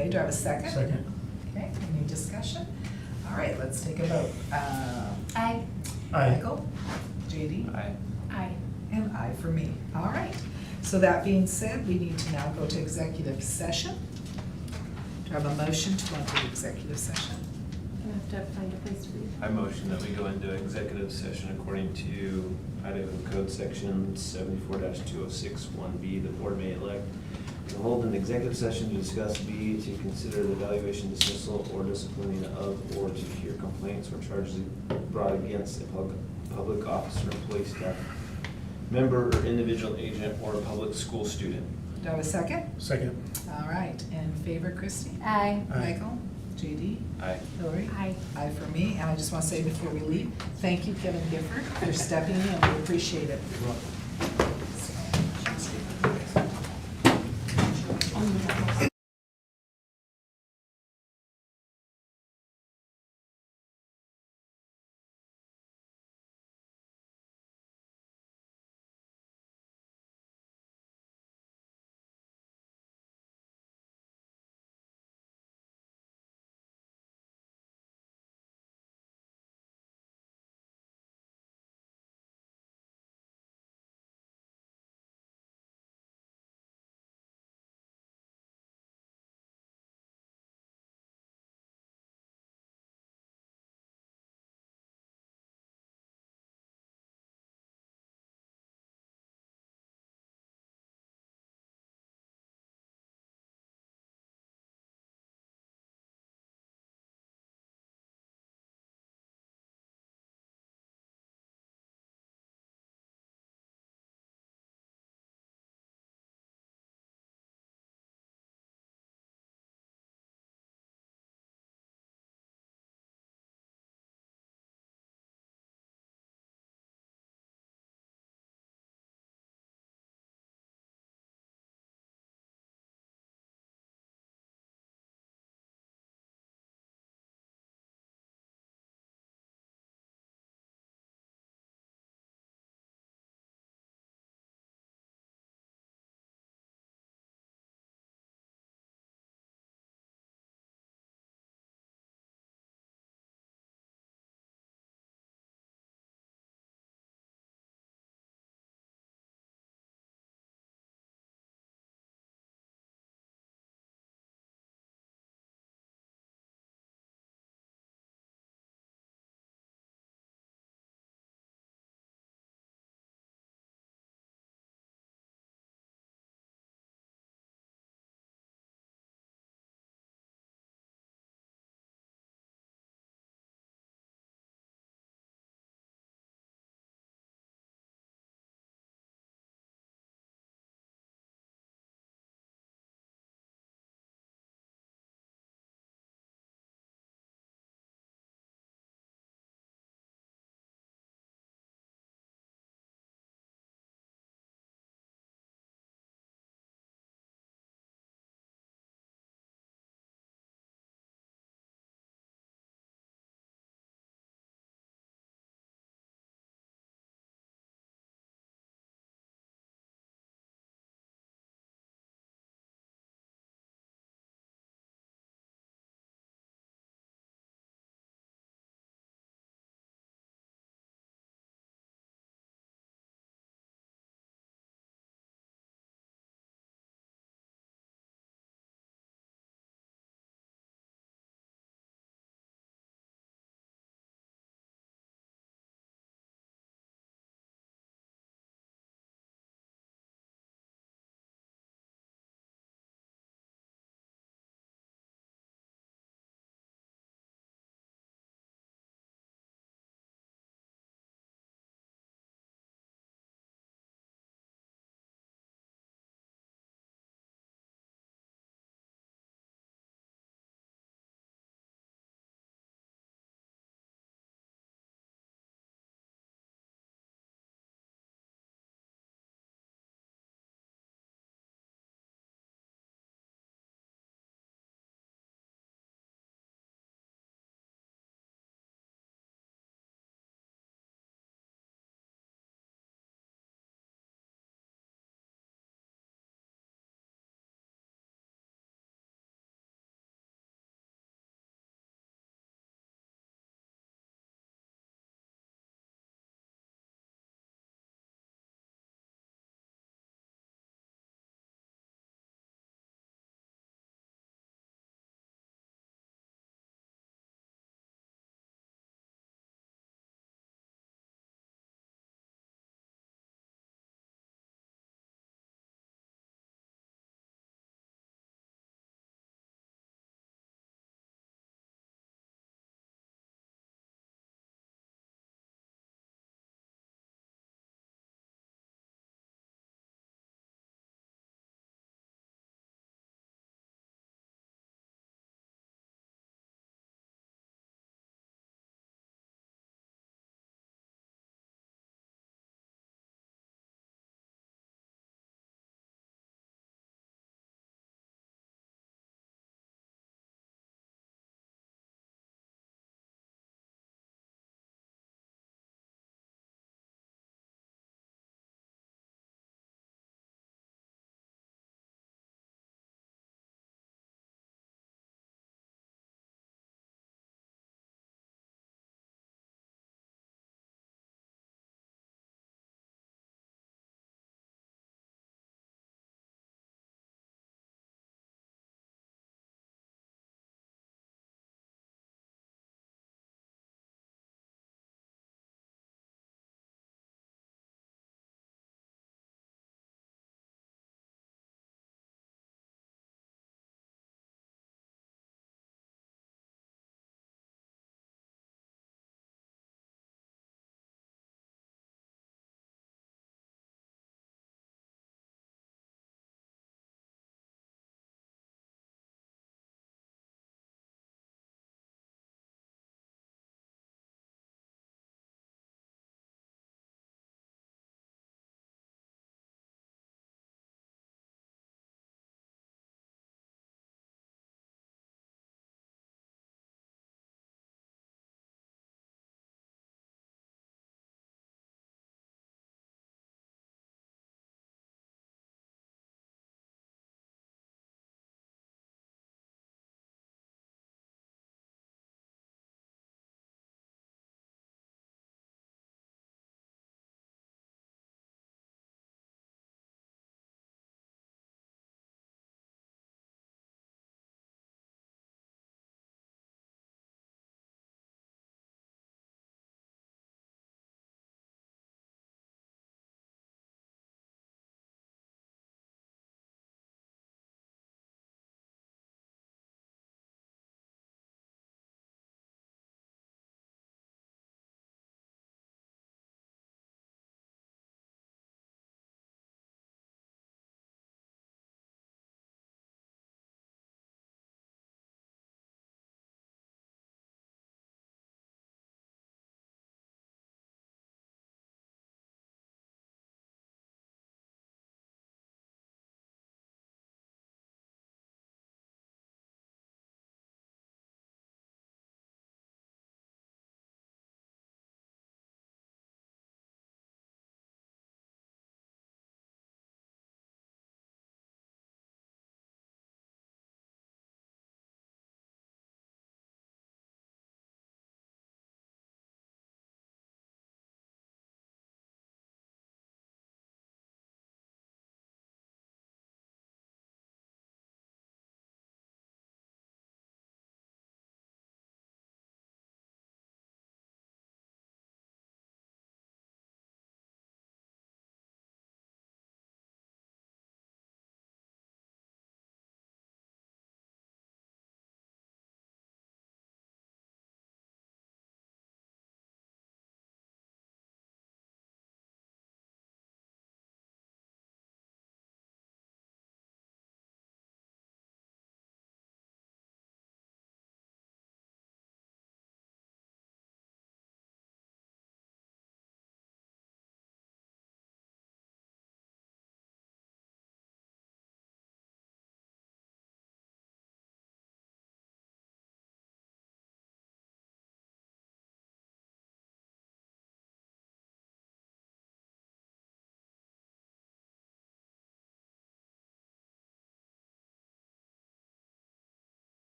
Okay, do I have a second? Second. Okay, any discussion? All right, let's take a vote. Aye. Aye. Michael? JD? Aye. Aye. And I for me. All right. So that being said, we need to now go to executive session. Do I have a motion to go into executive session? I have to find a place to read. I motion that we go into executive session according to Idaho Code Section 74-2061B. The board may elect to hold an executive session to discuss B, to consider the evaluation, dismissal, or disciplining of, or to hear complaints or charges brought against a public officer, employee, staff member, or individual agent, or a public school student. Do I have a second? Second. All right. In favor, Christie? Aye. Aye. Michael? JD? Aye. Hillary? Aye. Aye for me. And I just want to say before we leave, thank you, Kevin Gifford, for stepping in. We appreciate it.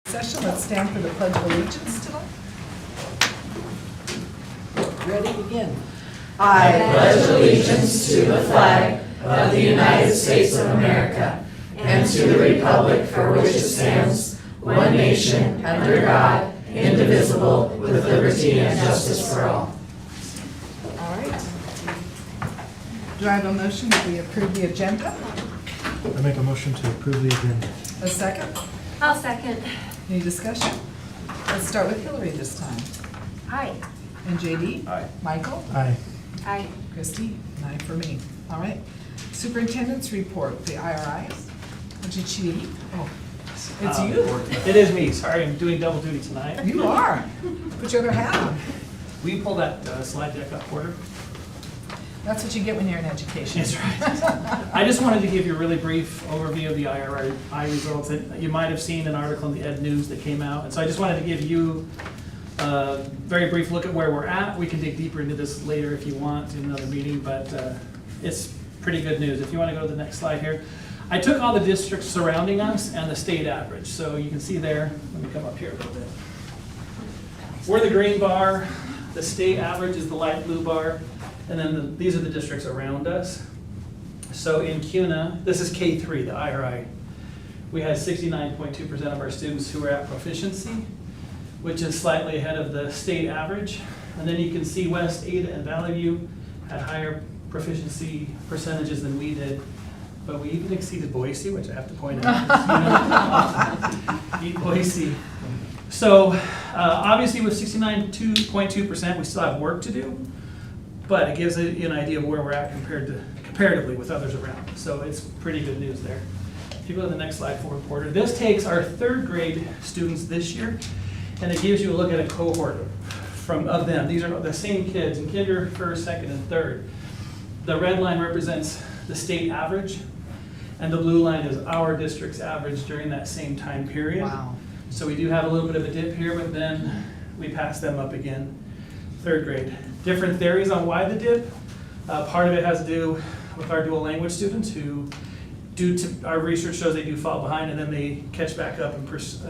Session, let's stand for the Pledge of Allegiance tonight. Ready, begin. I pledge allegiance to the flag of the United States of America and to the republic for which it stands, one nation, under God, indivisible, with liberty and justice for all. All right. Do I have a motion that we approve the agenda? I make a motion to approve the agenda. A second? I'll second. Any discussion? Let's start with Hillary this time. Aye. And JD? Aye. Michael? Aye. Aye. Christie? And aye for me. All right. Superintendent's report, the IRIs. Would you cheat? Oh, it's you. It is me, sorry, I'm doing double duty tonight. You are. Put your other hat on. Will you pull that slide deck up, Porter? That's what you get when you're in education. That's right. I just wanted to give you a really brief overview of the IRI results. You might have seen an article in the Ed News that came out, and so I just wanted to give you a very brief look at where we're at. We can dig deeper into this later if you want in another meeting, but it's pretty good news. If you want to go to the next slide here. I took all the districts surrounding us and the state average. So you can see there, let me come up here a little bit. We're the green bar, the state average is the light blue bar, and then these are the districts around us. So in Kuna, this is K3, the IRI. We had 69.2% of our students who were at proficiency, which is slightly ahead of the state average. And then you can see West, Ada, and Valley View had higher proficiency percentages than we did. But we even exceeded Boise, which I have to point out. Beat Boise. So obviously with 69.2%, we still have work to do, but it gives you an idea of where we're at comparatively with others around. So it's pretty good news there. If you go to the next slide for Porter, this takes our third grade students this year, and it gives you a look at a cohort of them. These are the same kids in kinder, first, second, and third. The red line represents the state average, and the blue line is our district's average during that same time period. Wow. So we do have a little bit of a dip here, but then we pass them up again, third grade. Different theories on why the dip. Part of it has to do with our dual language students who, due to our research shows they do fall behind and then they catch back up and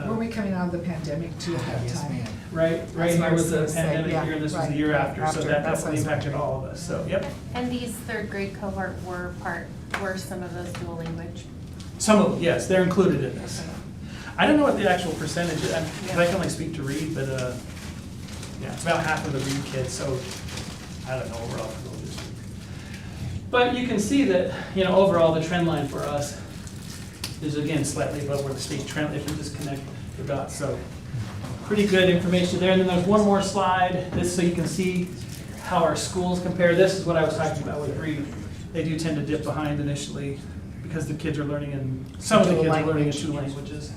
Were we coming out of the pandemic too at that time? Right That's what I here was was the gonna say, pandemic yeah, year, and this was right, the year right, after, so after, that that's what I definitely was impacted wondering. all of us, so, yep. And these third grade cohort were some of those dual language. Some of them, yes, they're included in this. I don't know what the actual percentage is, because I can only speak to Reed, but, yeah, it's about half of the Reed kids, so I don't know overall for the whole district. But you can see that, overall, the trend line for us is again slightly above where the state trend, if you just connect the dots, so pretty good information there. And then there's one more slide, this so you can see how our schools compare. This is what I was talking about with Reed. They do tend to dip behind initially because the kids are learning some of the kids are learning in 2 languages.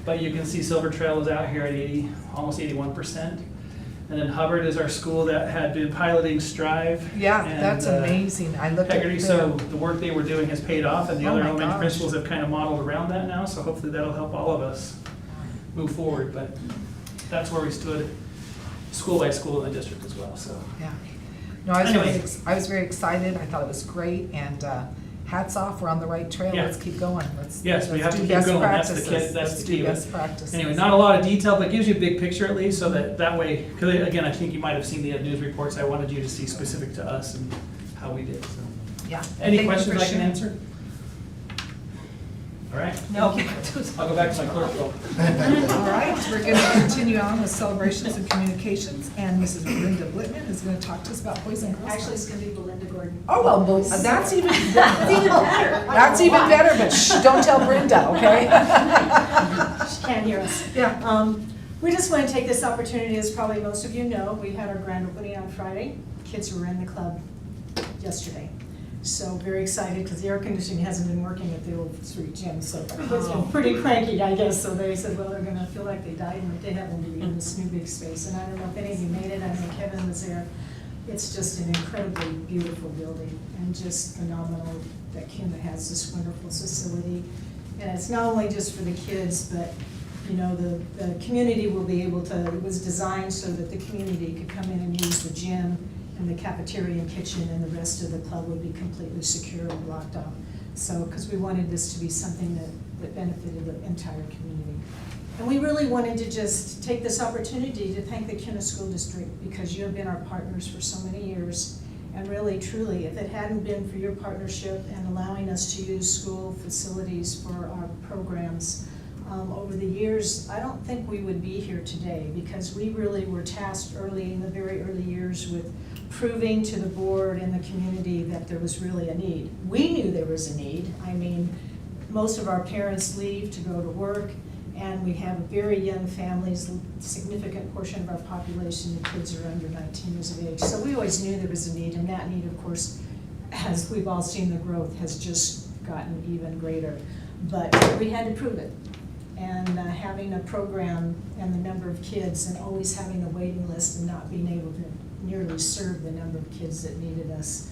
But you can see Silver Trail is out here at almost 81%. And then Hubbard is our school that had been piloting Strive. Yeah, and, that's amazing. I looked at Integrity, them. so the work they were doing has paid off, and the Oh other my elementary gosh. principals have kind of modeled around that now, so hopefully that'll help all of us move forward, but that's where we stood, school by school in the district as well, so. Yeah. No, I Anyway. was very excited. I thought it was great, and hats off, we're on the right trail. Yeah. Let's keep going. Yes, we let's have to do keep best going, that's the practices. key, that's Let's the do key. best practices. Anyway, not a lot of detail, but gives you a big picture at least, so that way, because again, I think you might have seen the news reports, I wanted you to see specific to us and how we did, so. Yeah. Any Thank you questions for I can sharing. answer? All right, No. I'll go back to my clerk role. All right, we're going to continue on with celebrations and communications, and Mrs. Linda Blitman is going to talk to us about Boys and Girls Actually, Club. it's gonna be Belinda Gordon. Oh, well, that's even Even better. That's even better, but shh, don't tell Brenda, okay? She can't hear us. Yeah. We just want to take this opportunity, as probably most of you know, we had our grand opening on Friday. Kids were in the club yesterday. So very excited, because the air conditioning hasn't been working at the old street gym, so everybody's been pretty cranky, I guess. So they said, well, they're gonna feel like they died when they have to be in this new big space. And I don't know if any of you made it, I know Kevin was there. It's just an incredibly beautiful building, and just phenomenal that Kuna has this wonderful facility. And it's not only just for the kids, but the community will be able to, it was designed so that the community could come in and use the gym and the cafeteria and kitchen, and the rest of the club would be completely secure and blocked off. So, because we wanted this to be something that benefited the entire community. And we really wanted to just take this opportunity to thank the Kuna School District, because you have been our partners for so many years. And really, truly, if it hadn't been for your partnership and allowing us to use school facilities for our programs over the years, I don't think we would be here today, because we really were tasked early, in the very early years, with proving to the board and the community that there was really a need. We knew there was a need. I mean, most of our parents leave to go to work, and we have very young families. A significant portion of our population, the kids are under 19 years of age. So we always knew there was a need, and that need, of course, as we've all seen, the growth has just gotten even greater. But we had to prove it. And having a program and the number of kids, and always having a waiting list and not being able to nearly serve the number of kids that needed us,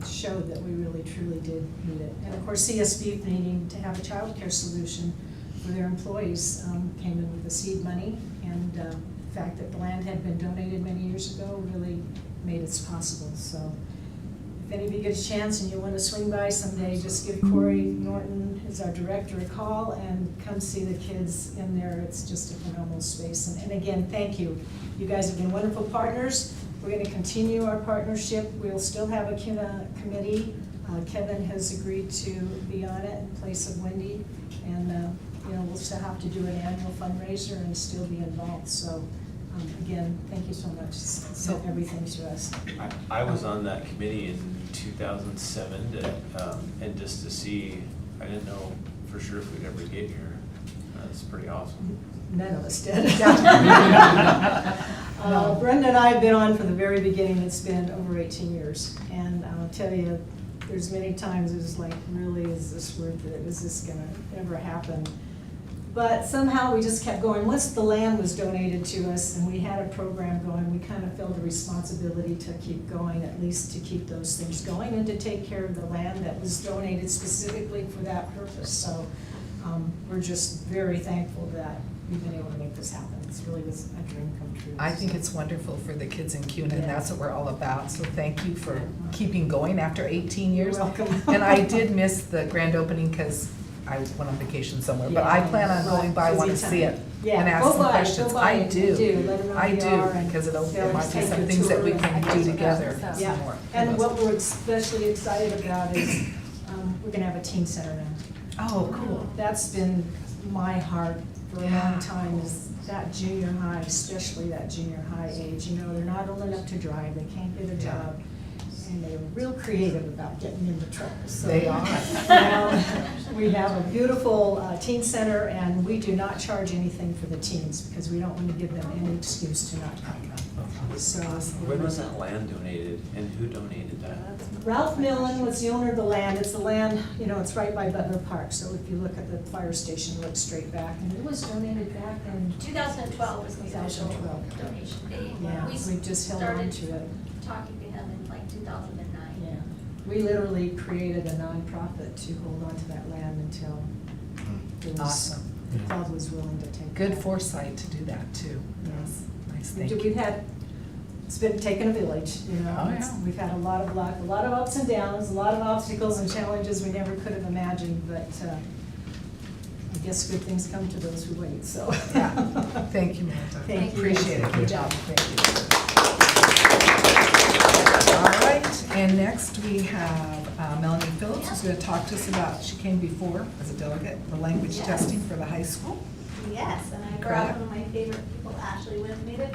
showed that we really truly did need it. And of course, CSB needing to have a child care solution for their employees came in with the seed money, and the fact that the land had been donated many years ago really made it possible. So if any of you get a chance and you want to swing by someday, just give Corey Norton, who's our director, a call and come see the kids in there. It's just a phenomenal space. And again, thank you. You guys have been wonderful partners. We're going to continue our partnership. We'll still have a Kuna committee. Kevin has agreed to be on it in place of Wendy. And you know, we'll still have to do an annual fundraiser and still be involved. So again, thank you so much. So everything to us. I was on that committee in 2007, and just to see, I didn't know for sure if we'd ever get here. That's pretty awesome. None of us did. Brenda and I have been on from the very beginning. It's been over 18 years. And I'll tell you, there's many times it was like, really, is this worth it? Is this gonna ever happen? But somehow we just kept going. Once the land was donated to us and we had a program going, we kind of felt a responsibility to keep going, at least to keep those things going and to take care of the land that was donated specifically for that purpose. So we're just very thankful that we've been able to make this happen. It's really was a dream come true. I think it's wonderful for the kids in Kuna, and that's what we're all about. So thank you for keeping going after 18 years. You're welcome. And I did miss the grand opening because I went on vacation somewhere, but I plan on going by, want to see it and ask some questions. I do. I do, because it might be some things that we can do together. Yeah, and what we're especially excited about is we're gonna have a teen center now. Oh, cool. That's been my heart for a long time, is that junior high, especially that junior high age. You know, they're not old enough to drive, they can't get a job, and they're real creative about getting into trouble. So They are. we have a beautiful teen center, and we do not charge anything for the teens because we don't want to give them any excuse to not come. So When was that land donated, and who donated that? Ralph Millen was the owner of the land. It's the land, you know, it's right by Butler Park. So if you look at the fire station, look straight back, and it was donated back in 2012 was the official 2012. donation date. Yeah, we just held on to it. Talking to him in like 2009. Yeah, we literally created a nonprofit to hold on to that land until it was, Awesome. the club was willing to take it. Good foresight to do that, too. Yes. Nice, thank you. We've had, it's been taking a village, you know. Oh, yeah. We've had a lot of luck, a lot of ups and downs, a lot of obstacles and challenges we never could have imagined, but I guess good things come to those who wait, so. Yeah, thank you, Amanda. Thank you. Appreciate it, good job, thank you. All right, and next we have Melanie Phillips, who's going to talk to us about, she came before as a delegate, the language Yes. testing for the high school. Yes, and I brought one of my favorite people, Ashley, with me to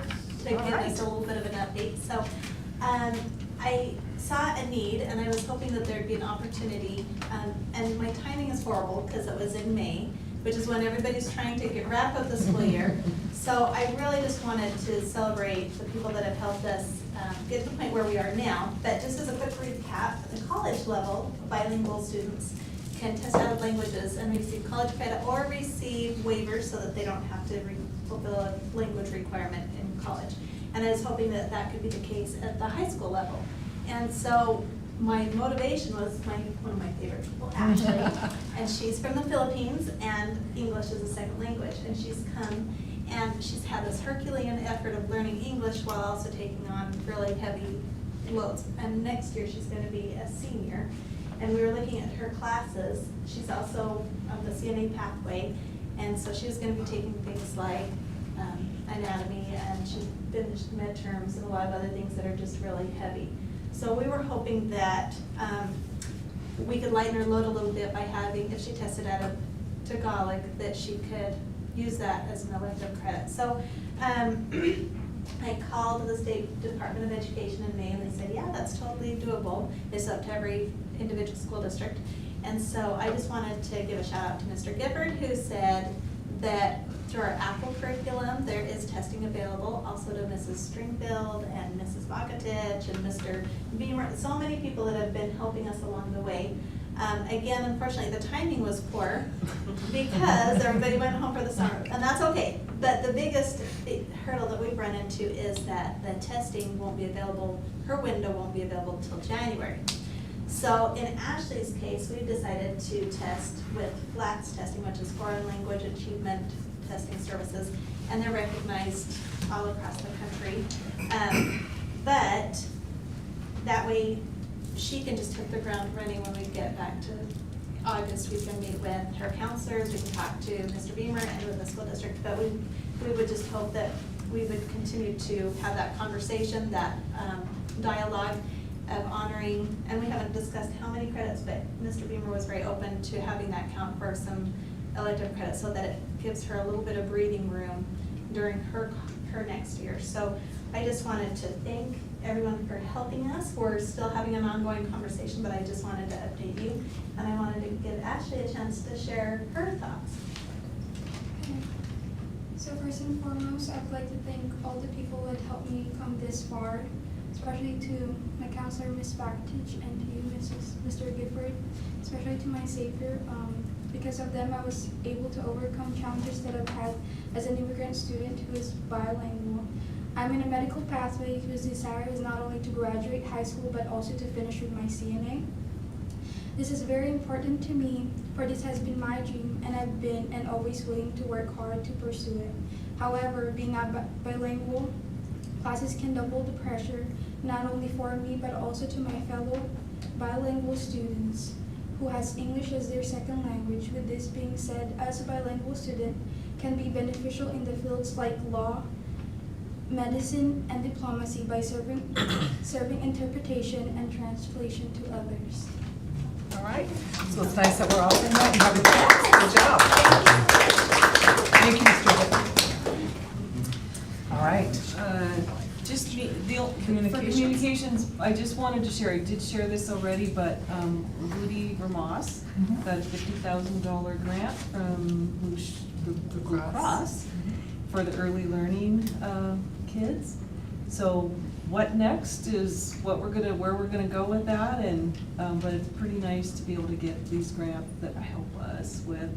give us a little bit of an update. So I saw a need, and I was hoping that there'd be an opportunity, and my timing is horrible because it was in May, which is when everybody's trying to wrap up the school year. So I really just wanted to celebrate the people that have helped us get to the point where we are now. But just as a quick recap, at the college level, bilingual students can test out languages and receive college credit or receive waivers so that they don't have to fulfill a language requirement in college. And I was hoping that that could be the case at the high school level. And so my motivation was one of my favorite people, Ashley, and she's from the Philippines, and English is a second language. And she's come and she's had this Herculean effort of learning English while also taking on really heavy loads. And next year she's going to be a senior. And we were looking at her classes. She's also on the CNA pathway. And so she was gonna be taking things like anatomy, and she finished midterms and a lot of other things that are just really heavy. So we were hoping that we could lighten her load a little bit by having, if she tested out of Tagalog, that she could use that as an elective credit. So I called the State Department of Education in May, and they said, yeah, that's totally doable. It's up to every individual school district. And so I just wanted to give a shout out to Mr. Gifford, who said that through our Apple curriculum, there is testing available, also to Mrs. Stringfield and Mrs. Vakatich and Mr. Beamer, so many people that have been helping us along the way. Again, unfortunately, the timing was poor because everybody went home for the summer, and that's okay. But the biggest hurdle that we've run into is that the testing won't be available, her window won't be available until January. So in Ashley's case, we've decided to test with FLATS testing, which is Foreign Language Achievement Testing Services, and they're recognized all across the country. But that way, she can just hit the ground running when we get back to August. We can meet with her counselors, we can talk to Mr. Beamer and with the school district, but we would just hope that we would continue to have that conversation, that dialogue of honoring, and we haven't discussed how many credits, but Mr. Beamer was very open to having that count for some elective credits so that it gives her a little bit of breathing room during her next year. So I just wanted to thank everyone for helping us. We're still having an ongoing conversation, but I just wanted to update you, and I wanted to give Ashley a chance to share her thoughts. So first and foremost, I'd like to thank all the people that helped me come this far, especially to my counselor, Ms. Baktic, and to you, Mr. Gifford, especially to my savior. Because of them, I was able to overcome challenges that I've had as an immigrant student who is bilingual. I'm in a medical pathway whose desire is not only to graduate high school, but also to finish with my CNA. This is very important to me, for this has been my dream, and I've been and always willing to work hard to pursue it. However, being bilingual, classes can double the pressure, not only for me, but also to my fellow bilingual students who has English as their second language. With this being said, as a bilingual student can be beneficial in the fields like law, medicine, and diplomacy by serving interpretation and translation to others. All right, so it's nice that we're all in that. You have a good job. Thank you, Mr. Gifford. All right. Just the Communications. for communications, I just wanted to share, I did share this already, but Rudy Vermoss got a $50,000 grant from Blue Cross for the early learning kids. So what next is where we're gonna go with that, and but it's pretty nice to be able to get these grants that help us with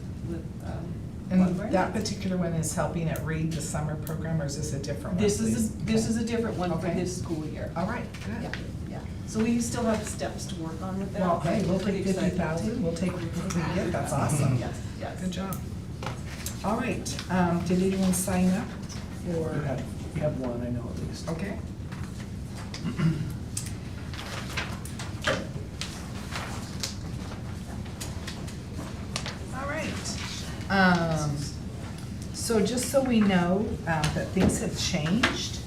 And that particular one is helping at Read, the summer program, or is this a different one? This is a different one for Okay. this school year. All right, good. Yeah. So we still have steps to work on with that. Well, hey, we'll Pretty take excited. 50,000, we'll take what we get, that's awesome. Yes, yes. Good job. All right, did anyone sign up for? We have one, I know at least. Okay. All right. So just so we know that things have changed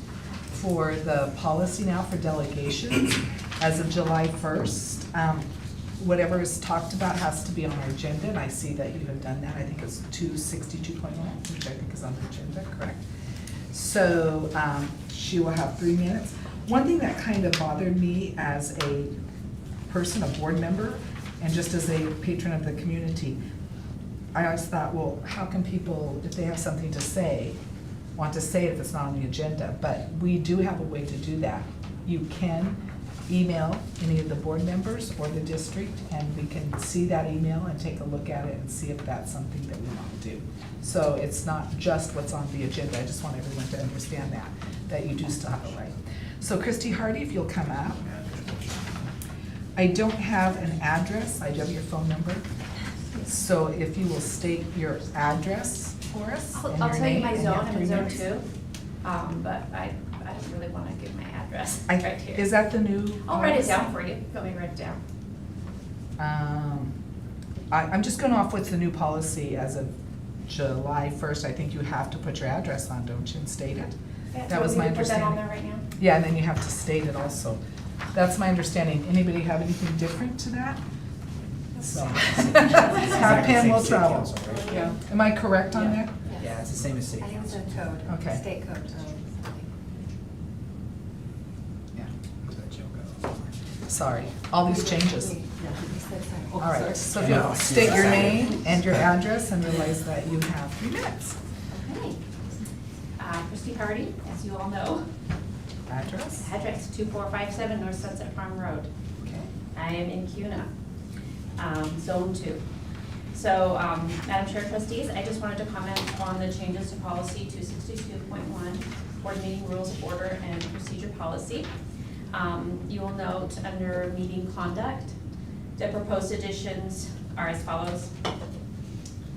for the policy now for delegations, as of July 1st, whatever is talked about has to be on our agenda, and I see that you have done that. I think it's 262.1, which I think is on the agenda, correct? So she will have 3 minutes. One thing that kind of bothered me as a person, a board member, and just as a patron of the community, I always thought, well, how can people, if they have something to say, want to say it if it's not on the agenda? But we do have a way to do that. You can email any of the board members or the district, and we can see that email and take a look at it and see if that's something that we want to do. So it's not just what's on the agenda. I just want everyone to understand that you do still have a right. So Christy Hardy, if you'll come up. I don't have an address. I do have your phone number. So if you will state your address for us. and I'll your tell you name, my and zone, have I'm 3 in zone minutes. 2, but I don't really want to give my address right here. Is that the new? I'll write it policy? down for you. You want me to write it down? I'm just going off what's the new policy as of July 1st, I think you have to put your address on, don't you, and state it? Yeah, That was do you my want me to put that on understanding. there right now? Yeah, and then you have to state it also. That's my understanding. Anybody have anything different to that? So, have Pam will travel. Yeah. Am I correct on that? Yeah, it's the same as city I think it's council. a code, Okay. state code. Yeah. But you'll go. Sorry, all these changes. Oh, All right, so if No. you'll state your name and your address and realize that you have 3 minutes. Okay. Christy Hardy, as you all know, Address? address 2457 North Sunset Farm Road. Okay. I am in Kuna, Zone 2. So, Madam Chair Trustees, I just wanted to comment on the changes to policy 262.1, board meeting rules of order and procedure policy. You will note under meeting conduct, the proposed additions are as follows.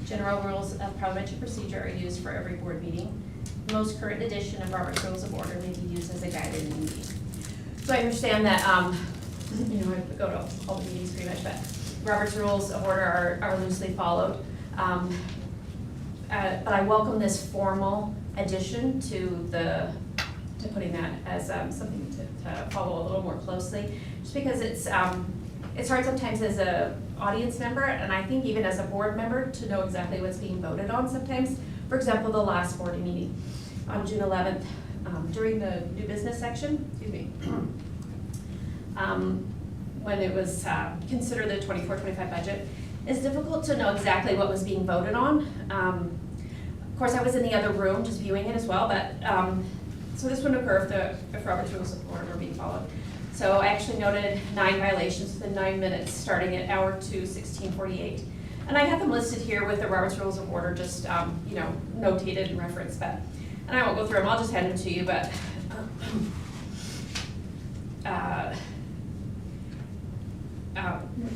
General rules of parliamentary procedure are used for every board meeting. The most current edition of Robert's Rules of Order may be used as a guide in the meeting. So I understand that, I go to all the meetings pretty much, but Robert's Rules of Order are loosely followed. But I welcome this formal addition to putting that as something to follow a little more closely, just because it's hard sometimes as a audience member, and I think even as a board member, to know exactly what's being voted on sometimes. For example, the last board meeting on June 11th, during the new business section, when it was considered the 24-25 budget, it's difficult to know exactly what was being voted on. Of course, I was in the other room just viewing it as well, but so this wouldn't occur if Robert's Rules of Order were being followed. So I actually noted 9 violations within 9 minutes, starting at hour 2:16:48. And I have them listed here with the Robert's Rules of Order, just notated and referenced, but, and I won't go through them, I'll just hand them to you, but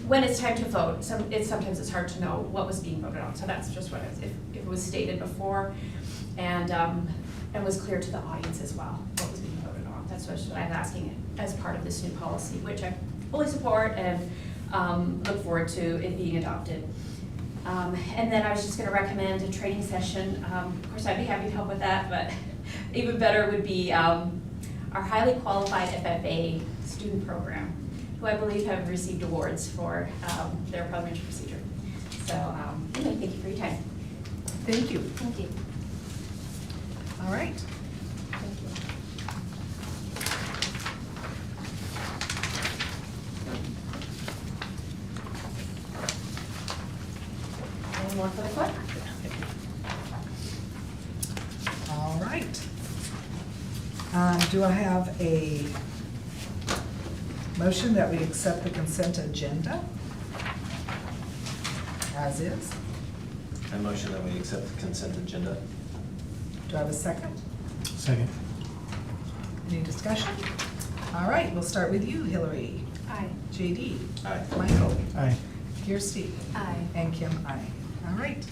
when it's time to vote, sometimes it's hard to know what was being voted on. So that's just what if it was stated before, and was clear to the audience as well what was being voted on. That's what I'm asking as part of this new policy, which I fully support and look forward to it being adopted. And then I was just going to recommend a training session. Of course, I'd be happy to help with that, but even better would be our highly qualified FFA student program, who I believe have received awards for their parliamentary procedure. So anyway, thank you for your time. Thank you. Thank you. All right. Thank you. Any more for the clerk? All right. Do I have a motion that we accept the consent agenda as is? I motion that we accept the consent agenda. Do I have a second? Second. Any discussion? All right, we'll start with you, Hillary. Aye. JD. Aye. Michael. Aye. Kirsty. Aye. And Kim, aye. All right.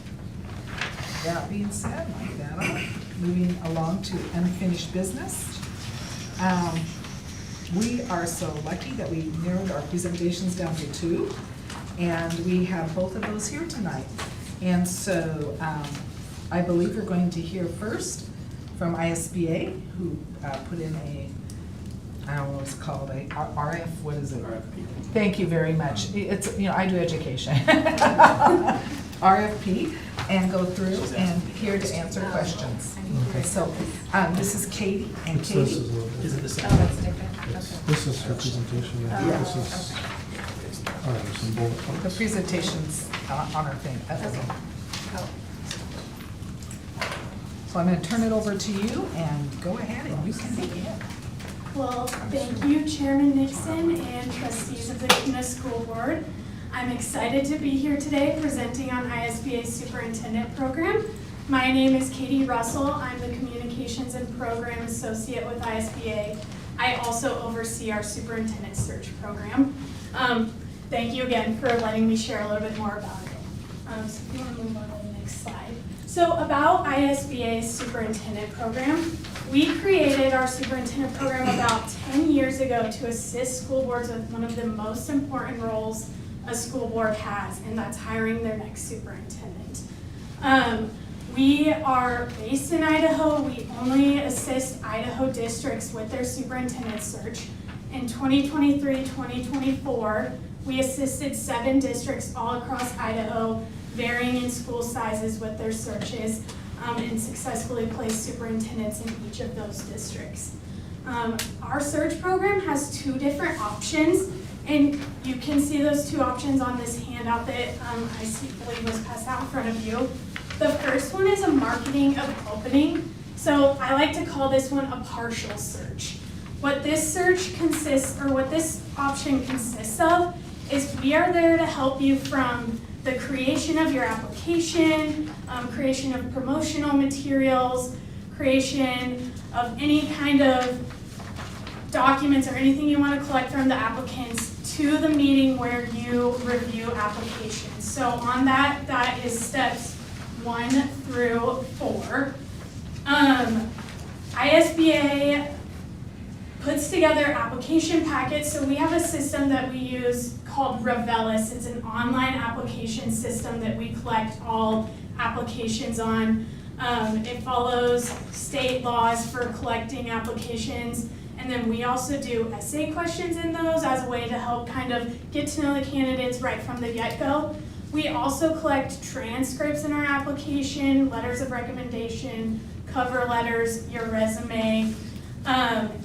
That being said, like that up. Moving along to unfinished business. We are so lucky that we narrowed our presentations down to 2, and we have both of those here tonight. And so I believe we're going to hear first from ISBA, who put in a, I don't know what it's called, a RF, what is it? RFP. Thank you very much. It's, I do education. RFP, and go through and here to answer questions. Okay. So, this is Katie, and What's this Katie, is a little bit- Is it the same? Oh, that's different, This is her presentation, yeah. Yeah. This is, oh, there's some bullet the points. presentation's on our thing. okay. Oh. So I'm gonna turn it over to you, and go ahead, and you can begin. Well, thank you, Chairman Nixon and trustees of the Kuna School Board. I'm excited to be here today presenting on ISBA's Superintendent Program. My name is Katie Russell. I'm the Communications and Program Associate with ISBA. I also oversee our Superintendent Search Program. Thank you again for letting me share a little bit more about it. So if you want to move on to the next slide. So about ISBA's Superintendent Program, we created our Superintendent Program about 10 years ago to assist school boards with one of the most important roles a school board has, and that's hiring their next superintendent. We are based in Idaho. We only assist Idaho districts with their superintendent search. In 2023-2024, we assisted 7 districts all across Idaho, varying in school sizes with their searches, and successfully placed superintendents in each of those districts. Our search program has 2 different options, and you can see those 2 options on this handout that I believe was passed out in front of you. The first one is a marketing of opening. So I like to call this one a partial search. What this search consists, or what this option consists of, is we are there to help you from the creation of your application, creation of promotional materials, creation of any kind of documents or anything you want to collect from the applicants, to the meeting where you review applications. So on that is steps 1 through 4. ISBA puts together application packets. So we have a system that we use called Revelis. It's an online application system that we collect all applications on. It follows state laws for collecting applications. And then we also do essay questions in those as a way to help kind of get to know the candidates right from the get-go. We also collect transcripts in our application, letters of recommendation, cover letters, your resume,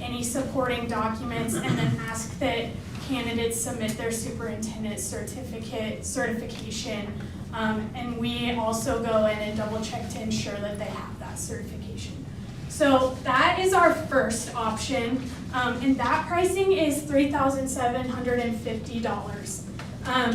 any supporting documents, and then ask that candidates submit their superintendent certification. And we also go in and double check to ensure that they have that certification. So that is our first option, and that pricing is $3,750.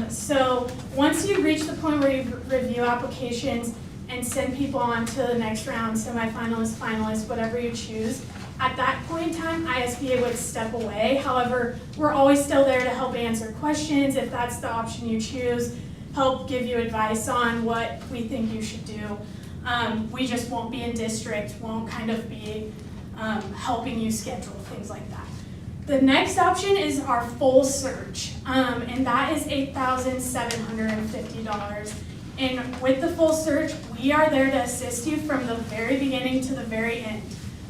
So once you reach the point where you review applications and send people on to the next round, semifinalists, finalists, whatever you choose, at that point in time, ISBA would step away. However, we're always still there to help answer questions if that's the option you choose, help give you advice on what we think you should do. We just won't be in district, won't kind of be helping you schedule, things like that. The next option is our full search, and that is $8,750. And with the full search, we are there to assist you from the very beginning to the very end.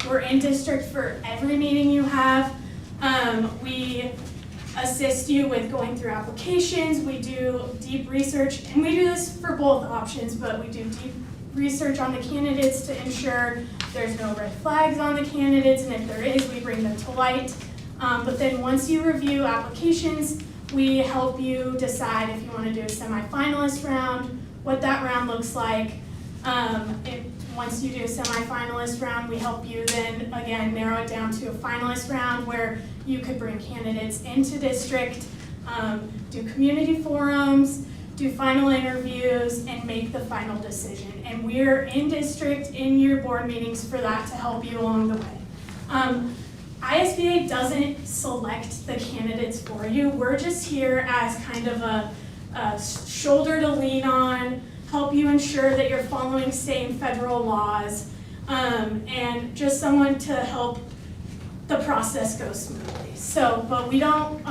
We're in district for every meeting you have. We assist you with going through applications. We do deep research, and we do this for both options, but we do deep research on the candidates to ensure there's no red flags on the candidates, and if there is, we bring them to light. But then once you review applications, we help you decide if you want to do a semifinalist round, what that round looks like. Once you do a semifinalist round, we help you then again narrow it down to a finalist round where you could bring candidates into district, do community forums, do final interviews, and make the final decision. And we're in district in your board meetings for that to help you along the way. ISBA doesn't select the candidates for you. We're just here as kind of a shoulder to lean on, help you ensure that you're following state and federal laws, and just someone to help the process go smoothly. So, but we don't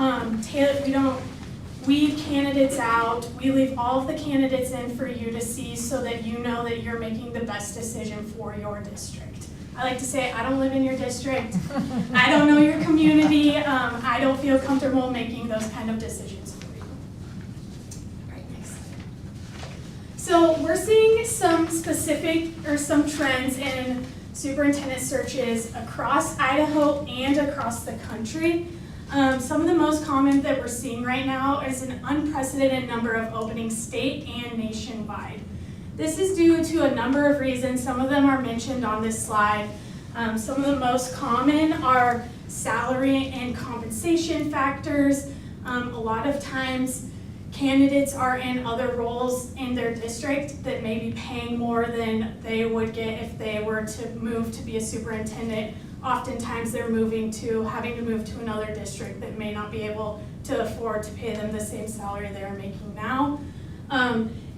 weed candidates out. We leave all of the candidates in for you to see so that you know that you're making the best decision for your district. I like to say, I don't live in your district. I don't know your community. I don't feel comfortable making those kind of decisions for you. All right, next slide. So we're seeing some some trends in superintendent searches across Idaho and across the country. Some of the most common that we're seeing right now is an unprecedented number of openings state and nationwide. This is due to a number of reasons. Some of them are mentioned on this slide. Some of the most common are salary and compensation factors. A lot of times candidates are in other roles in their district that may be paying more than they would get if they were to move to be a superintendent. Oftentimes they're having to move to another district that may not be able to afford to pay them the same salary they're making now.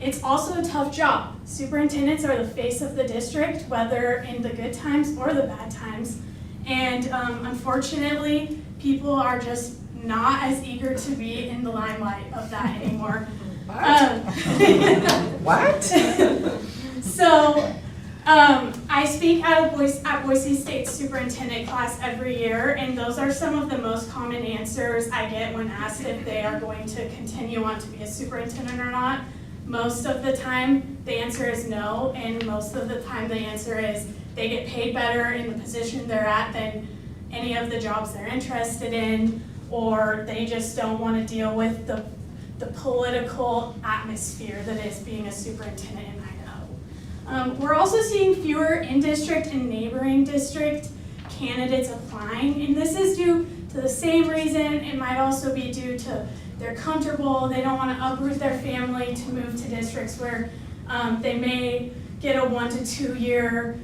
It's also a tough job. Superintendents are the face of the district, whether in the good times or the bad times. And unfortunately, people are just not as eager to be in the limelight of that anymore. What? So I speak at Boise State's superintendent class every year, and those are some of the most common answers I get when asked if they are going to continue on to be a superintendent or not. Most of the time, the answer is no, and most of the time the answer is they get paid better in the position they're at than any of the jobs they're interested in, or they just don't want to deal with the political atmosphere that is being a superintendent in Idaho. We're also seeing fewer in-district and neighboring district candidates applying, and this is due to the same reason. It might also be due to they're comfortable, they don't want to uproot their family to move to districts where they may get a 1 to 2 year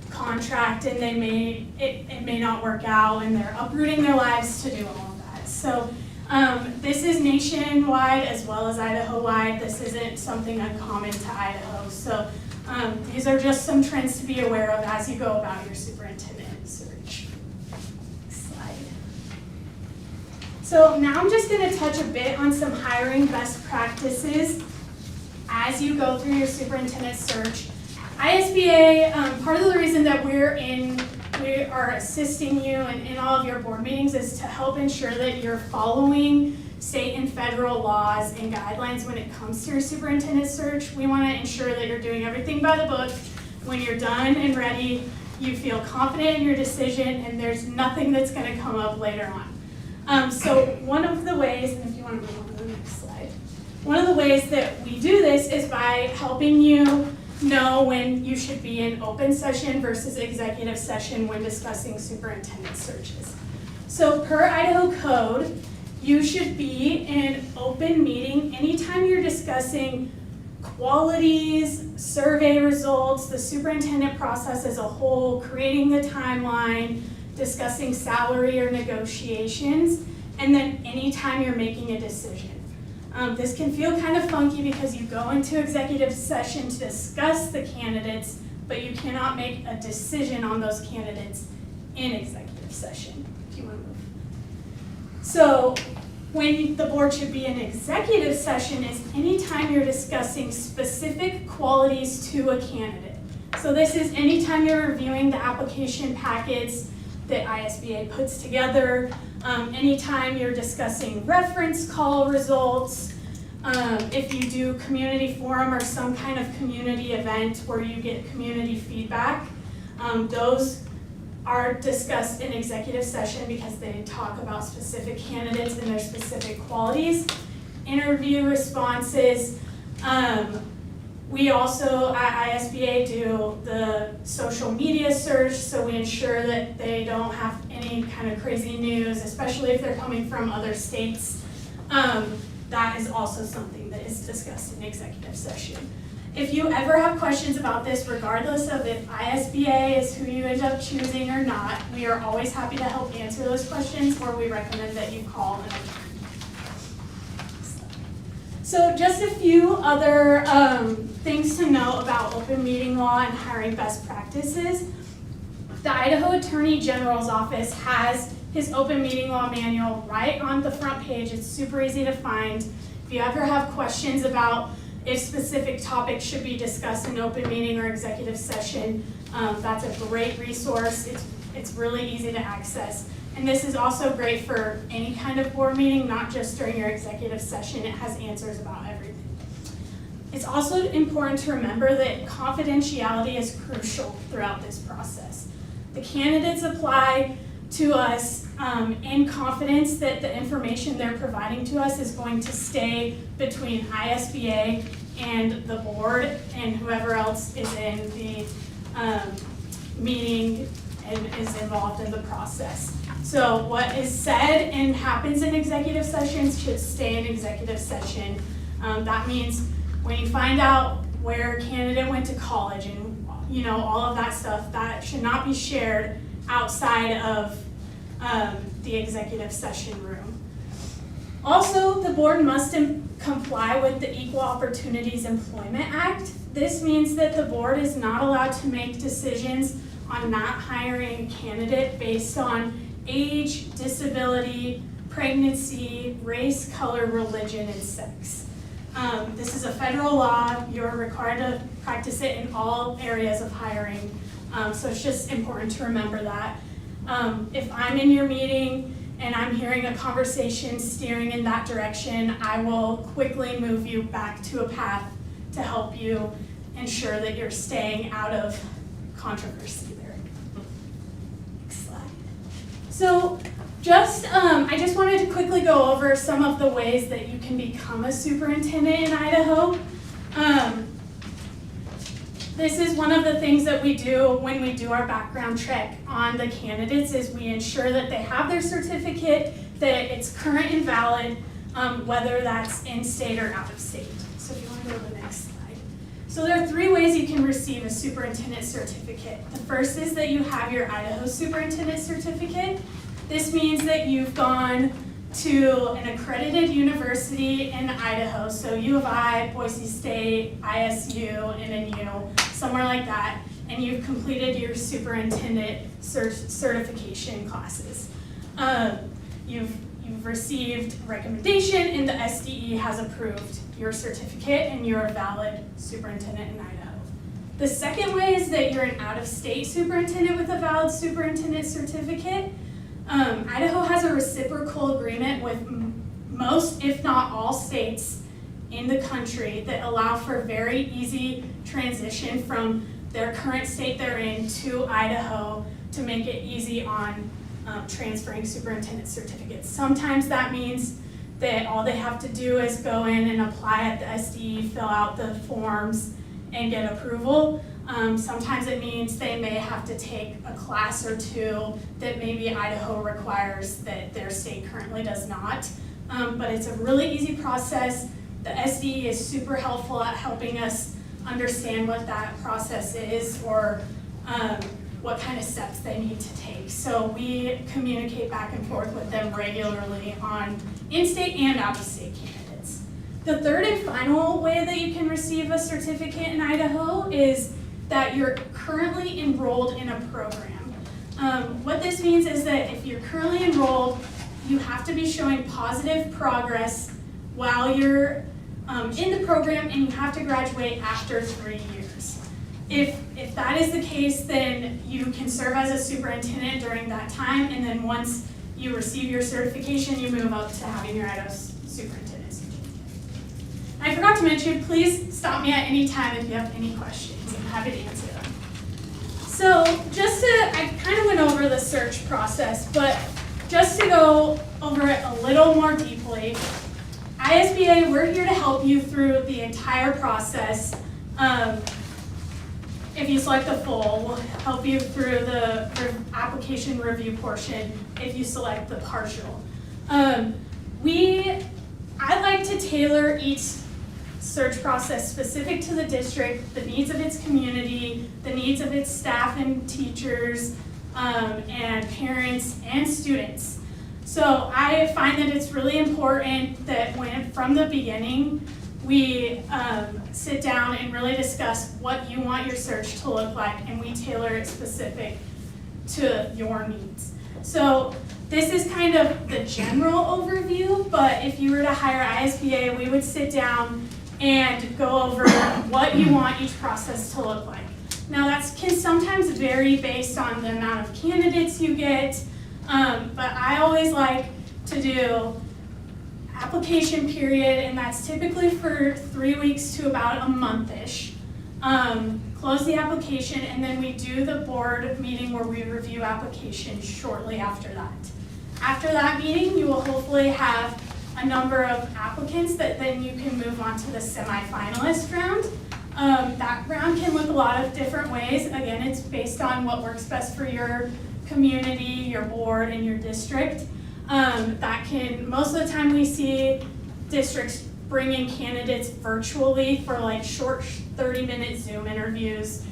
contract, and it may not work out, and they're uprooting their lives to do all of that. So this is nationwide as well as Idaho-wide. This isn't something uncommon to Idaho. So these are just some trends to be aware of as you go about your superintendent search. Next slide. So now I'm just going to touch a bit on some hiring best practices as you go through your superintendent search. ISBA, part of the reason that we are assisting you in all of your board meetings is to help ensure that you're following state and federal laws and guidelines when it comes to your superintendent search. We want to ensure that you're doing everything by the book. When you're done and ready, you feel confident in your decision, and there's nothing that's going to come up later on. So one of the ways, and if you want to move on to the next slide, one of the ways that we do this is by helping you know when you should be in open session versus executive session when discussing superintendent searches. So per Idaho code, you should be in an open meeting anytime you're discussing qualities, survey results, the superintendent process as a whole, creating the timeline, discussing salary or negotiations, and then anytime you're making a decision. This can feel kind of funky because you go into executive session to discuss the candidates, but you cannot make a decision on those candidates in executive session. If you want to move. So when the board should be in executive session is anytime you're discussing specific qualities to a candidate. So this is anytime you're reviewing the application packets that ISBA puts together, anytime you're discussing reference call results, if you do community forum or some kind of community event where you get community feedback, those are discussed in executive session because they talk about specific candidates and their specific qualities. Interview responses, we also at ISBA do the social media search, so we ensure that they don't have any kind of crazy news, especially if they're coming from other states. That is also something that is discussed in executive session. If you ever have questions about this, regardless of if ISBA is who you end up choosing or not, we are always happy to help answer those questions, or we recommend that you call and So just a few other things to know about open meeting law and hiring best practices. The Idaho Attorney General's office has his open meeting law manual right on the front page. It's super easy to find. If you ever have questions about if specific topics should be discussed in open meeting or executive session, that's a great resource. It's really easy to access. And this is also great for any kind of board meeting, not just during your executive session. It has answers about everything. It's also important to remember that confidentiality is crucial throughout this process. The candidates apply to us in confidence that the information they're providing to us is going to stay between ISBA and the board and whoever else is in the meeting and is involved in the process. So what is said and happens in executive sessions should stay in executive session. That means when you find out where a candidate went to college and all of that stuff, that should not be shared outside of the executive session room. Also, the board must comply with the Equal Opportunities Employment Act. This means that the board is not allowed to make decisions on not hiring a candidate based on age, disability, pregnancy, race, color, religion, and sex. This is a federal law. You're required to practice it in all areas of hiring. So it's just important to remember that. If I'm in your meeting and I'm hearing a conversation steering in that direction, I will quickly move you back to a path to help you ensure that you're staying out of controversy there. Next slide. So I just wanted to quickly go over some of the ways that you can become a superintendent in Idaho. This is one of the things that we do when we do our background check on the candidates is we ensure that they have their certificate, that it's current and valid, whether that's in state or out of state. So if you want to go to the next slide. So there are 3 ways you can receive a superintendent certificate. The first is that you have your Idaho superintendent certificate. This means that you've gone to an accredited university in Idaho, so U of I, Boise State, ISU, NNU, somewhere like that, and you've completed your superintendent certification classes. You've received recommendation and the SDE has approved your certificate and you're a valid superintendent in Idaho. The second way is that you're an out-of-state superintendent with a valid superintendent certificate. Idaho has a reciprocal agreement with most, if not all, states in the country that allow for very easy transition from their current state they're in to Idaho to make it easy on transferring superintendent certificates. Sometimes that means that all they have to do is go in and apply at the SDE, fill out the forms, and get approval. Sometimes it means they may have to take a class or 2 that maybe Idaho requires that their state currently does not. But it's a really easy process. The SDE is super helpful at helping us understand what that process is or what kind of steps they need to take. So we communicate back and forth with them regularly on in-state and out-of-state candidates. The third and final way that you can receive a certificate in Idaho is that you're currently enrolled in a program. What this means is that if you're currently enrolled, you have to be showing positive progress while you're in the program and you have to graduate after 3 years. If that is the case, then you can serve as a superintendent during that time, and then once you receive your certification, you move up to having your Idaho superintendent certificate. I forgot to mention, please stop me at any time if you have any questions. I'm happy to answer them. So I kind of went over the search process, but just to go over it a little more deeply, ISBA, we're here to help you through the entire process. If you select the full, we'll help you through the application review portion if you select the partial. I like to tailor each search process specific to the district, the needs of its community, the needs of its staff and teachers, and parents and students. So I find that it's really important that from the beginning, we sit down and really discuss what you want your search to look like, and we tailor it specific to your needs. So this is kind of the general overview, but if you were to hire ISBA, we would sit down and go over what you want each process to look like. Now that can sometimes vary based on the amount of candidates you get, but I always like to do application period, and that's typically for 3 weeks to about a month-ish. Close the application, and then we do the board meeting where we review applications shortly after that. After that meeting, you will hopefully have a number of applicants that then you can move on to the semifinalist round. That round can look a lot of different ways. Again, it's based on what works best for your community, your board, and your district. Most of the time we see districts bringing candidates virtually for like short 30-minute Zoom interviews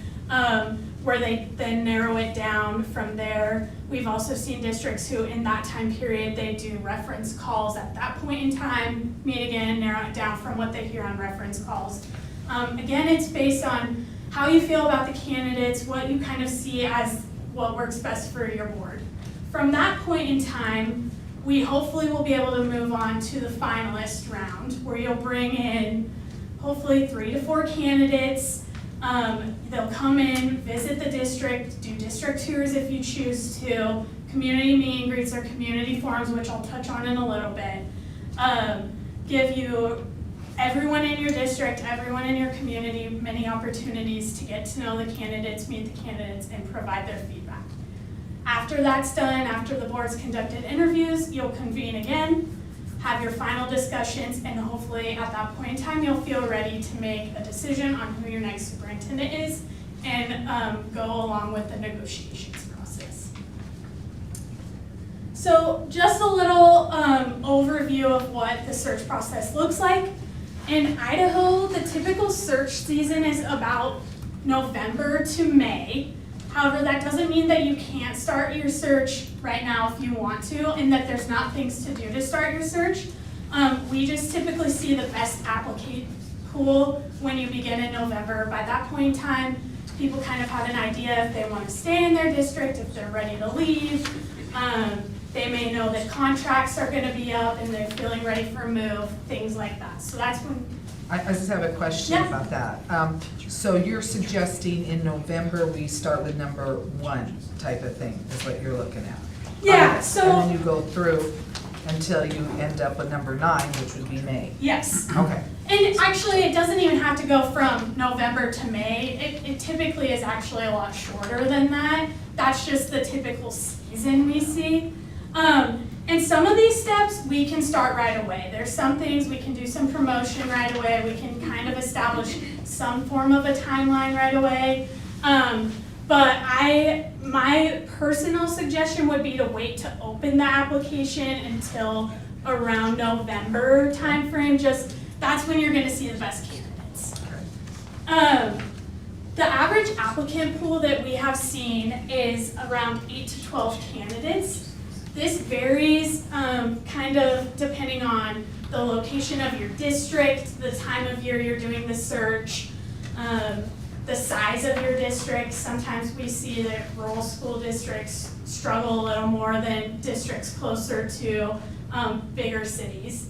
where they then narrow it down from there. We've also seen districts who in that time period, they do reference calls at that point in time, meet again, narrow it down from what they hear on reference calls. Again, it's based on how you feel about the candidates, what you kind of see as what works best for your board. From that point in time, we hopefully will be able to move on to the finalist round, where you'll bring in hopefully 3 to 4 candidates. They'll come in, visit the district, do district tours if you choose to, community meet and greets or community forums, which I'll touch on in a little bit. Give you everyone in your district, everyone in your community, many opportunities to get to know the candidates, meet the candidates, and provide their feedback. After that's done, after the board's conducted interviews, you'll convene again, have your final discussions, and hopefully at that point in time, you'll feel ready to make a decision on who your next superintendent is and go along with the negotiations process. So just a little overview of what the search process looks like. In Idaho, the typical search season is about November to May. However, that doesn't mean that you can't start your search right now if you want to, and that there's not things to do to start your search. We just typically see the best applicant pool when you begin in November. By that point in time, people kind of have an idea if they want to stay in their district, if they're ready to leave. They may know that contracts are going to be up and they're feeling ready for a move, things like that. So that's when. I just have a question about that. So you're suggesting in November we start with number 1 type of thing, is what you're looking at? Yeah, so. And then you go through until you end up with number 9, which would be May. Yes. Okay. And actually, it doesn't even have to go from November to May. It typically is actually a lot shorter than that. That's just the typical season we see. And some of these steps we can start right away. There's some things we can do some promotion right away. We can kind of establish some form of a timeline right away. But my personal suggestion would be to wait to open the application until around November timeframe. Just that's when you're going to see the best candidates. The average applicant pool that we have seen is around 8 to 12 candidates. This varies kind of depending on the location of your district, the time of year you're doing the search, the size of your district. Sometimes we see that rural school districts struggle a little more than districts closer to bigger cities.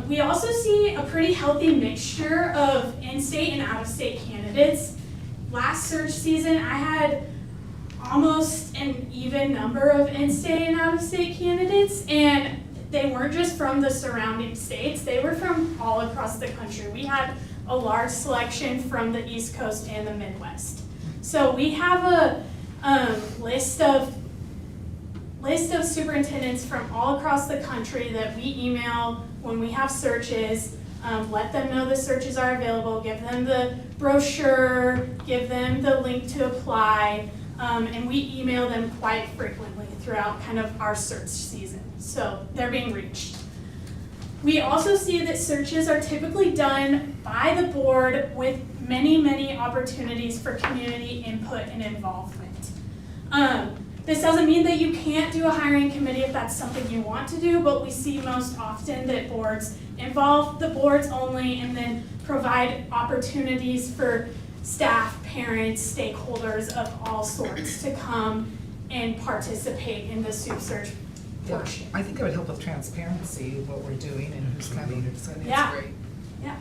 We also see a pretty healthy mixture of in-state and out-of-state candidates. Last search season, I had almost an even number of in-state and out-of-state candidates, and they weren't just from the surrounding states, they were from all across the country. We had a large selection from the East Coast and the Midwest. So we have a list of superintendents from all across the country that we email when we have searches, let them know the searches are available, give them the brochure, give them the link to apply, and we email them quite frequently throughout kind of our search season. So they're being reached. We also see that searches are typically done by the board with many, many opportunities for community input and involvement. This doesn't mean that you can't do a hiring committee if that's something you want to do, but we see most often that boards involve the boards only and then provide opportunities for staff, parents, stakeholders of all sorts to come and participate in the soup search portion. I think it would help with transparency, what we're doing and who's coming, so it's great. Yeah.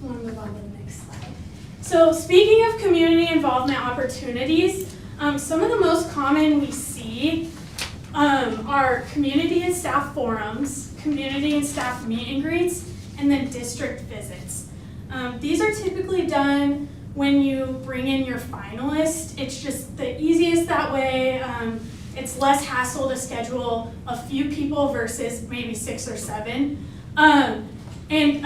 We'll move on to the next slide. So speaking of community involvement opportunities, some of the most common we see are community and staff forums, community and staff meet and greets, and then district visits. These are typically done when you bring in your finalist. It's just the easiest that way. It's less hassle to schedule a few people versus maybe 6 or 7. And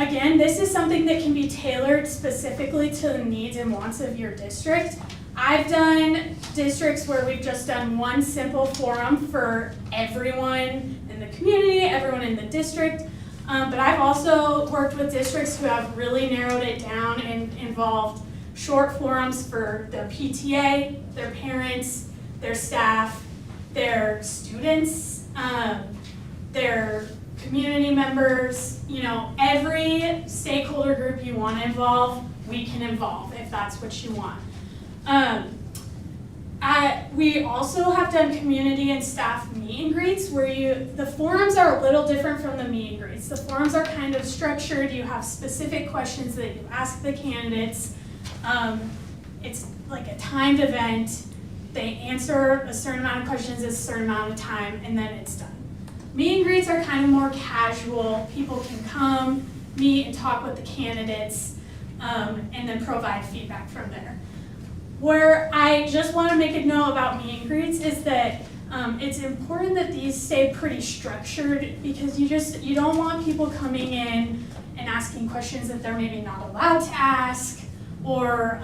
again, this is something that can be tailored specifically to the needs and wants of your district. I've done districts where we've just done one simple forum for everyone in the community, everyone in the district. But I've also worked with districts who have really narrowed it down and involved short forums for their PTA, their parents, their staff, their students, their community members, every stakeholder group you want to involve, we can involve if that's what you want. we also have done community and staff meet and greets where the forums are a little different from the meet and greets. The forums are kind of structured. You have specific questions that you ask the candidates. It's like a timed event. They answer a certain amount of questions in a certain amount of time, and then it's done. Meet and greets are kind of more casual. People can come, meet, and talk with the candidates, and then provide feedback from there. Where I just want to make a note about meet and greets is that it's important that these stay pretty structured, because you don't want people coming in and asking questions that they're maybe not allowed to ask, or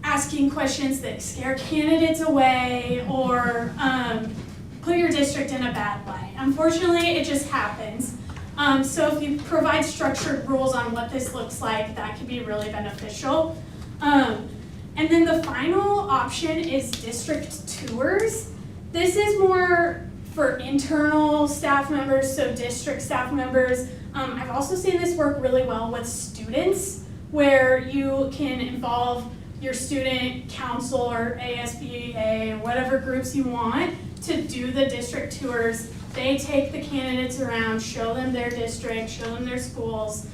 asking questions that scare candidates away, or put your district in a bad light. Unfortunately, it just happens. So if you provide structured rules on what this looks like, that could be really beneficial. And then the final option is district tours. This is more for internal staff members, so district staff members. I've also seen this work really well with students, where you can involve your student council or ISBA, whatever groups you want, to do the district tours. They take the candidates around, show them their district, show them their schools.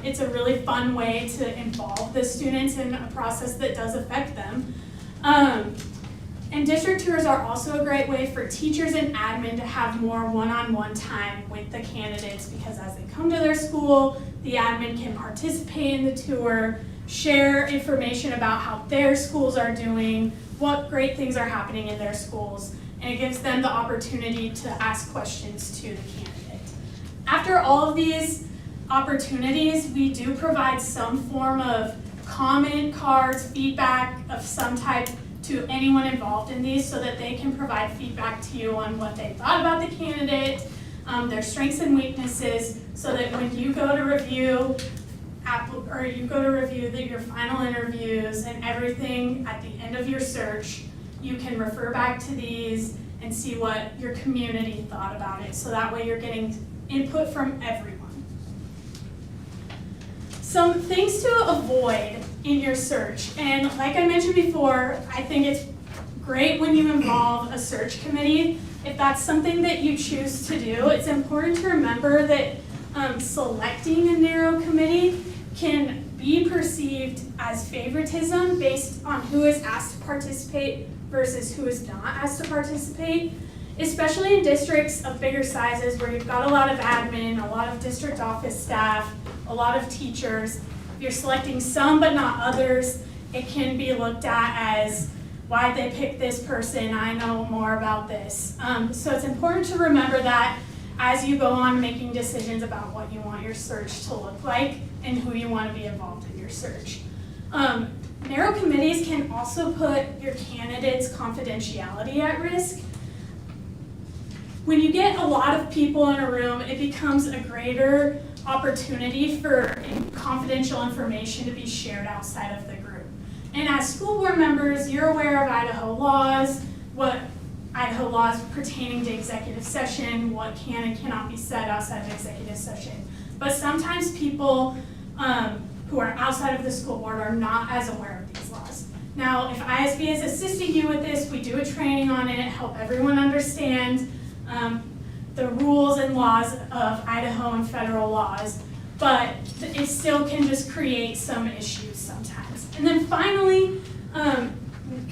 It's a really fun way to involve the students in a process that does affect them. And district tours are also a great way for teachers and admin to have more one-on-one time with the candidates, because as they come to their school, the admin can participate in the tour, share information about how their schools are doing, what great things are happening in their schools, and it gives them the opportunity to ask questions to the candidate. After all of these opportunities, we do provide some form of comment cards, feedback of some type to anyone involved in these, so that they can provide feedback to you on what they thought about the candidate, their strengths and weaknesses, so that when you go to review your final interviews and everything at the end of your search, you can refer back to these and see what your community thought about it. So that way you're getting input from everyone. Some things to avoid in your search, and like I mentioned before, I think it's great when you involve a search committee. If that's something that you choose to do, it's important to remember that selecting a narrow committee can be perceived as favoritism based on who is asked to participate versus who is not asked to participate, especially in districts of bigger sizes where you've got a lot of admin, a lot of district office staff, a lot of teachers. If you're selecting some but not others, it can be looked at as, why'd they pick this person? I know more about this. So it's important to remember that as you go on making decisions about what you want your search to look like and who you want to be involved in your search. Narrow committees can also put your candidate's confidentiality at risk. When you get a lot of people in a room, it becomes a greater opportunity for confidential information to be shared outside of the group. And as school board members, you're aware of Idaho laws, what Idaho laws pertaining to executive session, what can and cannot be said outside of executive session. But sometimes people who are outside of the school board are not as aware of these laws. Now, if ISBA is assisting you with this, we do a training on it, help everyone understand the rules and laws of Idaho and federal laws, but it still can just create some issues sometimes. And then finally,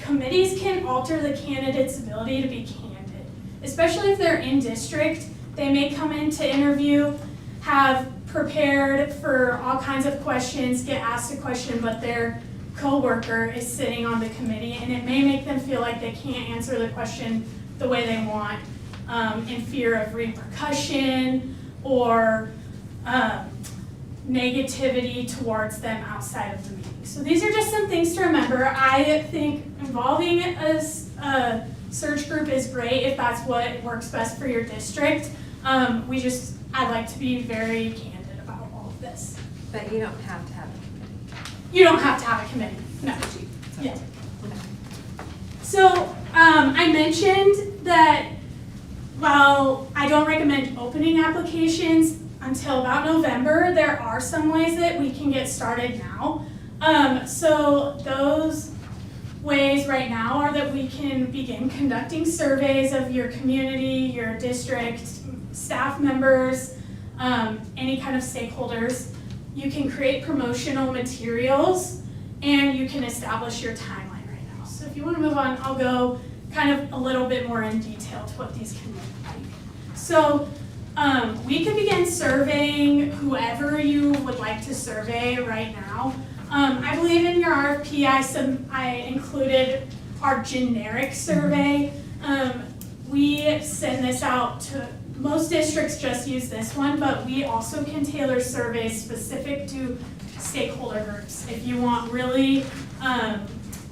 committees can alter the candidate's ability to be candid, especially if they're in district. They may come in to interview, have prepared for all kinds of questions, get asked a question, but their coworker is sitting on the committee, and it may make them feel like they can't answer the question the way they want, in fear of repercussion or negativity towards them outside of the meeting. So these are just some things to remember. I think involving a search group is great if that's what works best for your district. I'd like to be very candid about all of this. But you don't have to have a committee. You don't have to have a committee, no. Yeah. So I mentioned that while I don't recommend opening applications until about November, there are some ways that we can get started now. So those ways right now are that we can begin conducting surveys of your community, your district, staff members, any kind of stakeholders. You can create promotional materials, and you can establish your timeline right now. So if you want to move on, I'll go kind of a little bit more in detail to what these can look like. So we can begin surveying whoever you would like to survey right now. I believe in your RFP I included our generic survey. We send this out to, most districts just use this one, but we also can tailor surveys specific to stakeholder groups if you want really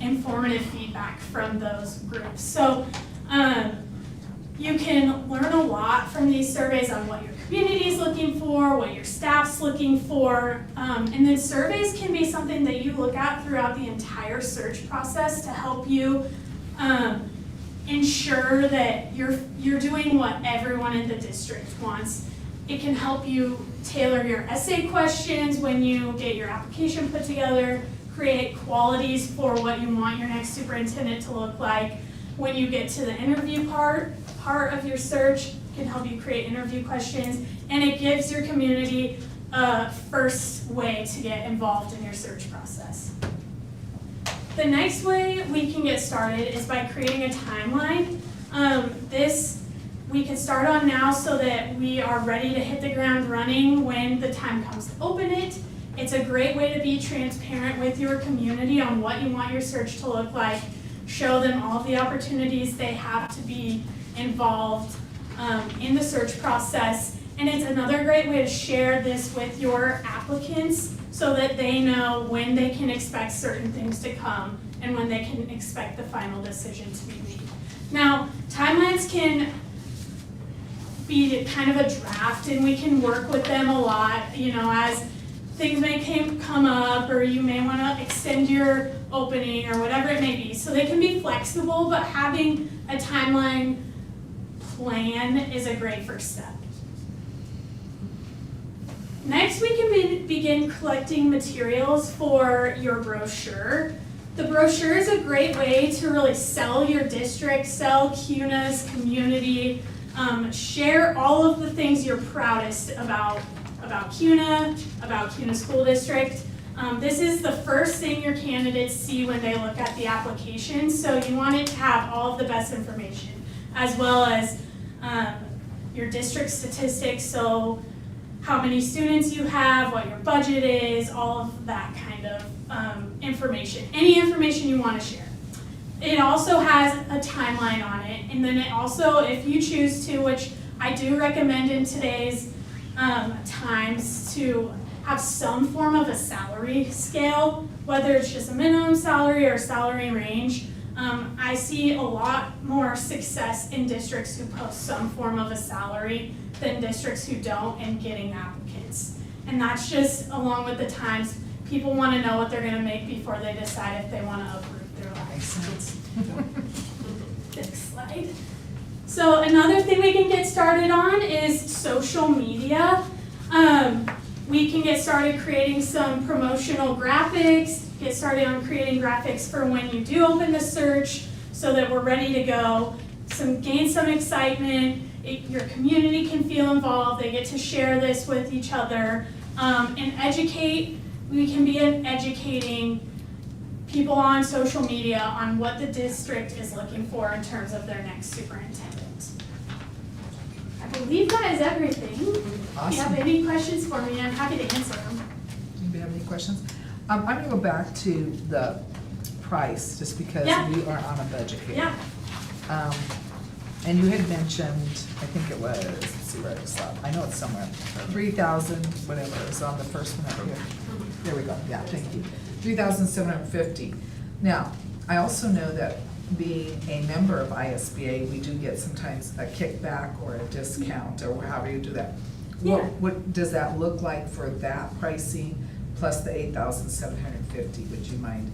informative feedback from those groups. So you can learn a lot from these surveys on what your community is looking for, what your staff's looking for, and then surveys can be something that you look at throughout the entire search process to help you ensure that you're doing what everyone in the district wants. It can help you tailor your essay questions when you get your application put together, create qualities for what you want your next superintendent to look like. When you get to the interview part of your search, it can help you create interview questions, and it gives your community a first way to get involved in your search process. The next way we can get started is by creating a timeline. This we can start on now so that we are ready to hit the ground running when the time comes to open it. It's a great way to be transparent with your community on what you want your search to look like, show them all of the opportunities they have to be involved in the search process. And it's another great way to share this with your applicants so that they know when they can expect certain things to come and when they can expect the final decision to be made. Now, timelines can be kind of a draft, and we can work with them a lot, as things may come up, or you may want to extend your opening or whatever it may be. So they can be flexible, but having a timeline plan is a great first step. Next, we can begin collecting materials for your brochure. The brochure is a great way to really sell your district, sell Kuna's community, share all of the things you're proudest about Kuna, about Kuna School District. This is the first thing your candidates see when they look at the application, so you want it to have all of the best information, as well as your district statistics, so how many students you have, what your budget is, all of that kind of information. Any information you want to share. It also has a timeline on it, and then it also, if you choose to, which I do recommend in today's times, to have some form of a salary scale, whether it's just a minimum salary or salary range. I see a lot more success in districts who post some form of a salary than districts who don't in getting applicants. And that's just along with the times. People want to know what they're going to make before they decide if they want to uproot their lives. Next slide. So another thing we can get started on is social media. We can get started creating some promotional graphics, get started on creating graphics for when you do open the search so that we're ready to go. Gain some excitement. Your community can feel involved. They get to share this with each other. And educate. We can begin educating people on social media on what the district is looking for in terms of their next superintendent. I believe that is everything. Awesome. If you have any questions for me, I'm happy to answer them. Anybody have any questions? I'm gonna go back to the price, just because Yeah. we are on a budget here. Yeah. And you had mentioned, I think it was, let's see where I saw it, I know it's somewhere, 3,000, whatever, it was on the first one over here. There we go, yeah, thank you. 3,750. Now, I also know that being a member of ISBA, we do get sometimes a kickback or a discount, or however you do that. Yeah. What does that look like for that pricing, plus the 8,750? Would you mind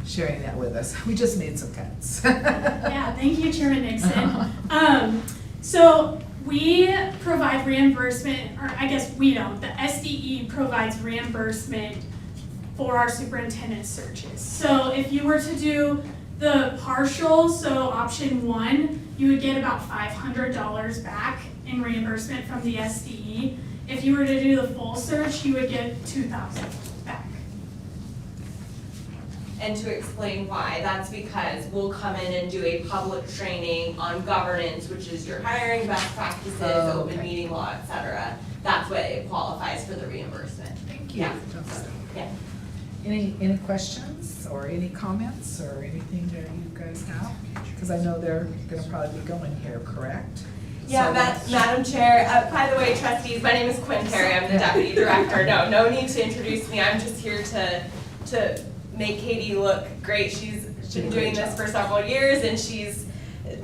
sharing that with us? We just made some cuts. Yeah, thank you, Chairman Nixon. So we provide reimbursement, or I guess we don't, the SDE provides reimbursement for our superintendent searches. So if you were to do The partial, so option 1, you would get about $500 back in reimbursement from the SDE. If you were to do the full search, you would get $2,000 back. And to explain why, that's because we'll come in and do a public training on governance, which is your hiring best practices, open meeting law, et cetera. That's what it qualifies for the reimbursement. Thank you. Yeah. Yeah. Any questions or any comments or anything that you guys have? Because I know they're gonna probably be going here, correct? Yeah, Madam Chair, by the way, trustees, my name is Quinn Terry, I'm the Deputy Director. No need to introduce me, I'm just here to make Katie look great. She's been doing this for several years and she's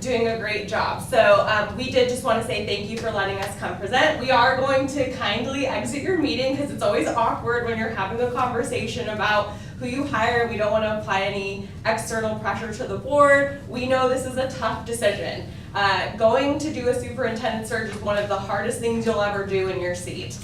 doing a great job. So we did just want to say thank you for letting us come present. We are going to kindly exit your meeting because it's always awkward when you're having a conversation about who you hire. We don't want to apply any external pressure to the board. We know this is a tough decision. Going to do a superintendent search is one of the hardest things you'll ever do in your seat.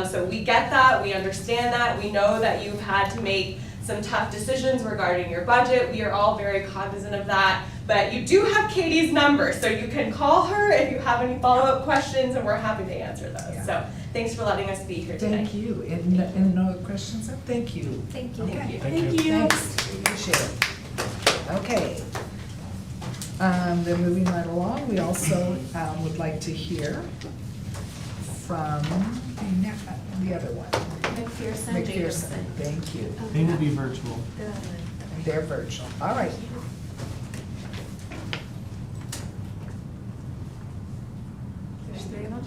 So we get that, we understand that, we know that you've had to make some tough decisions regarding your budget. We are all very cognizant of that, but you do have Katie's number, so you can call her if you have any follow-up questions, and we're happy to answer those. Yeah. So thanks for letting us be here today. Thank you. And no other questions? Thank you. Thank you. Okay. Thank you. Thanks. We appreciate it. Okay. Then moving right along, we also would like to hear from the other one. McPherson Jacobson. Thank you. They will be virtual. They're virtual. All right. There's 3 of them?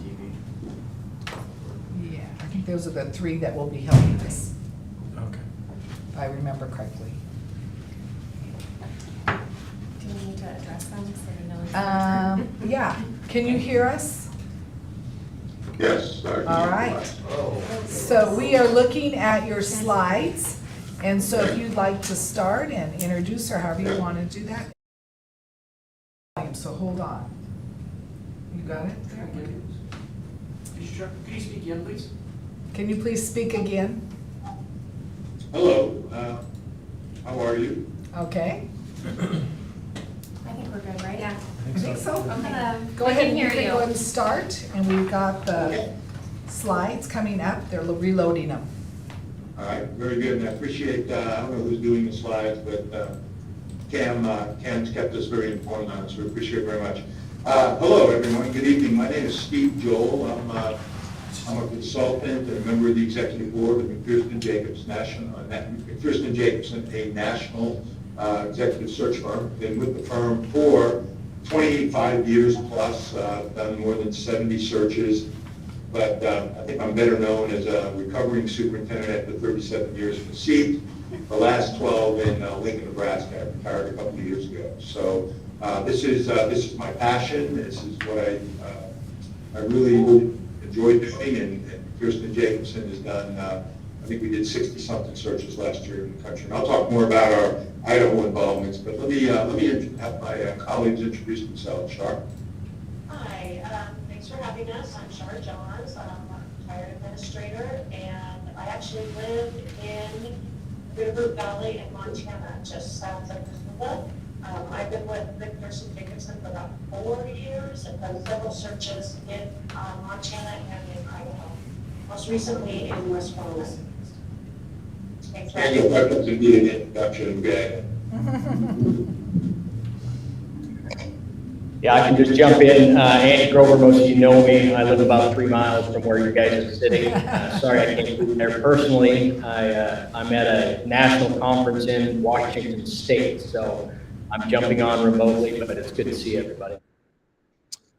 Yeah, I think those are the 3 that will be helping us, Okay. if I remember correctly. Do we need to address them so they know? Yeah, can you hear us? Yes. All right. So we are looking at your slides, and so if you'd like to start and introduce her, however you want to do that. So hold on. You got it? Can you speak again, please? Can you please speak again? Hello, how are you? Okay. I think we're good, right? Yeah. I think so. Go We ahead can and you hear can you. go ahead and start, and we've got the slides coming up. They're reloading them. All right, very good, and I appreciate, I don't know who's doing the slides, but Cam's kept us very informed on it, so we appreciate it very much. Hello, everyone, good evening. My name is Steve Joel. I'm a consultant and a member of the executive board of McPherson Jacobson, McPherson Jacobson, a national executive search firm. Been with the firm for 25 years plus, done more than 70 searches, but I think I'm better known as a recovering superintendent after 37 years in the seat. The last 12 in Lincoln, Nebraska. I retired a couple of years ago. So this is my passion. This is what I really enjoy doing, and Kirsten Jacobson has done, I think we did 60-something searches last year in the country. And I'll talk more about our Idaho involvements, but let me have my colleagues introduce themselves. Shar? Hi, thanks for having us. I'm Shar Johns. I'm a retired administrator, and I actually live in River Valley in Montana, just south of Missoula. I've been with McPherson Jacobson for about 4 years and done several searches in Montana and in Idaho. Most recently in West Carolina. Thanks for And your questions would need an introduction, okay? Yeah, I can just jump in. Andy Grover, most of you know me. I live about 3 miles from where you guys are sitting. Sorry I can't be there personally. I'm at a national conference in Washington State, so I'm jumping on remotely, but it's good to see everybody.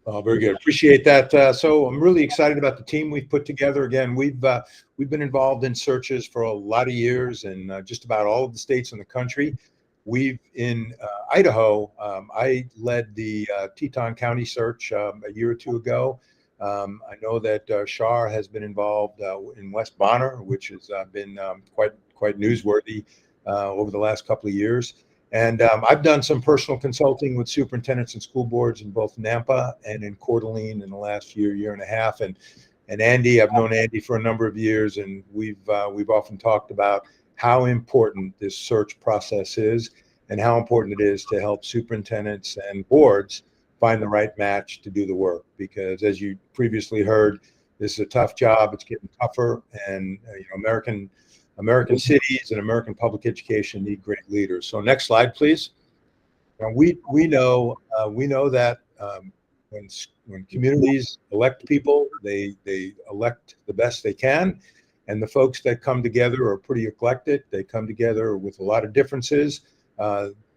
Very good. Appreciate that. So I'm really excited about the team we've put together. Again, we've been involved in searches for a lot of years in just about all of the states in the country. We've in Idaho, I led the Teton County search a year or 2 ago. I know that Shar has been involved in West Bonner, which has been quite newsworthy over the last couple of years. And I've done some personal consulting with superintendents and school boards in both Nampa and in Coeur d'Alene in the last year and a half. And Andy, I've known Andy for a number of years, and we've often talked about how important this search process is. and how important it is to help superintendents and boards find the right match to do the work. Because as you previously heard, this is a tough job. It's getting tougher, and American cities and American public education need great leaders. So next slide, please. Now we know that when communities elect people, they elect the best they can, and the folks that come together are pretty eclectic. They come together with a lot of differences,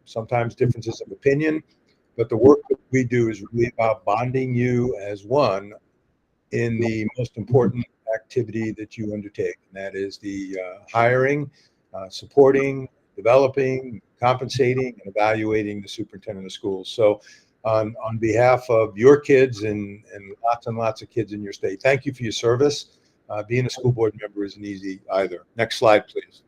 sometimes differences of opinion, but the work that we do is really about bonding you as one in the most important activity that you undertake, and that is the hiring, supporting, developing, compensating, and evaluating the superintendent of schools. So on behalf of your kids and lots of kids in your state, thank you for your service. Being a school board member isn't easy either. Next slide, please.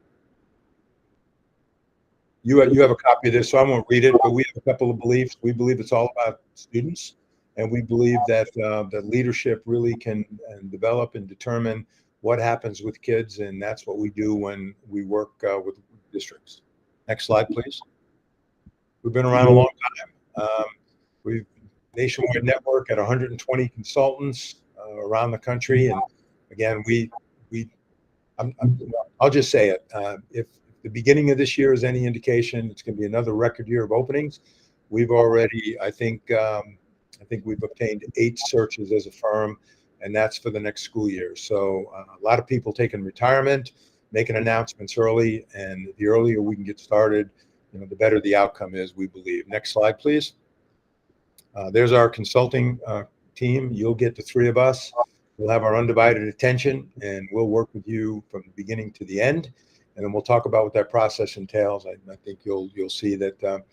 You have a copy of this, so I won't read it, but we have a couple of beliefs. We believe it's all about students, and we believe that that leadership really can develop and determine what happens with kids, and that's what we do when we work with districts. Next slide, please. We've been around a long time. We've nationwide network at 120 consultants around the country, and again, I'll just say it. If the beginning of this year is any indication, it's going to be another record year of openings. We've already, I think we've obtained 8 searches as a firm, and that's for the next school year. So a lot of people taking retirement, making announcements early, and the earlier we can get started, the better the outcome is, we believe. Next slide, please. There's our consulting team. You'll get the 3 of us. We'll have our undivided attention, and we'll work with you from the beginning to the end. And then we'll talk about what that process entails. I think you'll see that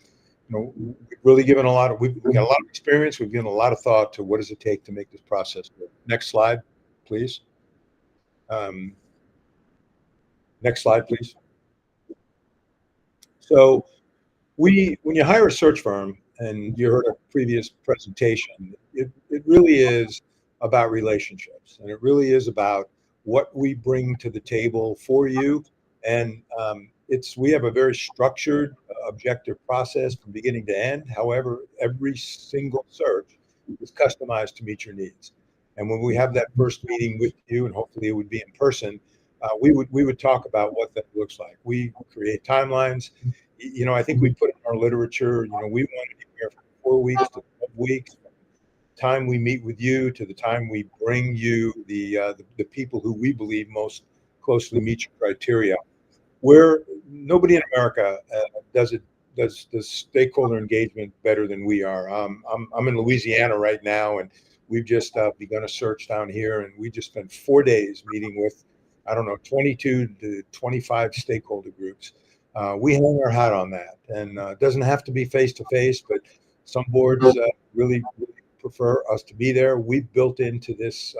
we've really given we've got a lot of experience. We've given a lot of thought to what does it take to make this process work. Next slide, please. Next slide, please. So when you hire a search firm, and you heard a previous presentation, it really is about relationships, and it really is about what we bring to the table for you. And we have a very structured, objective process from beginning to end. However, every single search is customized to meet your needs. And when we have that first meeting with you, and hopefully it would be in person, we would talk about what that looks like. We create timelines. I think we put in our literature, we want anywhere from 4 weeks to 12 weeks, from the time we meet with you to the time we bring you the people who we believe most closely meet your criteria. Nobody in America does stakeholder engagement better than we are. I'm in Louisiana right now, and we've just begun a search down here, and we just spent 4 days meeting with, 22 to 25 stakeholder groups. We hang our hat on that, and it doesn't have to be face-to-face, but some boards really prefer us to be there. We've built into this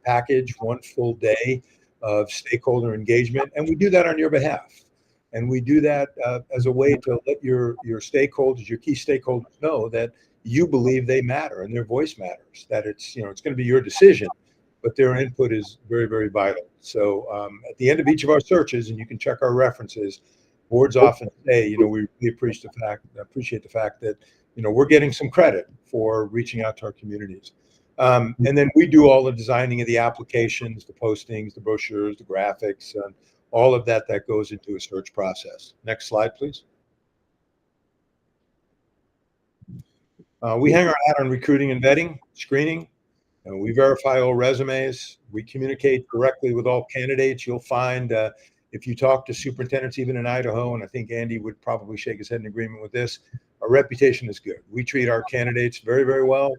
package 1 full day of stakeholder engagement, and we do that on your behalf. And we do that as a way to let your stakeholders, your key stakeholders, know that you believe they matter and their voice matters, that it's going to be your decision, but their input is very, very vital. So at the end of each of our searches, and you can check our references, boards often say, we really appreciate the fact that, we're getting some credit for reaching out to our communities. And then we do all the designing of the applications, the postings, the brochures, the graphics, and all of that goes into a search process. Next slide, please. We hang our hat on recruiting and vetting, screening. We verify all resumes. We communicate directly with all candidates. You'll find if you talk to superintendents, even in Idaho, and I think Andy would probably shake his head in agreement with this, our reputation is good. We treat our candidates very, very well.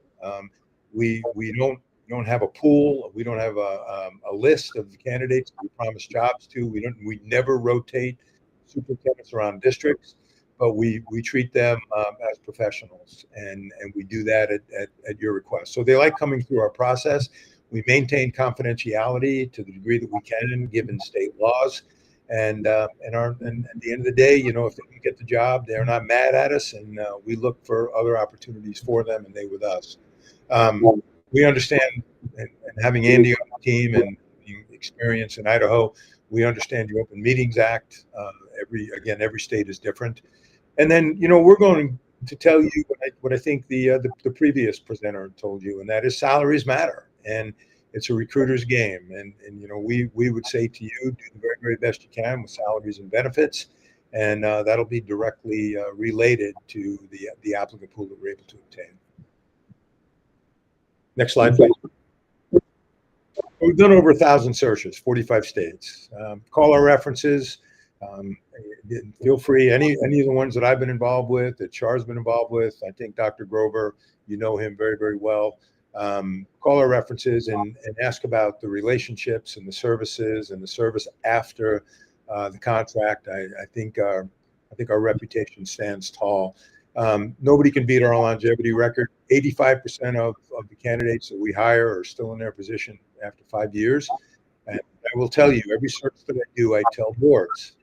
We don't have a pool. We don't have a list of candidates we promise jobs to. We never rotate superintendents around districts, but we treat them as professionals, and we do that at your request. So they like coming through our process. We maintain confidentiality to the degree that we can, given state laws. And at the end of the day, if they don't get the job, they're not mad at us, and we look for other opportunities for them, and they with us. We understand, and having Andy on the team and experience in Idaho, we understand your Open Meetings Act. Every state is different. And then, we're going to tell you what I think the previous presenter told you, and that is salaries matter. And it's a recruiter's game. And we would say to you, do the very, very best you can with salaries and benefits. And that'll be directly related to the applicant pool that we're able to obtain. Next slide, please. We've done over 1,000 searches, 45 states. Call our references. Feel free, any of the ones that I've been involved with, that Char's been involved with. I think Dr. Grover, you know him very, very well. Call our references and ask about the relationships and the services and the service after the contract. I think our reputation stands tall. Nobody can beat our longevity record. 85% of the candidates that we hire are still in their position after 5 years. And I will tell you, every search that I do, I tell boards,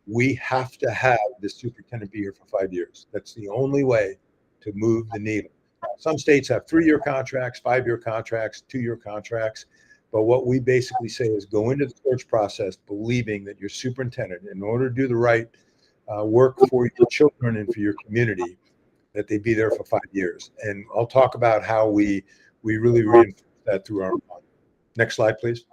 we have to have the superintendent be here for 5 years. That's the only way to move the needle. Some states have 3-year contracts, 5-year contracts, 2-year contracts. But what we basically say is go into the search process believing that your superintendent, in order to do the right work for your children and for your community, that they be there for 5 years. And I'll talk about how we really reinforce that through our model. Next slide, please.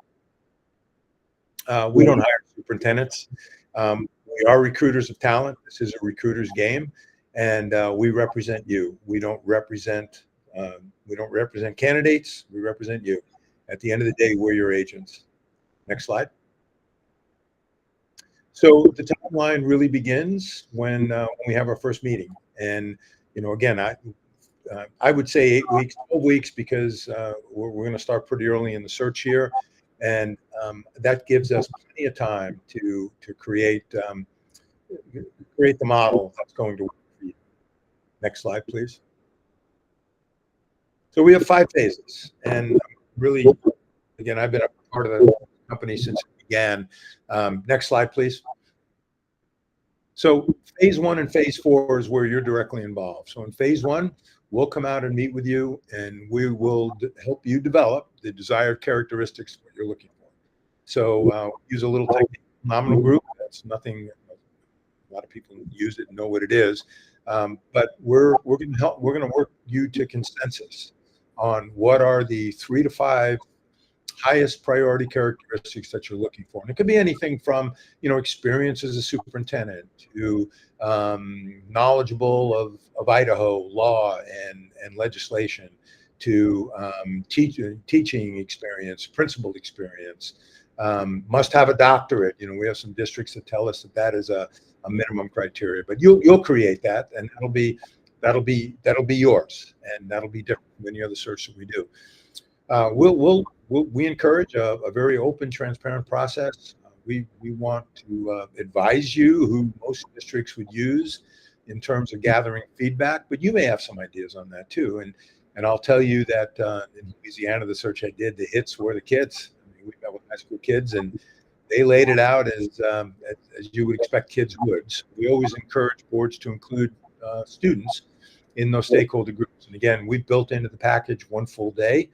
We don't hire superintendents. We are recruiters of talent. This is a recruiter's game, and we represent you. We don't represent candidates. We represent you. At the end of the day, we're your agents. Next slide. So the timeline really begins when we have our first meeting, and again, I would say 8 weeks, 12 weeks, because we're going to start pretty early in the search here. And that gives us plenty of time to create the model that's going to work for you. Next slide, please. So we have 5 phases, and really, again, I've been a part of the company since it began. Next slide, please. So phase 1 and phase 4 is where you're directly involved. So in phase 1, we'll come out and meet with you, and we will help you develop the desired characteristics that you're looking for. So use a little technique, nominal group. That's nothing. A lot of people use it and know what it is. But we're going to help. We're going to work you to consensus on what are the 3 to 5 highest priority characteristics that you're looking for. And it could be anything from, experience as a superintendent to knowledgeable of Idaho law and legislation to teaching experience, principal experience, must have a doctorate. We have some districts that tell us that is a minimum criteria, but you'll create that, and that'll be yours, and that'll be different from any other search that we do. We encourage a very open, transparent process. We want to advise you who most districts would use in terms of gathering feedback, but you may have some ideas on that too. And I'll tell you that in Louisiana, the search I did, the hits were the kids. We met with high school kids, and they laid it out as you would expect kids would. So we always encourage boards to include students in those stakeholder groups. And again, we've built into the package 1 full day,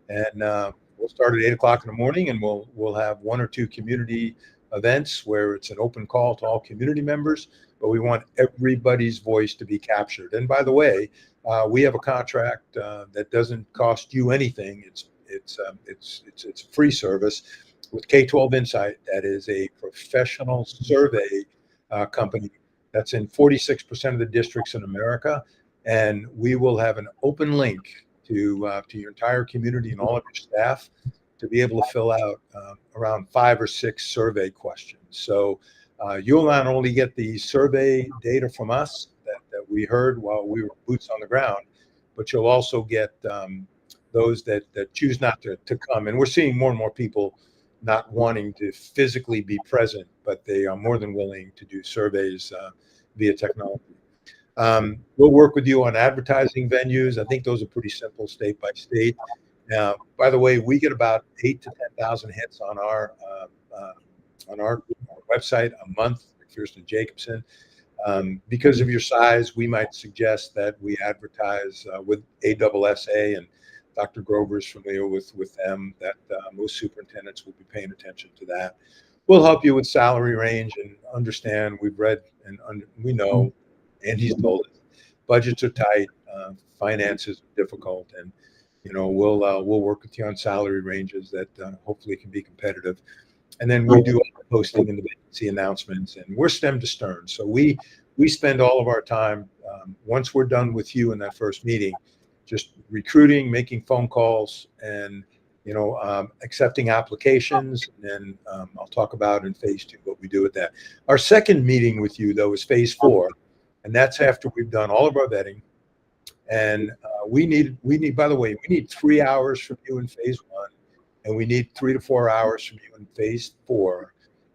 and we'll start at 8 o'clock in the morning, and we'll have 1 or 2 community events where it's an open call to all community members, but we want everybody's voice to be captured. And by the way, we have a contract that doesn't cost you anything. It's a free service with K-12 Insight. That is a professional survey company that's in 46% of the districts in America, and we will have an open link to your entire community and all of your staff to be able to fill out around 5 or 6 survey questions. So you'll not only get the survey data from us that we heard while we were boots on the ground, but you'll also get those that choose not to come. And we're seeing more and more people not wanting to physically be present, but they are more than willing to do surveys via technology. We'll work with you on advertising venues. I think those are pretty simple state by state. By the way, we get about 8,000 to 10,000 hits on our website a month, McPherson Jacobson. Because of your size, we might suggest that we advertise with ASSA, and Dr. Grover is familiar with them, that most superintendents will be paying attention to that. We'll help you with salary range and understand. We've read and we know and he's told us budgets are tight, finances are difficult, and we'll work with you on salary ranges that hopefully can be competitive. And then we do all the posting and the vacancy announcements, and we're stem to stern. So we spend all of our time, once we're done with you in that first meeting, just recruiting, making phone calls, and accepting applications. And then I'll talk about in phase 2 what we do with that. Our second meeting with you, though, is phase 4, and that's after we've done all of our vetting. And we need, by the way, we need 3 hours from you in phase 1, and we need 3 to 4 hours from you in phase 4.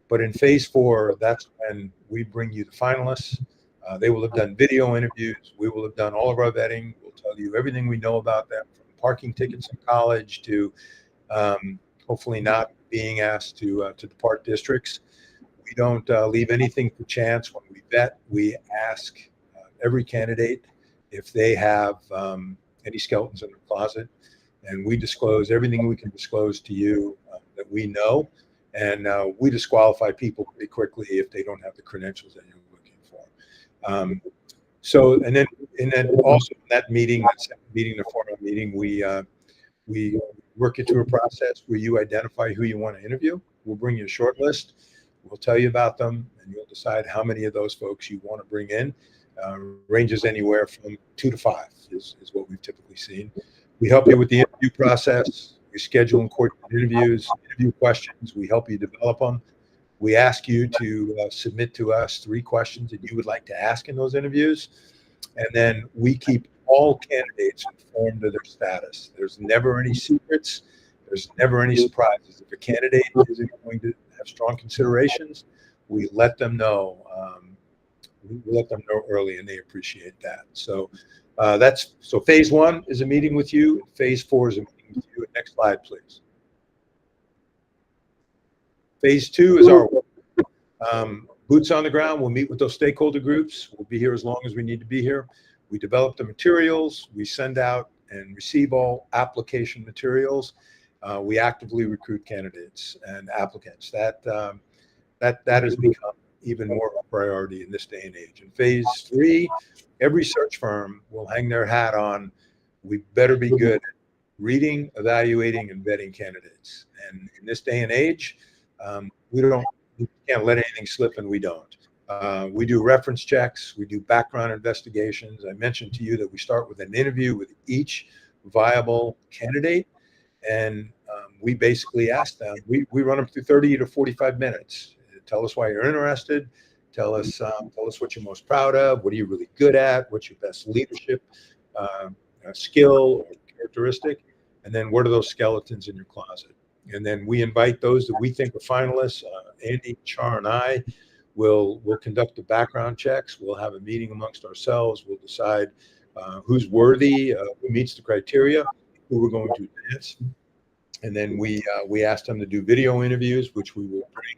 But in phase 4, that's when we bring you the finalists. They will have done video interviews. We will have done all of our vetting. We'll tell you everything we know about them, from parking tickets in college to hopefully not being asked to depart districts. We don't leave anything for chance. When we vet, we ask every candidate if they have any skeletons in their closet, and we disclose everything we can disclose to you that we know, and we disqualify people pretty quickly if they don't have the credentials that you're looking for. And then also in that meeting, that second meeting, the formal meeting, we work you through a process where you identify who you want to interview. We'll bring you a short list. We'll tell you about them, and you'll decide how many of those folks you want to bring in. Ranges anywhere from 2 to 5 is what we've typically seen. We help you with the interview process. We schedule and coordinate interviews, interview questions. We help you develop them. We ask you to submit to us 3 questions that you would like to ask in those interviews. And then we keep all candidates informed of their status. There's never any secrets. There's never any surprises. If a candidate isn't going to have strong considerations, we let them know. We let them know early, and they appreciate that. So so phase 1 is a meeting with you. Phase 4 is a meeting with you. Next slide, please. Phase 2 is our boots on the ground. We'll meet with those stakeholder groups. We'll be here as long as we need to be here. We develop the materials. We send out and receive all application materials. We actively recruit candidates and applicants. That has become even more of a priority in this day and age. In phase 3, every search firm will hang their hat on, we better be good at reading, evaluating, and vetting candidates. And in this day and age, we can't let anything slip, and we don't. We do reference checks. We do background investigations. I mentioned to you that we start with an interview with each viable candidate, and we basically ask them, we run them through 30 to 45 minutes. Tell us why you're interested. Tell us what you're most proud of. What are you really good at? What's your best leadership skill or characteristic? And then what are those skeletons in your closet? And then we invite those that we think are finalists. Andy, Char, and I will conduct the background checks. We'll have a meeting amongst ourselves. We'll decide who's worthy, who meets the criteria, who we're going to advance. And then we ask them to do video interviews, which we will bring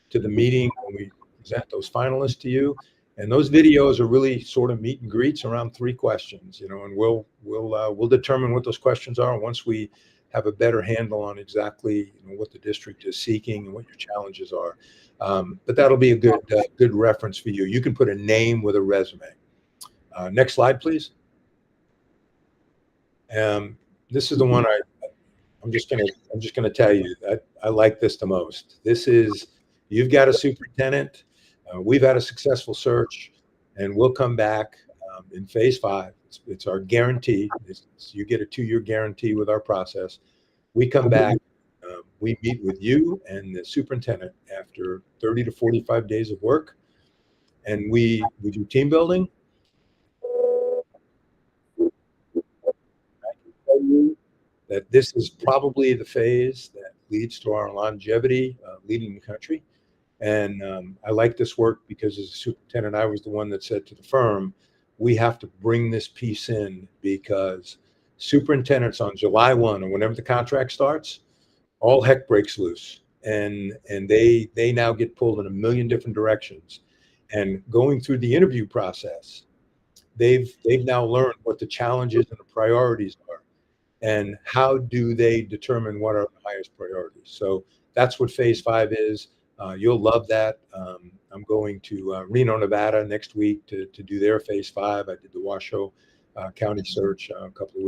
to the meeting when we present those finalists to you. And those videos are really sort of meet and greets around 3 questions, and we'll determine what those questions are once we have a better handle on exactly what the district is seeking and what your challenges are. But that'll be a good reference for you. You can put a name with a resume. Next slide, please. This is the one I'm just gonna tell you that I like this the most. This is, you've got a superintendent. We've had a successful search, and we'll come back in phase 5. It's our guarantee. You get a 2-year guarantee with our process. We come back, we meet with you and the superintendent after 30 to 45 days of work, and we do team building. I can tell you that this is probably the phase that leads to our longevity, leading the country. And I like this work because as a superintendent, I was the one that said to the firm, we have to bring this piece in, because superintendents on July 1 or whenever the contract starts, all heck breaks loose, and they now get pulled in a million different directions. And going through the interview process, they've now learned what the challenges and the priorities are, and how do they determine what are the highest priorities. So that's what phase 5 is. You'll love that. I'm going to Reno, Nevada next week to do their phase 5. I did the Washoe County search a couple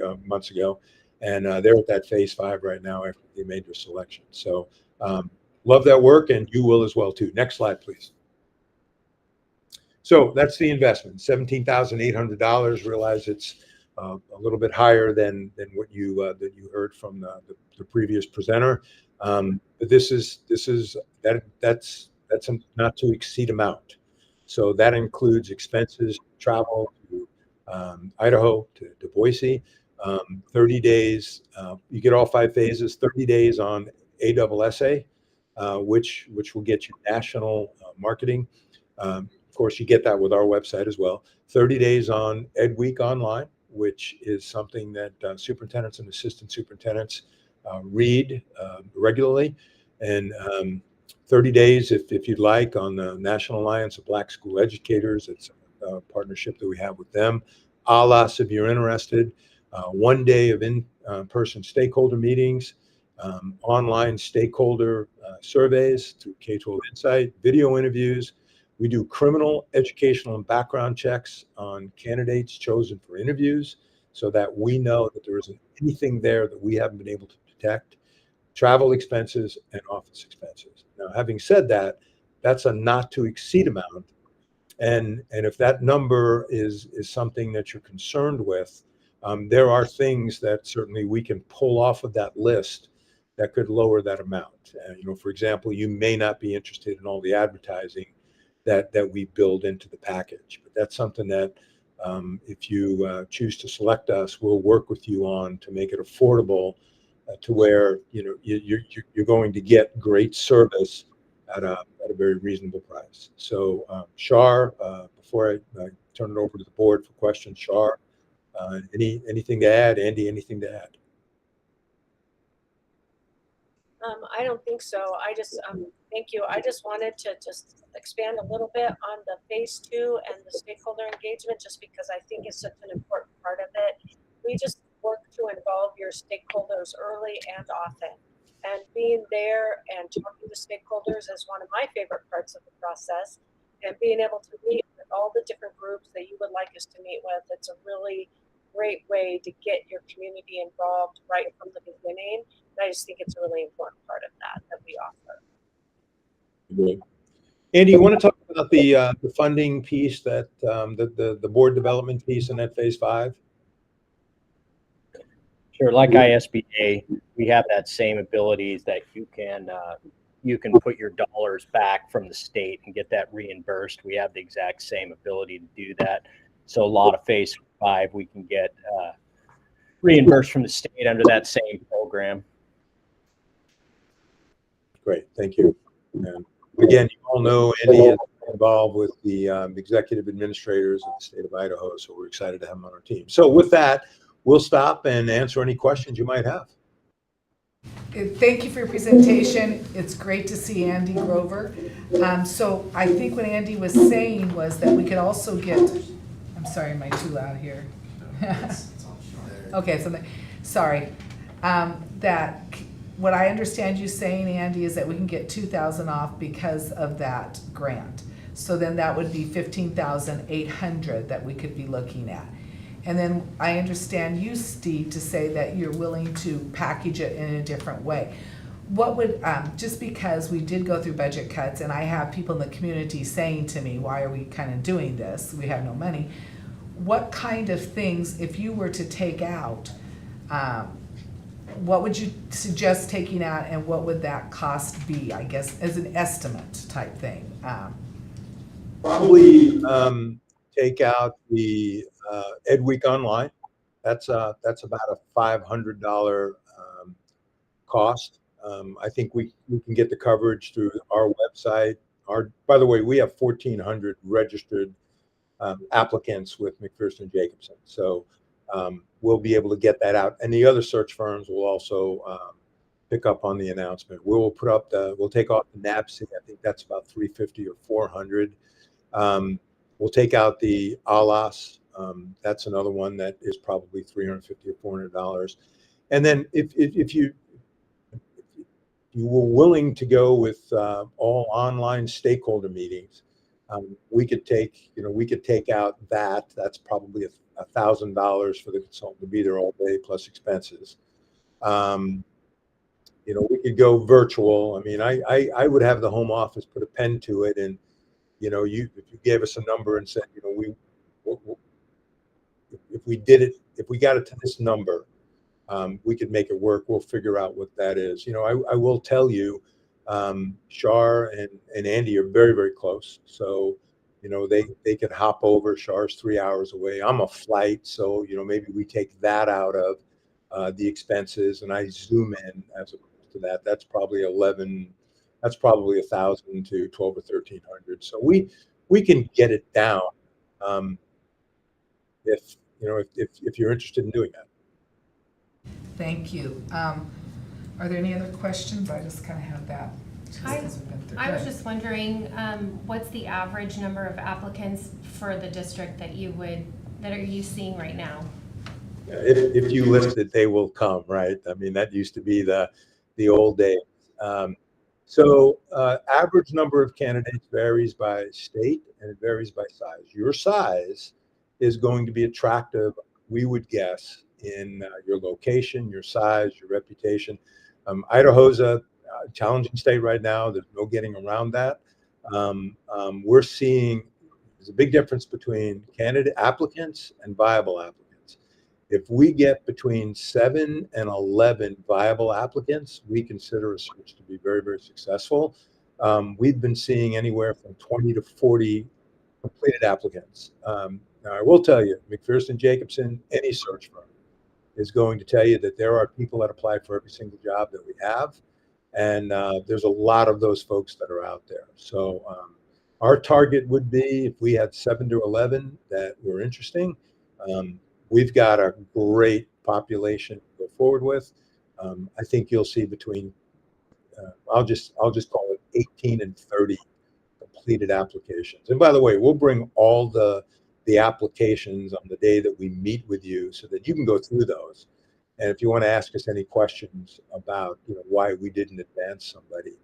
of months ago, and they're at that phase 5 right now after they made their selection. So love that work, and you will as well too. Next slide, please. So that's the investment, $17,800. Realize it's a little bit higher than what you heard from the previous presenter. But that's a not to exceed amount. So that includes expenses, travel to Idaho, to Boise, 30 days. You get all 5 phases, 30 days on ASSA, which will get you national marketing. Of course, you get that with our website as well. 30 days on Ed Week Online, which is something that superintendents and assistant superintendents read regularly. And 30 days, if you'd like, on the National Alliance of Black School Educators. It's a partnership that we have with them. ALAS, if you're interested. 1 day of in-person stakeholder meetings, online stakeholder surveys through K-12 Insight, video interviews. We do criminal, educational, and background checks on candidates chosen for interviews so that we know that there isn't anything there that we haven't been able to detect. Travel expenses and office expenses. Now, having said that, that's a not to exceed amount. And if that number is something that you're concerned with, there are things that certainly we can pull off of that list that could lower that amount. For example, you may not be interested in all the advertising that we build into the package. But that's something that if you choose to select us, we'll work with you on to make it affordable to where you're going to get great service at a very reasonable price. So Shar, before I turn it over to the board for questions, Shar, anything to add? Andy, anything to add? I don't think so. I just, thank you. I just wanted to just expand a little bit on the phase 2 and the stakeholder engagement, just because I think it's such an important part of it. We just work to involve your stakeholders early and often. And being there and talking to stakeholders is one of my favorite parts of the process. And being able to meet with all the different groups that you would like us to meet with, it's a really great way to get your community involved right from the beginning. And I just think it's a really important part of that we offer. Great. Andy, you want to talk about the funding piece, that the board development piece in that phase 5? Sure. Like ISBA, we have that same abilities that you can put your dollars back from the state and get that reimbursed. We have the exact same ability to do that. So a lot of phase 5, we can get reimbursed from the state under that same program. Great, thank you. And again, you all know Andy is involved with the executive administrators of the state of Idaho, so we're excited to have him on our team. So with that, we'll stop and answer any questions you might have. Thank you for your presentation. It's great to see Andy Grover. So I think what Andy was saying was that we could also get, I'm sorry, am I too loud here? Okay, sorry. That what I understand you saying, Andy, is that we can get $2,000 off because of that grant. So then that would be $15,800 that we could be looking at. And then I understand you, Steve, to say that you're willing to package it in a different way. What would, just because we did go through budget cuts and I have people in the community saying to me, why are we kind of doing this? We have no money. What kind of things, if you were to take out, what would you suggest taking out and what would that cost be, I guess, as an estimate type thing? Probably take out the Ed Week Online. That's about a $500 cost. I think we can get the coverage through our website. By the way, we have 1,400 registered applicants with McPherson Jacobson. So we'll be able to get that out. And the other search firms will also pick up on the announcement. We'll take off the NAPC. I think that's about $350 or $400. We'll take out the ALAS. That's another one that is probably $350 or $400. And then if you were willing to go with all online stakeholder meetings, we could take out that. That's probably $1,000 for the consultant to be there all day plus expenses. We could go virtual. I mean, I would have the home office put a pen to it, and if you gave us a number and said, if we did it, if we got it to this number, we could make it work. We'll figure out what that is. I will tell you, Shar and Andy are very, very close. So, they could hop over. Shar's 3 hours away. I'm a flight. So, maybe we take that out of the expenses and I zoom in as opposed to that. That's probably 11. That's probably 1,000 to 12 or 1,300. So we can get it down. If you're interested in doing that. Thank you. Are there any other questions? I just kind of had that. I was just wondering, what's the average number of applicants for the district that are you seeing right now? If you list it, they will come, right? I mean, that used to be the old days. So average number of candidates varies by state and it varies by size. Your size is going to be attractive, we would guess, in your location, your size, your reputation. Idaho's a challenging state right now. There's no getting around that. We're seeing there's a big difference between candidate applicants and viable applicants. If we get between 7 and 11 viable applicants, we consider a search to be very, very successful. We've been seeing anywhere from 20 to 40 completed applicants. Now, I will tell you, McPherson Jacobson, any search firm, is going to tell you that there are people that apply for every single job that we have. And there's a lot of those folks that are out there. So our target would be if we had 7 to 11 that were interesting. We've got a great population to go forward with. I think you'll see between, I'll just call it 18 and 30 completed applications. And by the way, we'll bring all the applications on the day that we meet with you so that you can go through those. And if you want to ask us any questions about why we didn't advance somebody.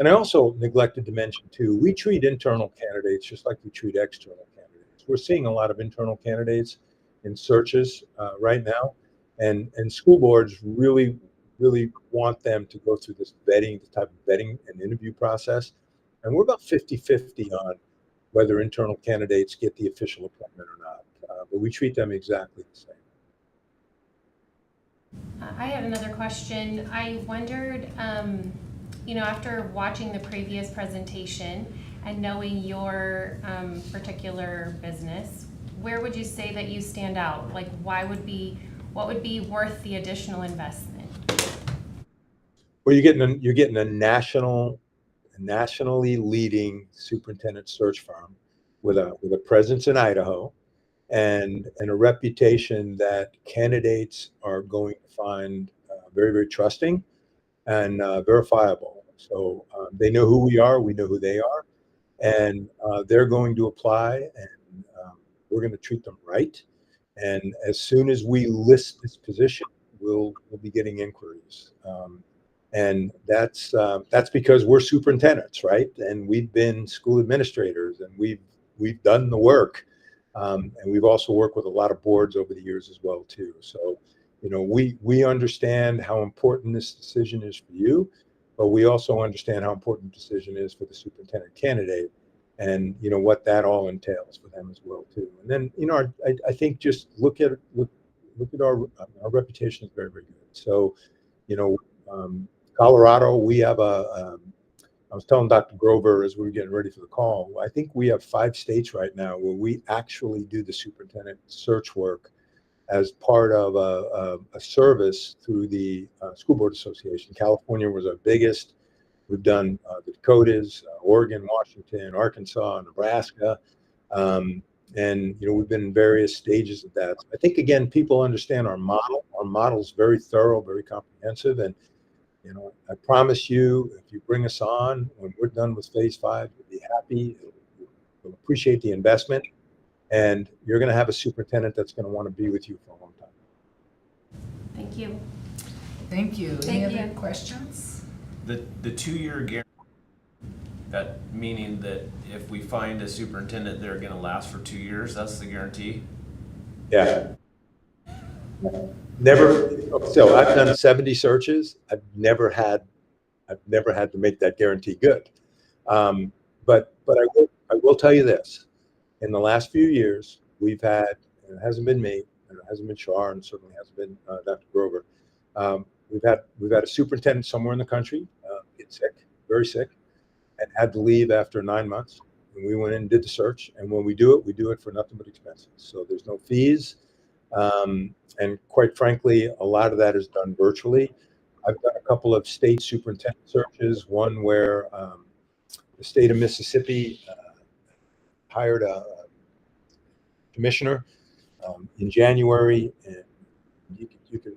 And I also neglected to mention too, we treat internal candidates just like we treat external candidates. We're seeing a lot of internal candidates in searches right now. And school boards really want them to go through this vetting, the type of vetting and interview process. And we're about 50-50 on whether internal candidates get the official appointment or not. But we treat them exactly the same. I have another question. I wondered, after watching the previous presentation and knowing your particular business, where would you say that you stand out? Like, what would be worth the additional investment? Well, you're getting a nationally leading superintendent search firm with a presence in Idaho and a reputation that candidates are going to find very, very trusting and verifiable. So they know who we are, we know who they are, and they're going to apply, and we're going to treat them right. And as soon as we list this position, we'll be getting inquiries. And that's because we're superintendents, right? And we've been school administrators, and we've done the work, and we've also worked with a lot of boards over the years as well too. So, we understand how important this decision is for you, but we also understand how important the decision is for the superintendent candidate, and what that all entails for them as well too. And then I think just look at our reputation is very, very good. So, Colorado, we have I was telling Dr. Grover as we were getting ready for the call, I think we have 5 states right now where we actually do the superintendent search work as part of a service through the School Board Association. California was our biggest. We've done the Dakotas, Oregon, Washington, Arkansas, Nebraska. And we've been in various stages of that. I think, again, people understand our model. Our model is very thorough, very comprehensive. And I promise you, if you bring us on, when we're done with phase 5, you'll be happy. You'll appreciate the investment, and you're going to have a superintendent that's going to want to be with you for a long time. Thank you. Thank you. Any other questions? The 2-year guarantee, that meaning that if we find a superintendent, they're gonna last for 2 years, that's the guarantee? Yeah. Never, so I've done 70 searches. I've never had to make that guarantee good. But I will tell you this. In the last few years, we've had, and it hasn't been me, and it hasn't been Shar, and certainly hasn't been Dr. Grover. We've had a superintendent somewhere in the country get sick, very sick, and had to leave after 9 months. And we went in and did the search. And when we do it for nothing but expenses. So there's no fees. And quite frankly, a lot of that is done virtually. I've done a couple of state superintendent searches, one where the state of Mississippi hired a commissioner in January, and you can,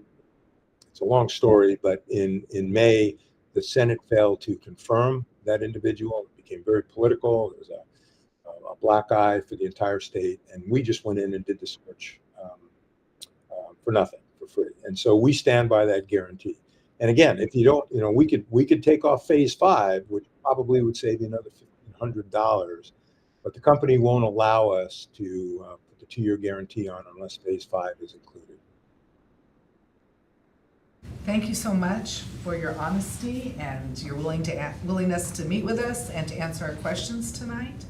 it's a long story, but in May, the Senate failed to confirm that individual. It became very political. There was a black eye for the entire state, and we just went in and did the search for nothing, for free. And so we stand by that guarantee. And again, if you don't, we could take off phase 5, which probably would save you another $1,500, but the company won't allow us to put the 2-year guarantee on unless phase 5 is included. Thank you so much for your honesty and your willingness to meet with us and to answer our questions tonight.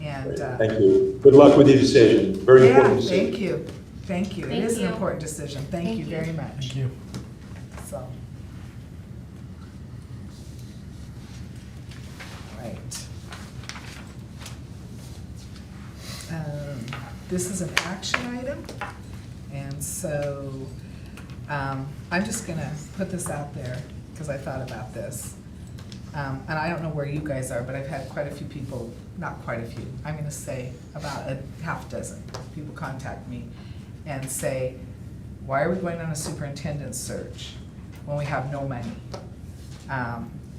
And thank you. Good luck with your decision. Very important decision. Thank you. Thank you. It is an important decision. Thank you very much. Thank you. So, right. This is an action item, and so I'm just gonna put this out there because I thought about this. And I don't know where you guys are, but I've had quite a few people, not quite a few, I'm gonna say about a half dozen people contact me and say, why are we going on a superintendent search when we have no money?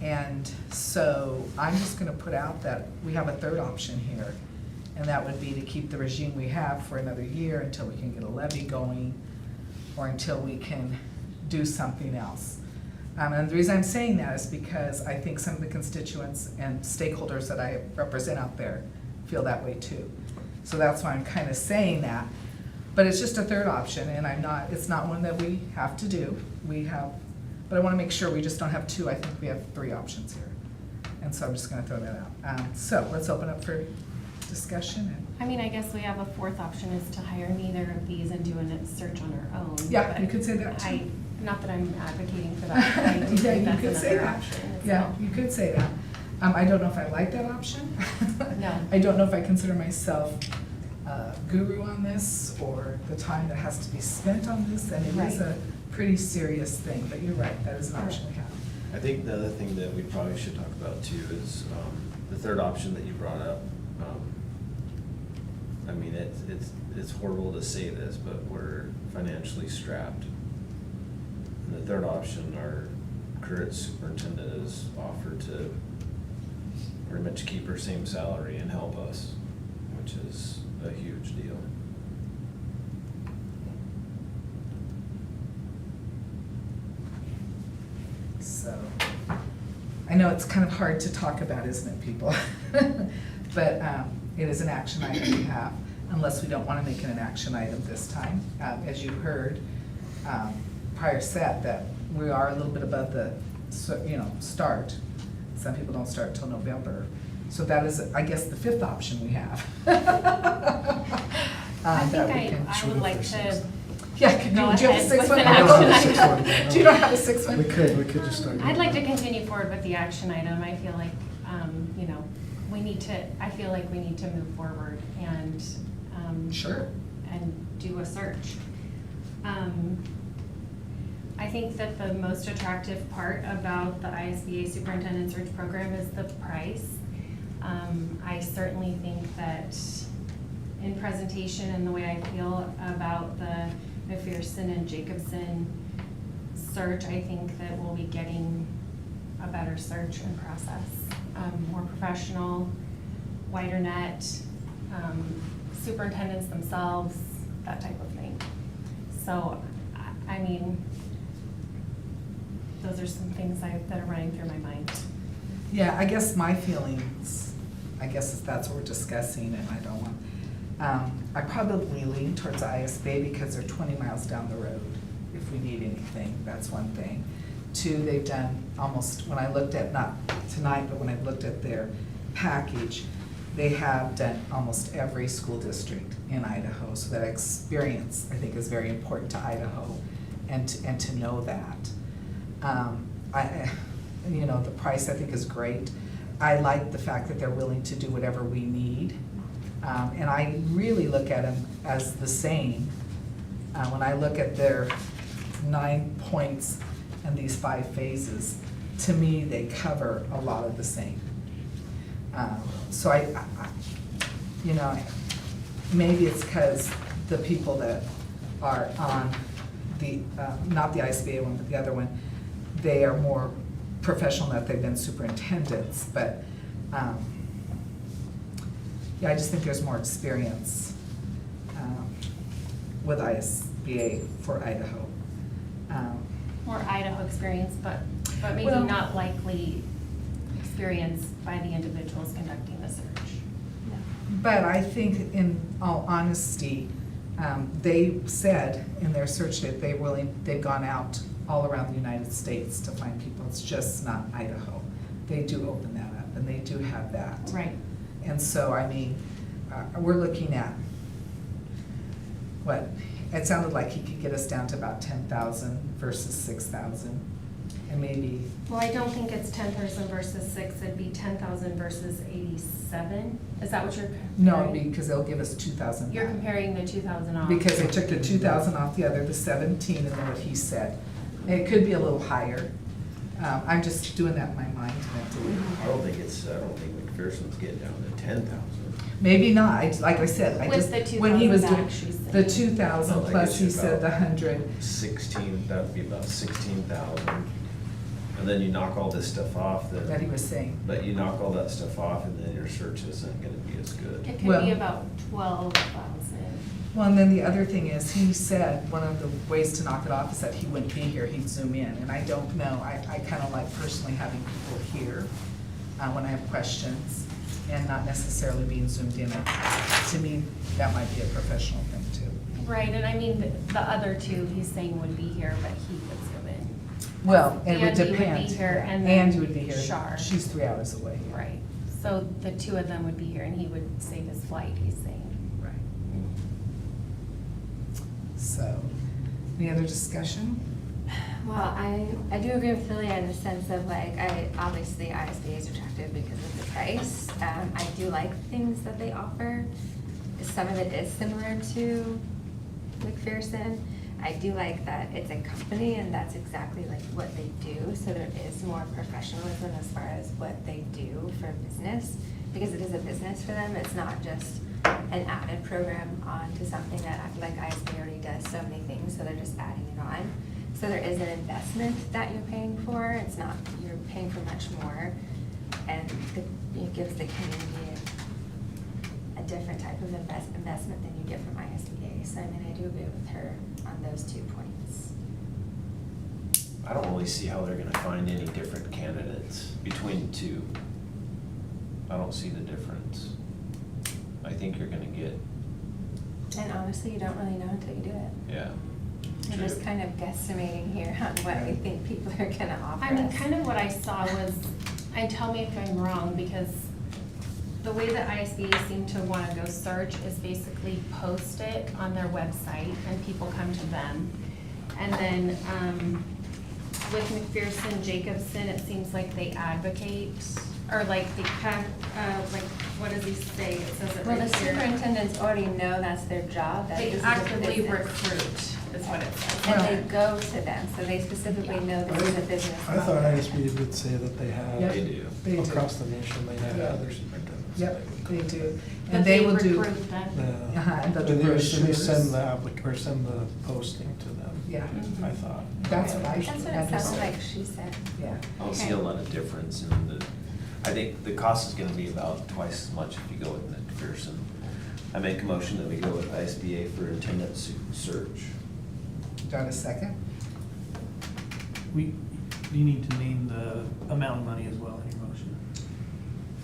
And so I'm just gonna put out that we have a third option here, and that would be to keep the regime we have for another year until we can get a levy going or until we can do something else. And the reason I'm saying that is because I think some of the constituents and stakeholders that I represent out there feel that way too. So that's why I'm kind of saying that. But it's just a third option, and it's not one that we have to do. But I want to make sure we just don't have 2. I think we have 3 options here. And so I'm just going to throw that out. So let's open up for discussion. I mean, I guess we have a 4th option is to hire neither of these and do a search on our own. Yeah, you could say that too. Not that I'm advocating for that, but I do Yeah, think you could that's say another that. option. Yeah, you could say that. I don't know if I like that option. No. I don't know if I consider myself a guru on this or the time that has to be spent on this, and it is a pretty serious thing, but you're right, that is an option we have. I think the other thing that we probably should talk about too is the third option that you brought up. I mean, it's horrible to say this, but we're financially strapped. And the third option, our current superintendent is offered to pretty much keep her same salary and help us, which is a huge deal. So, I know it's kind of hard to talk about, isn't it, people? But it is an action item we have, unless we don't want to make it an action item this time. As you heard, prior set, that we are a little bit above the, start. Some people don't start till November. So that is, I guess, the 5th option we have. I think I would like to Yeah, go do you have a ahead 6th with one? an I don't know. action item. Do you not have a 6th one? We could just start. I'd like to continue forward with the action item. I feel like, I feel like we need to move forward and, Sure. and do a search. I think that the most attractive part about the ISBA Superintendent Search Program is the price. I certainly think that in presentation and the way I feel about the McPherson and Jacobson search, I think that we'll be getting a better search and process. More professional, wider net, superintendents themselves, that type of thing. So, I mean, those are some things that are running through my mind. Yeah, I guess my feelings, I guess if that's what we're discussing, and I don't want, I probably lean towards ISBA because they're 20 miles down the road if we need anything, that's one thing. Two, they've done almost, when I looked at, not tonight, but when I looked at their package, they have done almost every school district in Idaho, so that experience, I think, is very important to Idaho, and to know that. You know, the price, I think, is great. I like the fact that they're willing to do whatever we need, and I really look at them as the same. When I look at their 9 points and these 5 phases, to me, they cover a lot of the same. So I you know, maybe it's because the people that are on the, not the ISBA one, but the other one, they are more professional, that they've been superintendents, but yeah, I just think there's more experience with ISBA for Idaho. More Idaho experience, but maybe Well- not likely experience by the individuals conducting the search. But I think, in all honesty, they said in their search that they've gone out all around the United States to find people. It's just not Idaho. They do open that up, and they do have that. Right. And so, I mean, we're looking at, what, it sounded like he could get us down to about 10,000 versus 6,000, and maybe. Well, I don't think it's 10,000 versus 6, it'd be 10,000 versus 87. Is that what you're comparing? No, because they'll give us 2,000 You're back. comparing the 2,000 off. Because they took the 2,000 off the other, the 17, and then what he said. And it could be a little higher. I'm just doing that in my mind mentally. I don't think McPherson's getting down to 10,000. Maybe not, like I said, I With just, the when he was 2,000 doing back, she's saying. the 2,000 Well, I plus guess he you're said the about 100. 16, that would be about 16,000. And then you knock all this stuff off That he was saying. But you knock all that stuff off and then your search isn't gonna be as good. It could Well- be about 12,000. Well, and then the other thing is, he said one of the ways to knock it off is that he wouldn't be here, he'd Zoom in. And I don't know, I kind of like personally having people here when I have questions and not necessarily being Zoomed in. To me, that might be a professional thing too. Right, and I mean, the other two, he's saying would be here, but he would Zoom in. Well, it would Andy would be depend. here, and then Andy would be here. Shar. She's 3 hours away. Right, so the two of them would be here, and he would save his flight, he's saying. Right. So, any other discussion? Well, I do agree with Lily in the sense of like, obviously ISBA is attractive because of the price. I do like things that they offer. Some of it is similar to McPherson. I do like that it's a company and that's exactly like what they do. So there is more professionalism as far as what they do for business, because it is a business for them. It's not just an added program onto something that like ISBA already does so many things, so they're just adding it on. So there is an investment that you're paying for. It's not, you're paying for much more, and it gives the community a different type of investment than you get from ISBA. So I mean, I do agree with her on those 2 points. I don't really see how they're gonna find any different candidates between the two. I don't see the difference. I think you're gonna get, And honestly, you don't really know until you do it. yeah. We're just kind of guesstimating here on what we think people are gonna offer I mean, us. kind of what I saw was, and tell me if I'm wrong, because the way that ISBA seem to want to go search is basically post it on their website and people come to them. And then with McPherson Jacobson, it seems like they advocate, or like they kind like, what does he say? It says it Well, right the here. superintendents already know that's their job. That They this is a actively business. recruit, is what it says. And they go to them, so they specifically know this is a business. I thought ISBA did say that they have. Yep, They do. They do. Across the nation, they have Yeah. other superintendents. Yep, they do. But And they will do. recruit them. Yeah. And they'll do They brochures. send or send the posting to them. Yeah. I thought. That's what I. That's what it sounded like she said. Yeah. I don't see a lot of difference in the, I think the cost is gonna be about twice as much if you go with McPherson. I make a motion that we go with ISBA for attendance search. Do I have a second? We, You need to name the amount of money as well in your motion.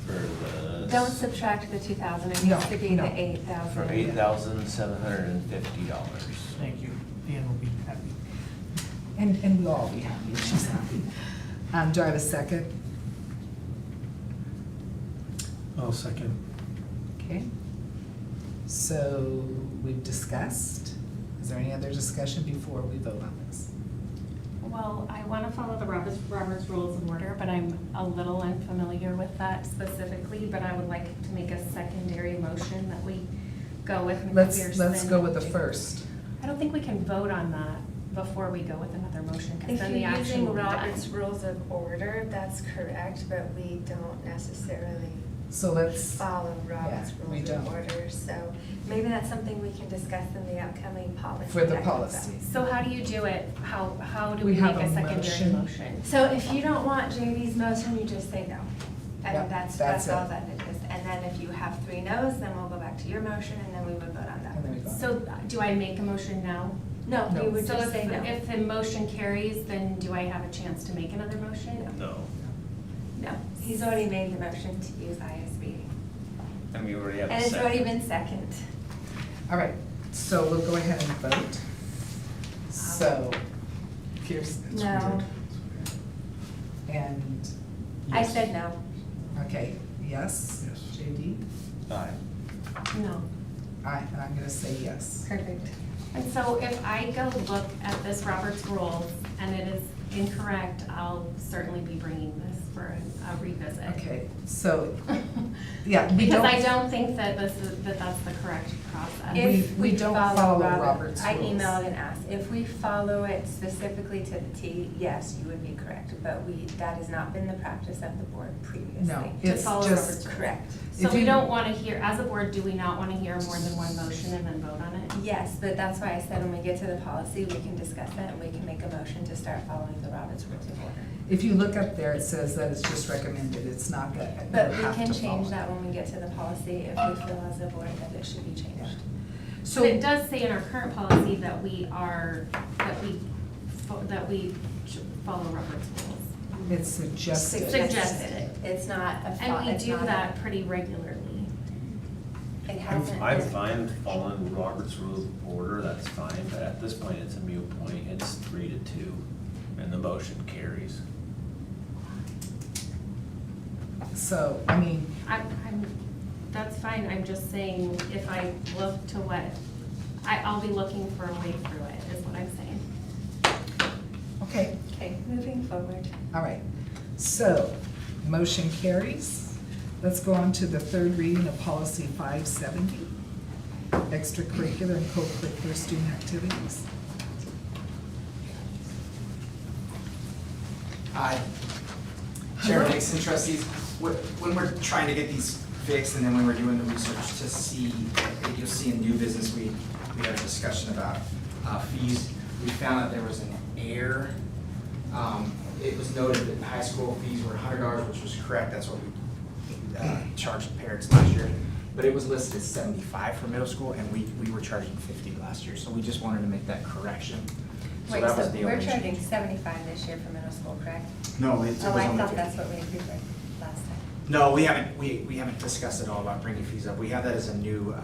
For the. Don't subtract the 2,000, it No, needs to be no. the 8,000. For $8,750. Thank you. Dan will be happy. And we'll all be happy if she's happy. Do I have a second? I'll second. Okay. So we've discussed. Is there any other discussion before we vote on this? Well, I want to follow the Robert's Rules of Order, but I'm a little unfamiliar with that specifically, but I would like to make a secondary motion that we go with McPherson. Let's go with the first. I don't think we can vote on that before we go with another motion, because If then the you're action using will be Robert's done. Rules of Order, that's correct, but we don't necessarily So let's, follow Robert's yeah, we Rules of don't. Order. So maybe that's something we can discuss in the upcoming policy. For the that comes policy. up. So how do you do it? How do We we have make a a secondary motion. motion? So if you don't want JD's motion, you just say no. Yep, And that's that's all it. that it is. And then if you have 3 no's, then we'll go back to your motion and then we would vote on that. and then we go. So do I make a motion now? No, No. you would So just say no. if the motion carries, then do I have a chance to make another motion? No. No, he's already made the motion to use ISBA. And we already have a And it's already second. been second. All right, so we'll go ahead and vote. So, Kirsten. No. And, I said no. okay, yes? Yes. JD? Aye. No. I'm gonna say yes. Perfect. And so if I go look at this Robert's Rules and it is incorrect, I'll certainly be bringing this for a revisit. Okay, so, yeah, we Because I don't, don't think that that's the correct process. If we don't follow Robert- Robert's I rules. emailed and asked, if we follow it specifically to the T, yes, you would be correct, but that has not been the practice of the board previously. No, To it's follow just, Robert's rules. Correct. So if we you- don't want to hear, as a board, do we not want to hear more than one motion and then vote on it? Yes, but that's why I said when we get to the policy, we can discuss it and we can make a motion to start following the Robert's Rules of Order. if you look up there, it says that it's just recommended, it's not that. But you we have can to change follow. that when we get to the policy if we feel as a board that it should be changed. So it does say in our current policy that we follow Robert's rules. It's suggested. Suggested. It's not a. And we it's do not a- that pretty regularly. It hasn't. I'm fine with following Robert's Rules of Order, that's fine, but at this point, it's a moot point, it's 3-2, and the motion carries. So, I mean, That's fine, I'm just saying, if I look to what, I'll be looking for a way through it, is what I'm saying. okay, Okay, moving forward. all right. So, motion carries. Let's go on to the third reading of policy 570, extracurricular and co-curricular student activities. Hi. Chair Nixon, trustees, when we're trying to get these fixed and then when we're doing the research to see, you'll see in new business, we had a discussion about fees. We found that there was an error. It was noted that high school fees were $100, which was correct. That's what we charged parents last year. But it was listed as $75 for middle school and we were charging $50 last year. So we just wanted to make that correction. Wait, that was so the we're only charging change. 75 this year for middle school, correct? No, it was Oh, I only thought 50. that's what we agreed with last time. No, we haven't discussed at all about bringing fees up. We have that as a new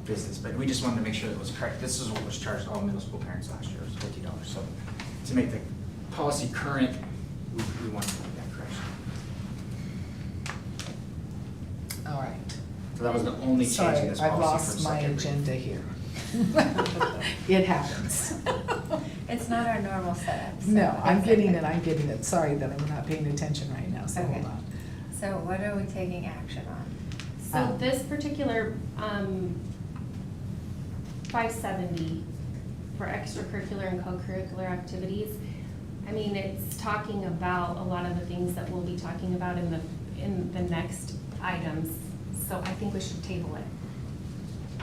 business, but we just wanted to make sure that it was correct. This is what was charged to all middle school parents last year, it was $50. So to make the policy current, we wanted to make that correction. All right. So that was the only change Sorry, in this I've policy lost for my second reading. agenda here. It happens. It's not our normal setup. so No, I'm it's getting okay. it. Sorry that I'm not paying attention right now, so Okay. hold on. So what are we taking action on? So this particular 570 for extracurricular and co-curricular activities, I mean, it's talking about a lot of the things that we'll be talking about in the next items. So I think we should table it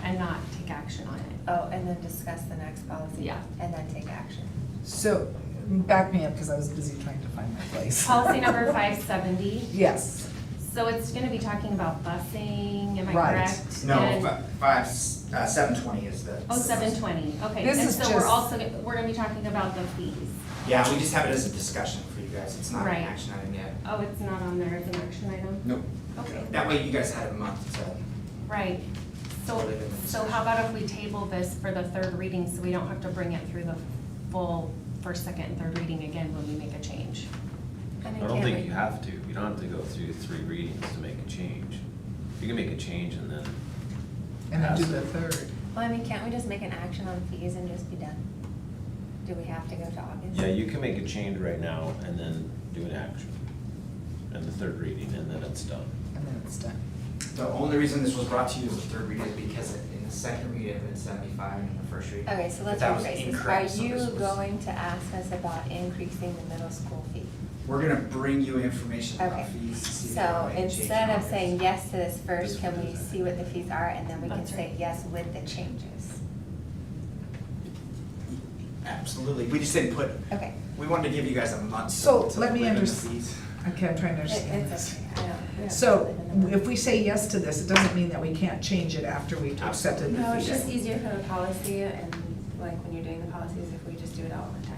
and not take action on it. Oh, and then discuss the next policy? Yeah. And then take action. So, back me up, because I was busy trying to find my place. Policy number 570. Yes. So it's gonna be talking about busing, am I Right. correct? No, And- 720 is the. Oh, 720, okay. This And is so we're just- also, we're gonna be talking about the fees. Yeah, we just have it as a discussion for you guys. It's not an Right. action item yet. Oh, it's not on there as an action item? Nope. Okay. That way you guys had a month to. Right. So, Or leave it in the so how about if we table this for the third reading, so we don't have to bring it through the full first, second, and third reading again when we make a change? I don't think you have to. You don't have to go through 3 readings to make a change. You can make a change and then. And then pass do it. the third. Well, I mean, can't we just make an action on fees and just be done? Do we have to go to August? Yeah, you can make a change right now and then do an action. And the third reading, and then it's done. And then it's done. The only reason this was brought to you as a third reading is because in the second reading it had been 75 and in the first reading. Okay, so but let's that was rephrase this. incorrect, Are so you this was- going to ask us about increasing the middle school fee? We're gonna bring you information about Okay, fees. to see if so we're making a change instead in of August. saying yes to this first, This can one we is- see what the fees are and then we can That's say right. yes with the changes? Absolutely, we just didn't put, Okay. we wanted to give you guys a month So to let me live in the understand. fees. Okay, I'm trying to understand It's this. okay, we don't So have to live in the if we say yes to this, it doesn't mean that we can't change it after we've accepted the fees. No, it's just easier for the policy and like when you're doing the policies, if we just do it all one time.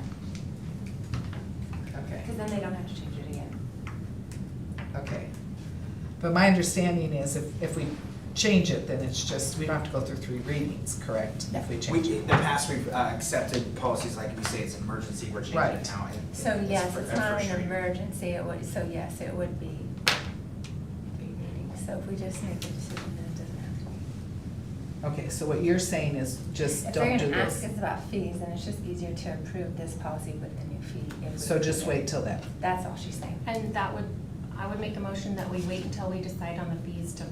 Okay, Because then they don't have to change it again. okay. But my understanding is if we change it, then it's just, we don't have to go through 3 readings, correct? If we We, change in it. the past, we've accepted policies like we say it's an emergency, we're changing Right. it now. and So yes, for- it's at not first an reading. emergency, it would, so yes, it would be 3 meetings. So if we just make a decision, then it doesn't have to be. Okay, so what you're saying is just If they're don't do gonna ask this. us about fees, then it's just easier to approve this policy with the new fee. if we So just do wait it. till then. That's all she's saying. And that would, I would make a motion that we wait until we decide on the fees to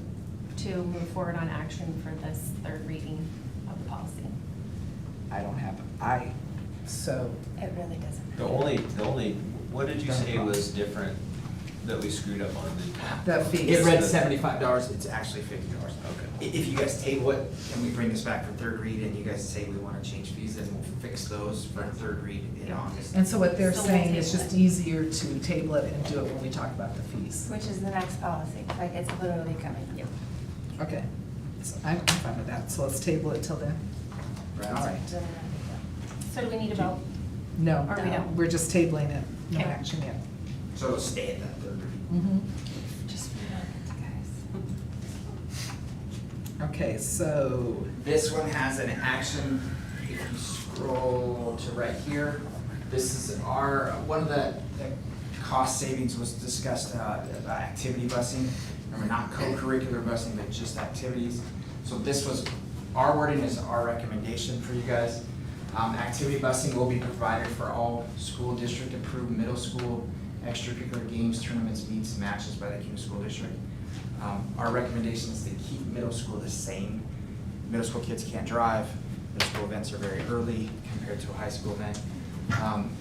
move forward on action for this third reading of the policy. I don't have, so, It really doesn't The matter. only, what did you say was different that we screwed up on the It fees. read $75, it's actually $50. Okay. If you guys table it and we bring this back for third read and you guys say we wanna change fees, then we'll fix those for third read in August. And so what they're So we'll saying is table just it. easier to table it and do it when we talk about the fees. Which is the next policy, like it's literally coming. Yep. Okay, so I'm fine with that, so let's table it till then. Right. All right. So do we need a vote? No, Or we don't? we're just tabling it, no Okay. action yet. So it'll stay at that third read. Just remember, guys. Okay, so, This one has an action, if you scroll to right here, this is one of the cost savings was discussed, about activity busing. Remember, not co-curricular busing, but just activities. So this was, our wording is our recommendation for you guys. Activity busing will be provided for all school district approved middle school extracurricular games, tournaments, meets, matches by the Kuna School District. Our recommendation is to keep middle school the same. Middle school kids can't drive, middle school events are very early compared to a high school event.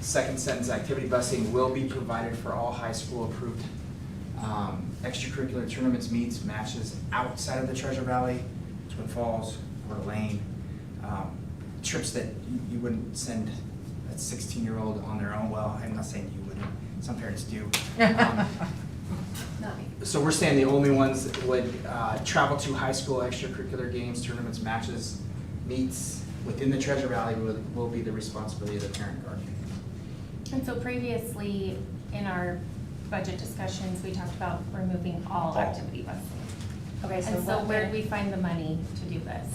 Second sentence, activity busing will be provided for all high school approved extracurricular tournaments, meets, matches outside of the Treasure Valley, Twin Falls, Coeur d'Alene. Trips that you wouldn't send a 16-year-old on their own. Well, I'm not saying you wouldn't, some parents do. Not me. So we're saying the only ones that would travel to high school extracurricular games, tournaments, matches, meets within the Treasure Valley will be the responsibility of the parent guardian. And so previously, in our budget discussions, we talked about removing all activity busing. Okay, so And so what where we're- did we find the money to do this?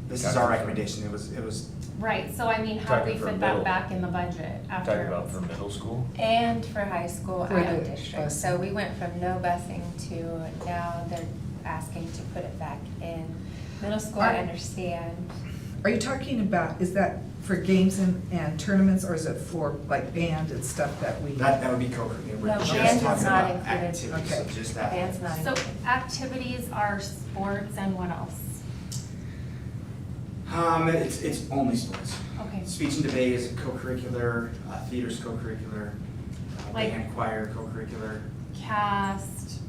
This is our recommendation. It was Right, so I mean, how do we Talking for fit that middle. back in the budget after? Talking about for middle school? And for high school For out of the district. busing. So we went from no busing to now they're asking to put it back in. Middle school, I Are- understand. are you talking about, is that for games and tournaments, or is it for like band and stuff that we? that would be co-curricular. We're No, just band is talking not about included. activities, so Okay. just that. Band's not So included. activities are sports and what else? It's only sports. Okay. Speech and debate is co-curricular, theater's co-curricular, Like- band choir co-curricular. Cast,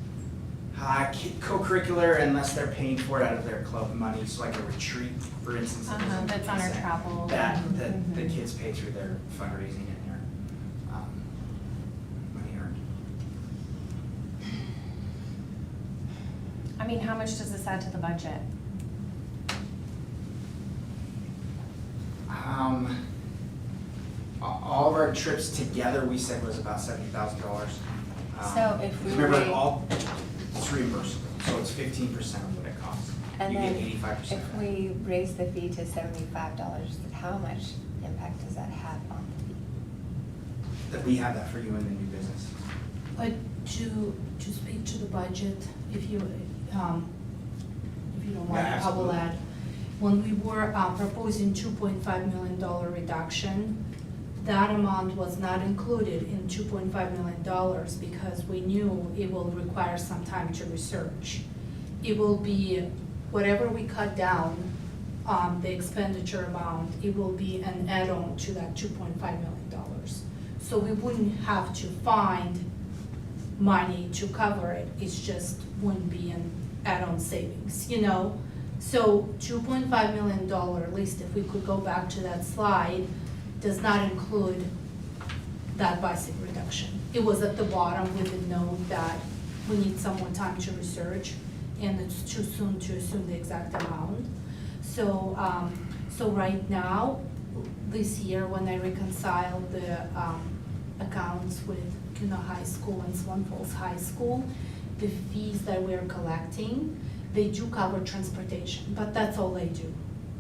Co-curricular unless they're paying for it out of their club money, so like a retreat, for instance. that doesn't that's on our consent. travel. That the Mhm. kids pay through their fundraising and their money earned. I mean, how much does this add to the budget? All of our trips together, we said was about $70,000. So if we Remember, rate- it's reimbursable, so it's 15% of what it costs. And You then get 85%. if we raise the fee to $75, how much impact does that have on the fee? That we have that for you in the new business. But to speak to the budget, if you don't mind, Yeah, I will absolutely. add. When we were proposing $2.5 million reduction, that amount was not included in $2.5 million because we knew it will require some time to research. It will be, whatever we cut down on the expenditure amount, it will be an add-on to that $2.5 million. So we wouldn't have to find money to cover it, it's just wouldn't be an add-on savings, you know? So $2.5 million, at least if we could go back to that slide, does not include that bicycle reduction. It was at the bottom with a note that we need some more time to research, and it's too soon to assume the exact amount. So, so right now, this year, when I reconciled the accounts with Kuna High School and Swan Falls High School, the fees that we're collecting, they do cover transportation, but that's all they do.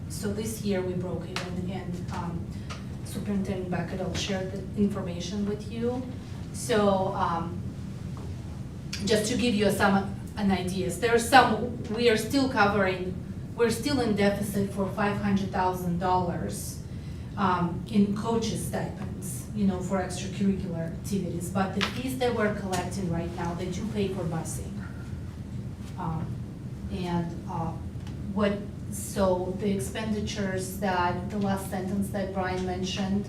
So this year we broke even, and Superintendent Beckett shared the information with you. So just to give you an idea, there's some, we are still covering, we're still in deficit for $500,000 in coaches stipends, you know, for extracurricular activities. But the fees that we're collecting right now, they do pay for busing. So the expenditures that, the last sentence that Brian mentioned,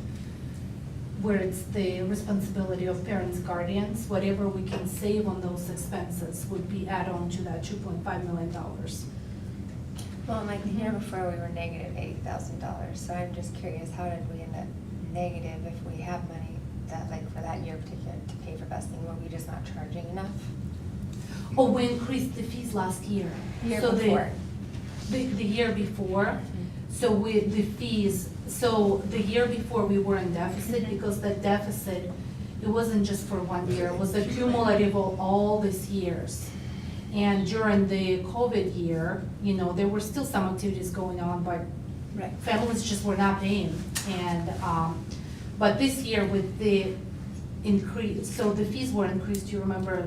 where it's the responsibility of parents, guardians, whatever we can save on those expenses would be add-on to that $2.5 million. Well, like the year before, we were negative $80,000, so I'm just curious, how did we end up negative if we have money that, like, for that year particular, to pay for busing? Were we just not charging enough? Oh, we increased the fees last year. Year So before. The year before, so with the fees, so the year before we were in deficit, because the deficit, it wasn't just for 1 year, it was a cumulative of all these years. And during the COVID year, you know, there were still some activities going on, but families just were not paying. And, but this year with the increase, so the fees were increased, do you remember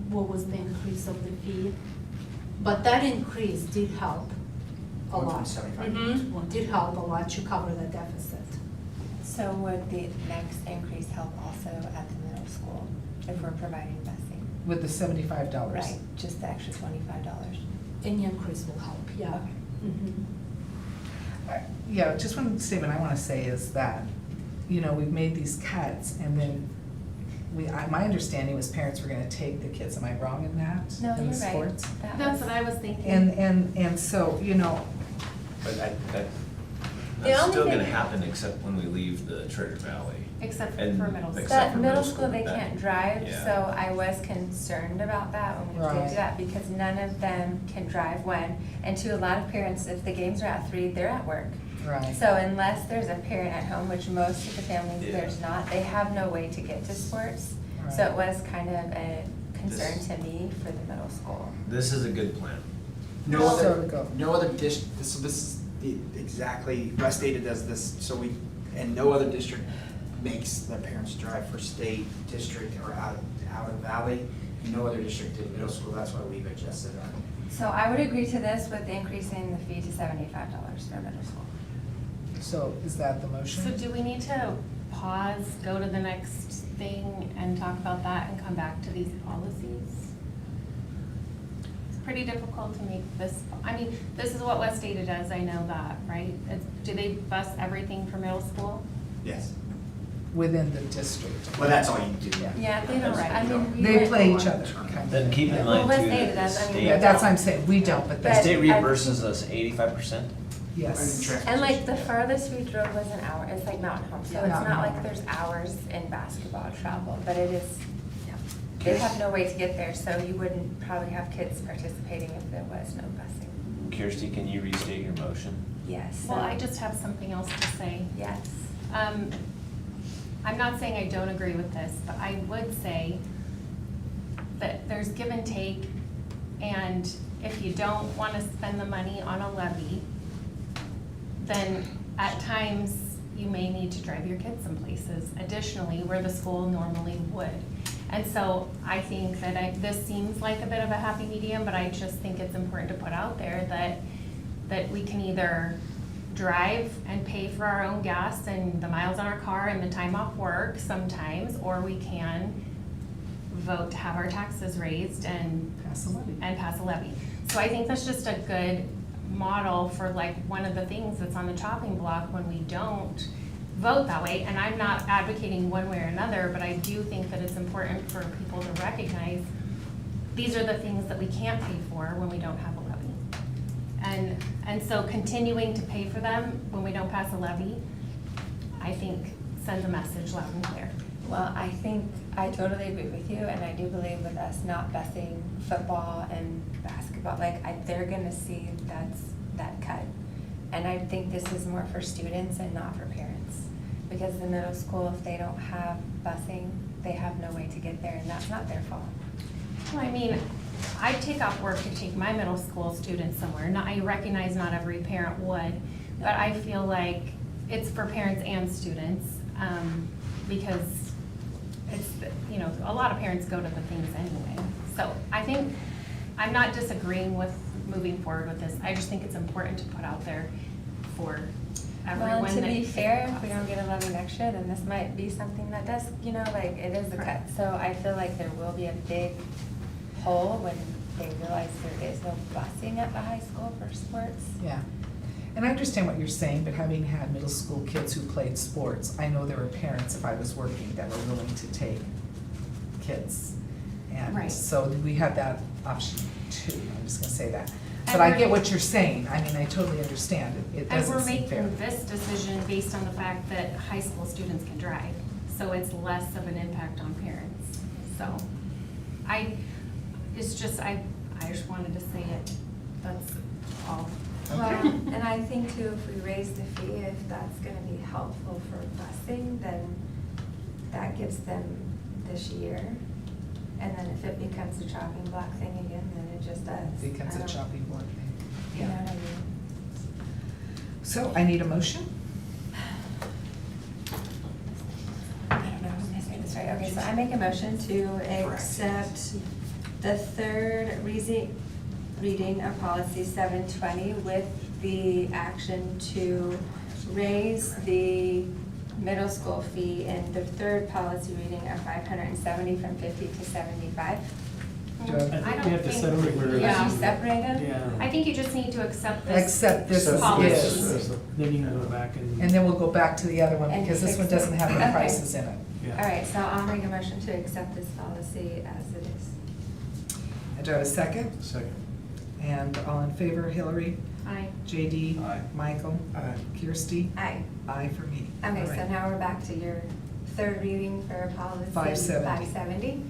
what was the increase of the fee? But that increase did help a lot. Did help a lot to cover the deficit. So would the next increase help also at the middle school if we're providing busing? With the $75. Right, just the extra $25. Any increase will help, yeah. Yeah, just one statement I want to say is that, you know, we've made these cuts, and then my understanding was parents were going to take the kids. Am I wrong in that? No, in you're the right. sports? That's what I was thinking. And so, you know, But The that's only still gonna thing- happen except when we leave the Treasure Valley. Except And for middle school. except But for middle school, they that- can't drive, yeah. so I was concerned about that when we did Right. do that, because none of them can drive when, and to a lot of parents, if the games are at 3, they're at work. right. So unless there's a parent at home, which most of the families, Yeah. there's not, they have no way to get to sports. So it was kind of a concern This- to me for the middle school. This is a good plan. No So other, to go. no other this is exactly, West Data does this, so and no other district makes the parents drive for state, district, or out of valley. No other district did middle school, that's why we've adjusted our. So I would agree to this with increasing the fee to $75 for middle school. So is that the motion? So do we need to pause, go to the next thing and talk about that and come back to these policies? It's pretty difficult to make this, I mean, this is what West Data does, I know that, right? Do they bus everything for middle school? Yes. Within the district. Well, that's all you do. Yeah, they don't, I mean. we They went play for each one. other. kind of. Then keep in Well, mind West too, Data that the does, I mean, state. Yeah, that's what I'm saying, we don't, but The they, state I- reimburses us 85%. yes. And like the farthest we drove was an hour, it's like Mountain Home, so it's Mountain not Home. like there's hours in basketball travel, but it is, yeah. they have no way to get there, so you wouldn't probably have kids participating if there was no busing. Kirsty, can you restate your motion? Yes. Well, I just have something else to say. Yes. I'm not saying I don't agree with this, but I would say that there's give and take, and if you don't want to spend the money on a levy, then at times you may need to drive your kids some places additionally where the school normally would. And so I think that this seems like a bit of a happy medium, but I just think it's important to put out there that we can either drive and pay for our own gas and the miles on our car and the time off work sometimes, or we can vote to have our taxes raised and pass a levy. So I think that's just a good model for like one of the things that's on the chopping block when we don't vote that way. And I'm not advocating one way or another, but I do think that it's important for people to recognize these are the things that we can't pay for when we don't have a levy. And so continuing to pay for them when we don't pass a levy, I think sends a message loud and clear. Well, I think I totally agree with you, and I do believe with us not busing football and basketball, they're gonna see that cut. And I think this is more for students and not for parents. Because the middle school, if they don't have busing, they have no way to get there, and that's not their fault. Well, I mean, I take off work to take my middle school students somewhere. I recognize not every parent would, but I feel like it's for parents and students, because it's, a lot of parents go to the things anyway. So I think, I'm not disagreeing with moving forward with this. I just think it's important to put out there for everyone. Well, to be fair, if we don't get a levy next year, then this might be something that does, it is a cut. So I feel like there will be a big hole when they realize there is no busing at the high school for sports. Yeah. And I understand what you're saying, but having had middle school kids who played sports, I know there were parents, if I was working, that were willing to take kids. And Right. so we had that option too, I'm just gonna say that. But I get what you're saying, I mean, I totally understand, it And doesn't we're seem fair. making this decision based on the fact that high school students can drive, so it's less of an impact on parents. So, I just wanted to say it, that's all. Well, and I think too, if we raise the fee, if that's gonna be helpful for busing, then that gives them this year. And then if it becomes a chopping block thing again, then it just does. Becomes a chopping block thing. You know what I mean? So I need a motion. I don't know if I'm saying this right. Okay, so I make a motion to accept the third reading of policy 720 with the action to raise the middle school fee in the third policy reading of $570 from $50 to $75. I think we have to separate. Yeah. Separated? Yeah. I think you just need to accept this. Accept this as policy. is. Then you can go back and. And then we'll go back to the other one, And because this one fix it. doesn't have the Okay. prices in it. Yeah. All right, so I'll make a motion to accept this policy as it is. And do I have a second? Second. And all in favor, Hillary? Aye. JD? Aye. Michael? Aye. Kirsty? Aye. Aye for me. Okay, All so right. now we're back to your third reading for policy 570. 570.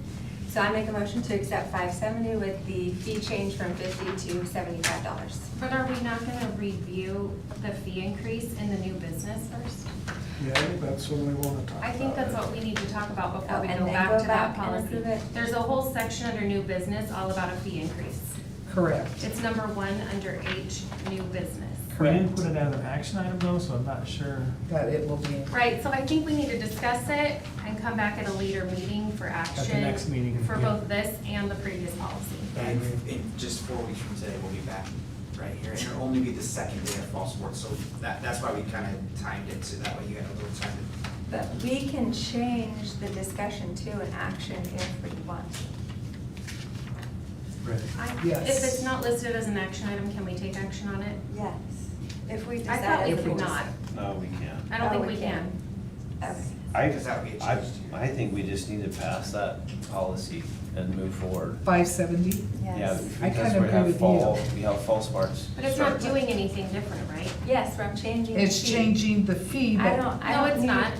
So I make a motion to accept 570 with the fee change from $50 to $75. But are we not gonna review the fee increase in the new business first? Yeah, I think that's what we want to talk about. I think that's what we need to talk about before we Oh, and go then back go to that back and policy. approve it? There's a whole section under new business all about a fee increase. Correct. It's number 1 under H, new business. We didn't put it as an action item though, so I'm not sure. That it will be. Right, so I think we need to discuss it and come back at a later meeting for action. next meeting, For yeah. both this and the previous policy. And in just 4 weeks from today, we'll be back right here, and it'll only be the second day of fall sports, so that's why we kind of timed it, so that way you had a little time to. But we can change the discussion to an action if we want to. Right. Yes. If it's not listed as an action item, can we take action on it? Yes. If we I decide. thought we if we could not. No, we can't. I don't Oh, think we we can. Okay. Because that would be a change to your. I think we just need to pass that policy and move forward. 570? Yeah, Yes. I because kinda we agree have with fall, you. we have fall sports. But it's not doing anything different, right? Yes, from changing. the It's fee. changing the fee, I but don't No, it's need- not.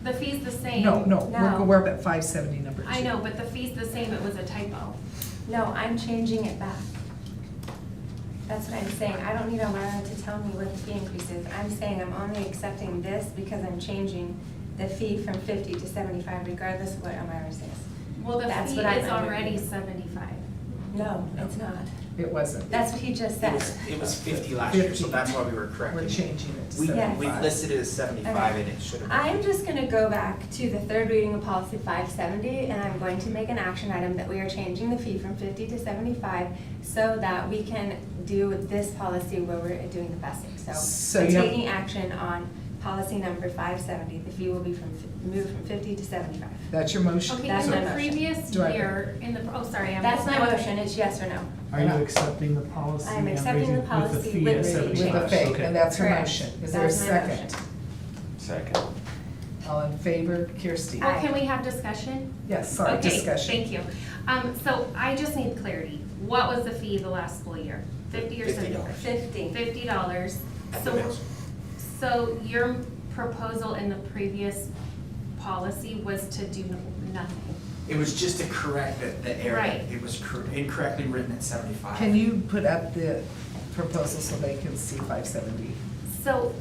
The fee's the same. No, No. we're at 570 number 2. I know, but the fee's the same, it was a typo. No, I'm changing it back. That's what I'm saying. I don't need Elmira to tell me what the fee increase is. I'm saying I'm only accepting this because I'm changing the fee from 50 to 75 regardless of what Elmira says. Well, the That's fee what I'm is already doing. 75. No, it's not. It wasn't. That's what he just said. It was 50 last year, so 50. that's why we were correcting. We're changing it to We 75. listed it as 75 and it should have been. I'm just gonna go back to the third reading of policy 570, and I'm going to make an action item that we are changing the fee from 50 to 75 so that we can do this policy where we're doing the busing. So I'm you have- taking action on policy number 570. The fee will be moved from 50 to 75. That's your motion? Okay, That's in my the motion. previous Do I- year, I'm. That's my motion, it's yes or no. Are you accepting the policy? I'm and accepting raising- the policy With the fee with at the 75? With the fee, Okay. and that's her Correct. motion. Is there a That's my second? motion. Second. All in favor, Kirsty? Well, can we have discussion? Yes, sorry, discussion. Okay, thank you. So I just need clarity. What was the fee the last school year? 50 or 75? $50. $50. At the middle So your proposal in the previous policy was to do nothing? It was just to correct the error. Right. It was incorrectly written at 75. Can you put up the proposal so they can see 570? So,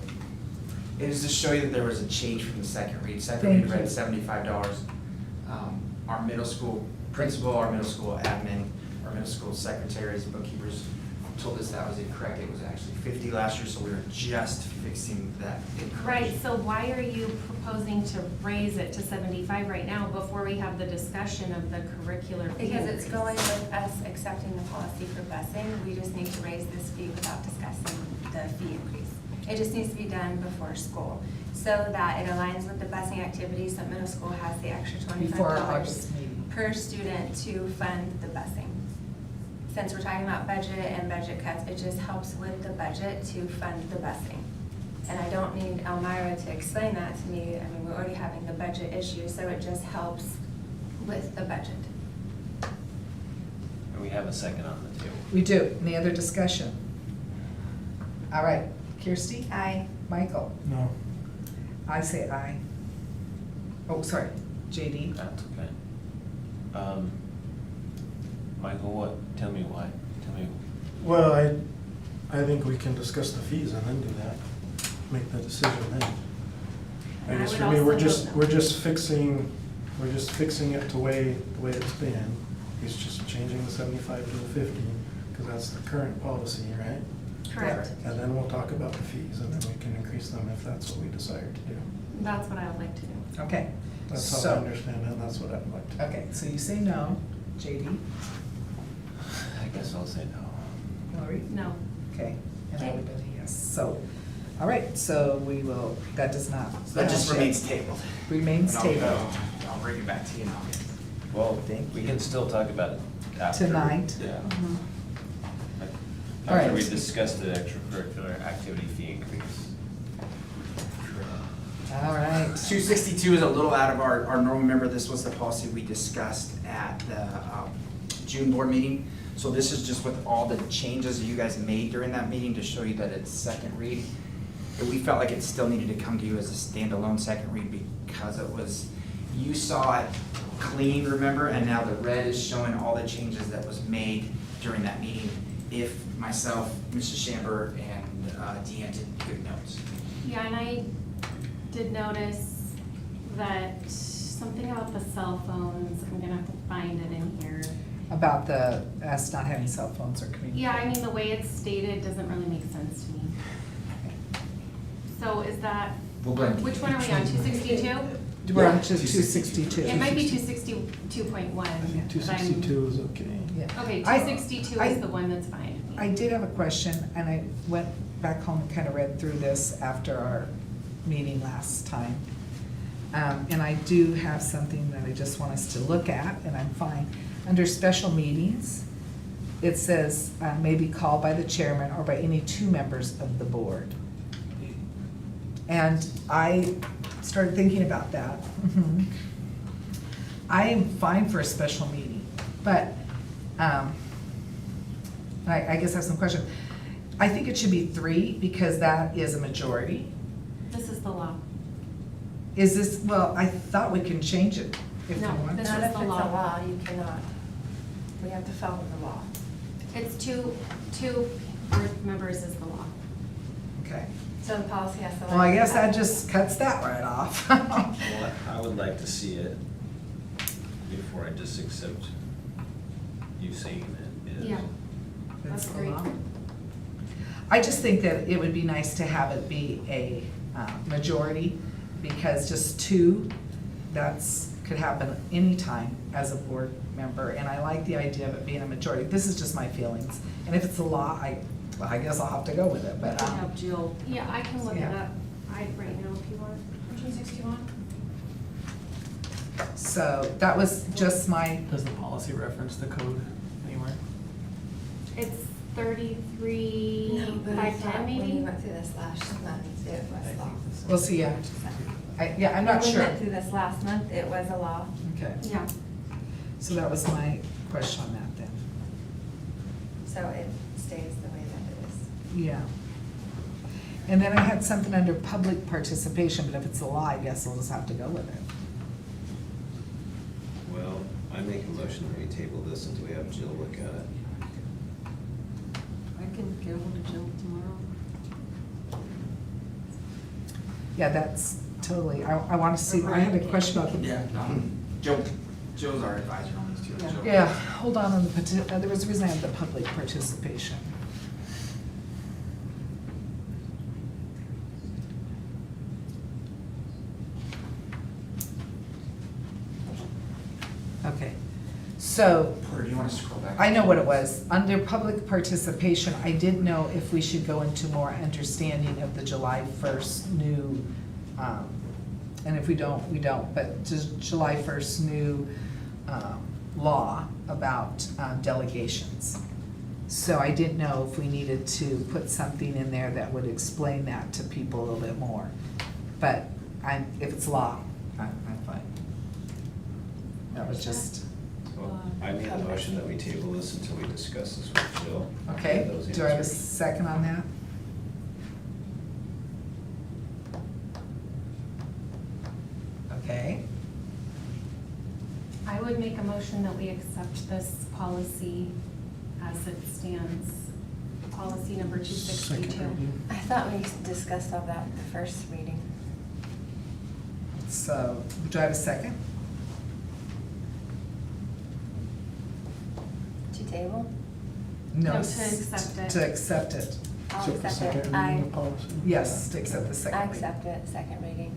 It was to show you that there was a change from the second read. Second Thank read read you. $75. Our middle school principal, our middle school admin, our middle school secretaries, bookkeepers told us that was incorrect. It was actually 50 last year, so we were just fixing that incorrection. right, so why are you proposing to raise it to 75 right now before we have the discussion of the curricular fee Because it's increase? going with us accepting the policy for busing, we just need to raise this fee without discussing the fee increase. It just needs to be done before school, so that it aligns with the busing activities, that middle school has the extra Before our $25 August meeting. per student to fund the busing. Since we're talking about budget and budget cuts, it just helps with the budget to fund the busing. And I don't need Elmira to explain that to me, I mean, we're already having the budget issue, so it just helps with the budget. And we have a second on the table. We do. Any other discussion? All right, Kirsty? Aye. Michael? No. I say aye. Oh, sorry, JD? That's okay. Michael, tell me why. Tell me. Well, I think we can discuss the fees and then do that, make the decision then. I I guess would for me, also we're vote no. just fixing it the way it's been. He's just changing the 75 to the 50, because that's the current policy, right? Correct. And then we'll talk about the fees, and then we can increase them if that's what we decide to do. That's what I would like to do. Okay. That's how I So- understand it, and that's what I'd like to do. Okay, so you say no. JD? I guess I'll say no. Hillary? No. Okay, and I would have been a yes. So, all right, so we will, that does not. So that just remains tabled. Remains And I'll- tabled. I'll bring it back to you in August. Well, we can still talk about it after. Tonight? Yeah. Mhm. All After right. we discuss the extracurricular activity fee increase. All right. 262 is a little out of our normal. Remember, this was the policy we discussed at the June board meeting. So this is just with all the changes that you guys made during that meeting to show you that it's second read. And we felt like it still needed to come to you as a standalone second read because it was, you saw it clean, remember? And now the red is showing all the changes that was made during that meeting. If myself, Mrs. Chamber, and Deanne did good notes. Yeah, and I did notice that something about the cell phones, I'm gonna have to find it in here. About us not having cell phones or communication. Yeah, I mean, the way it's stated doesn't really make sense to me. So is that, We'll blend. which one are we on, 262? We're on to 262. It might be 262.1. I think 262 is okay. Yeah. Okay, I- 262 I- is the one that's fine. I did have a question, and I went back home and kind of read through this after our meeting last time. And I do have something that I just want us to look at, and I'm fine. Under special meetings, it says, may be called by the chairman or by any two members of the board. And I started thinking about that. I am fine for a special meeting, but, I guess I have some questions. I think it should be 3 because that is a majority. This is the law. Is this, well, I thought we can change it if we No, want not to. if it's a law, you cannot. We have to follow the law. It's two board members is the law. Okay. So the policy has to. Well, I guess that just cuts that right off. Well, I would like to see it before I just accept you saying it is. Yeah. That's That's great. I just think that it would be nice to have it be a majority, because just two, could happen anytime as a board member, and I like the idea of it being a majority. This is just my feelings, and if it's a law, I guess I'll have to go with it, but. We can have Jill. Yeah, I can look it Yeah. up right now if you want. Which one's 61? So that was just my, Does the policy reference the code anywhere? It's 33, No, but I 510 thought when we maybe? went through this last month, it was law. we'll see, yeah. I'm not When sure. we went through this last month, it was a law. Okay, Yeah. so that was my question on that then. So it stays the way that it is. Yeah. And then I had something under public participation, but if it's a law, I guess we'll just have to go with it. Well, I make a motion that we table this until we have Jill look at it. I can get ahold of Jill tomorrow. Yeah, that's totally, I want to see, I had a question about the. Yeah, Joe's our advisor on this too. Joe. Yeah, hold on the, there was a reason I had the public participation. Okay, so. Porter, do you want to scroll back? I know what it was. Under public participation, I didn't know if we should go into more understanding of the July 1st new, and if we don't, we don't, but just July 1st new law about delegations. So I didn't know if we needed to put something in there that would explain that to people a little bit more. But if it's law, I'm fine. That was just. Well, I made a motion that we table this until we discuss this with Jill. Okay, Get those do I have a answers. second on that? Okay, I would make a motion that we accept this policy as it stands. Policy number 262. Second reading. I thought we discussed all that at the first meeting. so do I have a second? To table? No, to s- accept it. To accept it. I'll Accept the accept second it. reading of policy? Yes, to accept the second I reading. accept it, second reading.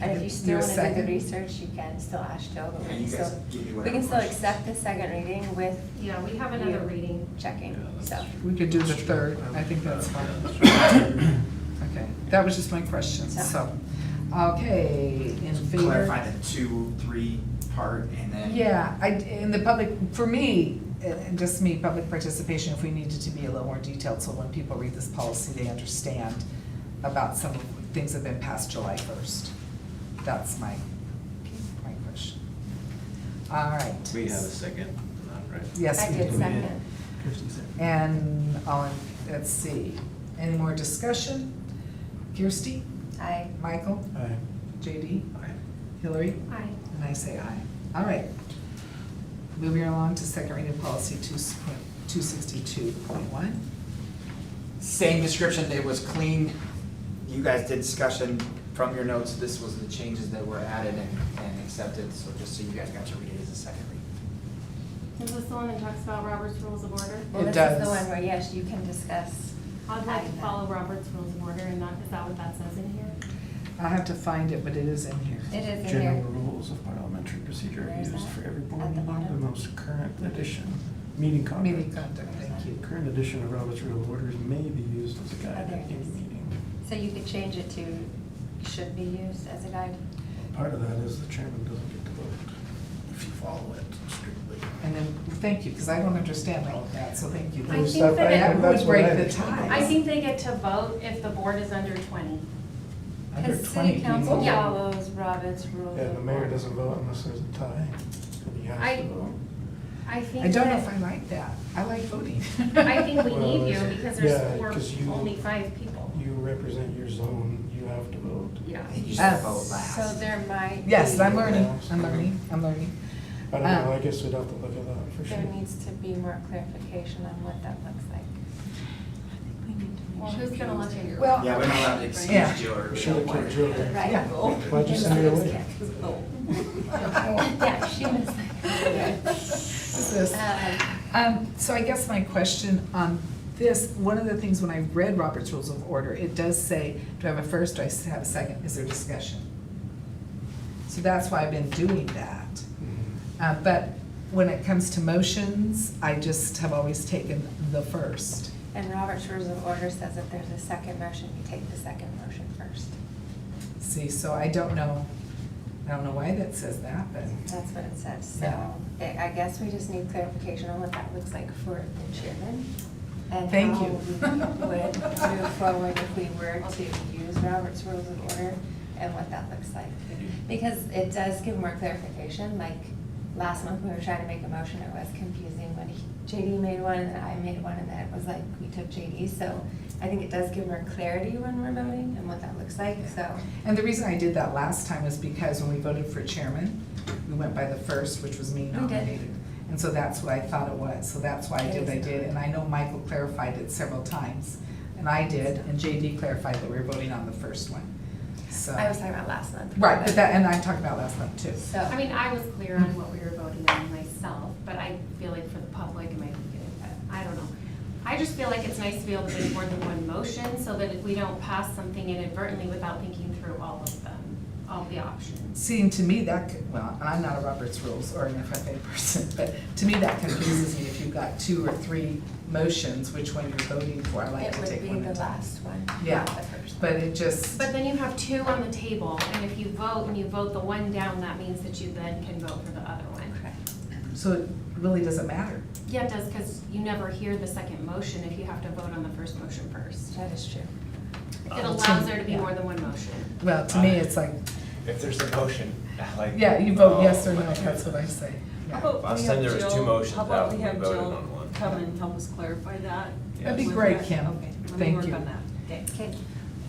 And Okay, if you still you're want to do second? the research, you can still ask Joe, but Yeah, we you can guys still, give me we whatever can still questions. accept the second reading with Yeah, we have another you reading. checking, Yeah, so. We could do the third, I think that's fine. Okay, that was just my question, so, okay, in favor? Clarify the 2-3 part and then. Yeah, in the public, for me, and just me, public participation, if we needed to be a little more detailed, so when people read this policy, they understand about some of the things that have been passed July 1st. That's my question. All right. We have a second, right? Yes, I we did do. second. Kirsty said. And let's see, any more discussion? Kirsty? Aye. Michael? Aye. JD? Aye. Hillary? Aye. And I say aye. All right. Moving along to second reading policy 262.1. Same description, it was clean. You guys did discussion from your notes. This was the changes that were added and accepted, so just so you guys got to read it as a second read. Is this the one that talks about Robert's Rules of Order? Well, It this is does. the one where, yes, you can discuss. I'd like to adding that. follow Robert's Rules of Order, and is that what that says in here? I'll have to find it, but it is in here. It is in General here. rules of parliamentary procedure Where are is used that? for every board At the meeting, the bottom? most current edition, meeting conduct. Meeting conduct, thank you. Current edition of Robert's Rule of Orders may be used as a guide Oh, there it in is. meeting. So you could change it to should be used as a guide. Part of that is the chairman doesn't get to vote if you follow it strictly. And then, thank you, because I don't understand all of that, so thank you. I think Stuff that That that's would what break I the understand. tie. I think they get to vote if the board is under 20. Under Because 20 city council people. Yeah. follows Robert's rules. Yeah, the of mayor order. doesn't vote unless there's a tie, and he has I- to vote. I think I don't know that- if I like that. I like voting. I think we Well, need you it's- because yeah, there's 'cause you- only 5 people. You represent your zone, you have to vote. Yeah. You used to vote last. So there might. Yes, be- I'm learning, I'm learning. I don't know, I guess we'd have to look at that for sure. There needs to be more clarification on what that looks like. Well, who's gonna look at your? Well, Yeah, we're not allowed to excuse Yeah. Jill or. Should've kept Jill there. Right. Yeah. Why'd you send her away? Yeah, she was like. What's this? So I guess my question on this, one of the things when I read Robert's Rules of Order, it does say, do I have a first, do I have a second, is there discussion? So that's why I've been doing that. But when it comes to motions, I just have always taken the first. And Robert's Rules of Order says if there's a second motion, you take the second motion first. See, so I don't know why that says that, but. That's what it says. So Yeah. I guess we just need clarification on what that looks like for the chairman. And Thank how you. we would move forward if we were to use Robert's Rules of Order and what that looks like. Because it does give more clarification, like last month we were trying to make a motion, it was confusing when JD made one and then I made one and then it was like we took JD. So I think it does give more clarity when we're voting and what that looks like, so. And the reason I did that last time was because when we voted for chairman, we went by the first, which was me We did. nominated. And so that's what I thought it was, so that's why I did, and I know Michael clarified it several times. And I did, and JD clarified that we were voting on the first one, so. I was talking about last month. Right, but that, and I talked about last month too. So. I mean, I was clear on what we were voting on myself, but I feel like for the public, it might be good, I don't know. I just feel like it's nice to be able to make more than one motion, so that if we don't pass something inadvertently without thinking through all of them, all the options. See, to me, that could, well, and I'm not a Robert's Rules or an FFA person, but to me, that confuses me if you've got 2 or 3 motions, which one you're voting for. I like It to would take be one the at a time. last one, Yeah, not the first. but it just, But then you have 2 on the table, and if you vote and you vote the one down, that means that you then can vote for the other one. so it really doesn't matter. Yeah, it does, because you never hear the second motion if you have to vote on the first motion first. That is true. It allows there to be more than one motion. Well, to me, it's like, If there's a motion, like. yeah, you vote yes or no, that's what I say. Yeah. How about Last we time have there was Jill- two motions, How about we we have voted Jill on one. come and help us clarify that? That'd be With great, that? Kim. Okay, let me Thank work you. on that. Okay. Okay.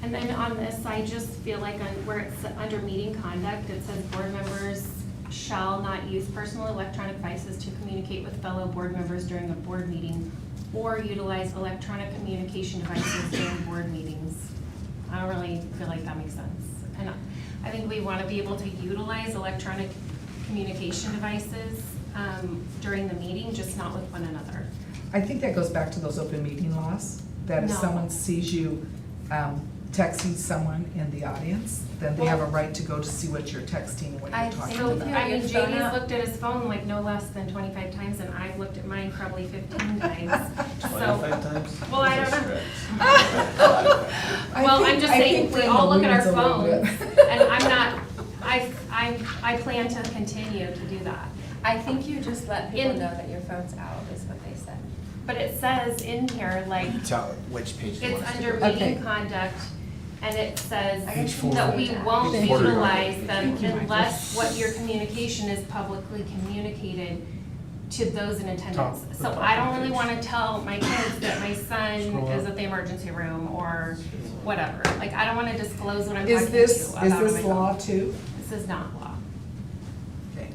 And then on this, I just feel like on where it's under meeting conduct, it says board members shall not use personal electronic devices to communicate with fellow board members during a board meeting or utilize electronic communication devices during board meetings. I don't really feel like that makes sense. And I think we want to be able to utilize electronic communication devices during the meeting, just not with one another. I think that goes back to those open meeting laws, that if No. someone sees you texting someone in the audience, then they have a right to go to see what you're texting and what I you're talking So, about. I mean, Your phone JD's out. looked at his phone like no less than 25 times, and I've looked at mine probably 15 times. 25 times? Well, I That's don't a know. stretch. Well, I'm just saying, we all look at our phones, phones. and I'm not, I plan to continue to do that. I think you just let people In- know that your phone's out, is what they said. But it says in here, like, Tell which page you it's want us to under go. meeting Okay. conduct, and it says Page 4. that we won't Thank you. utilize them Thank you, Michael. unless what your communication is publicly communicated to those in attendance. Top- the So top I don't page. really wanna tell my kids that my son Scroll is up. at the emergency room or whatever. Like, I don't wanna disclose what I'm talking Is to this, about is on my this phone. law too? This is not law. Okay.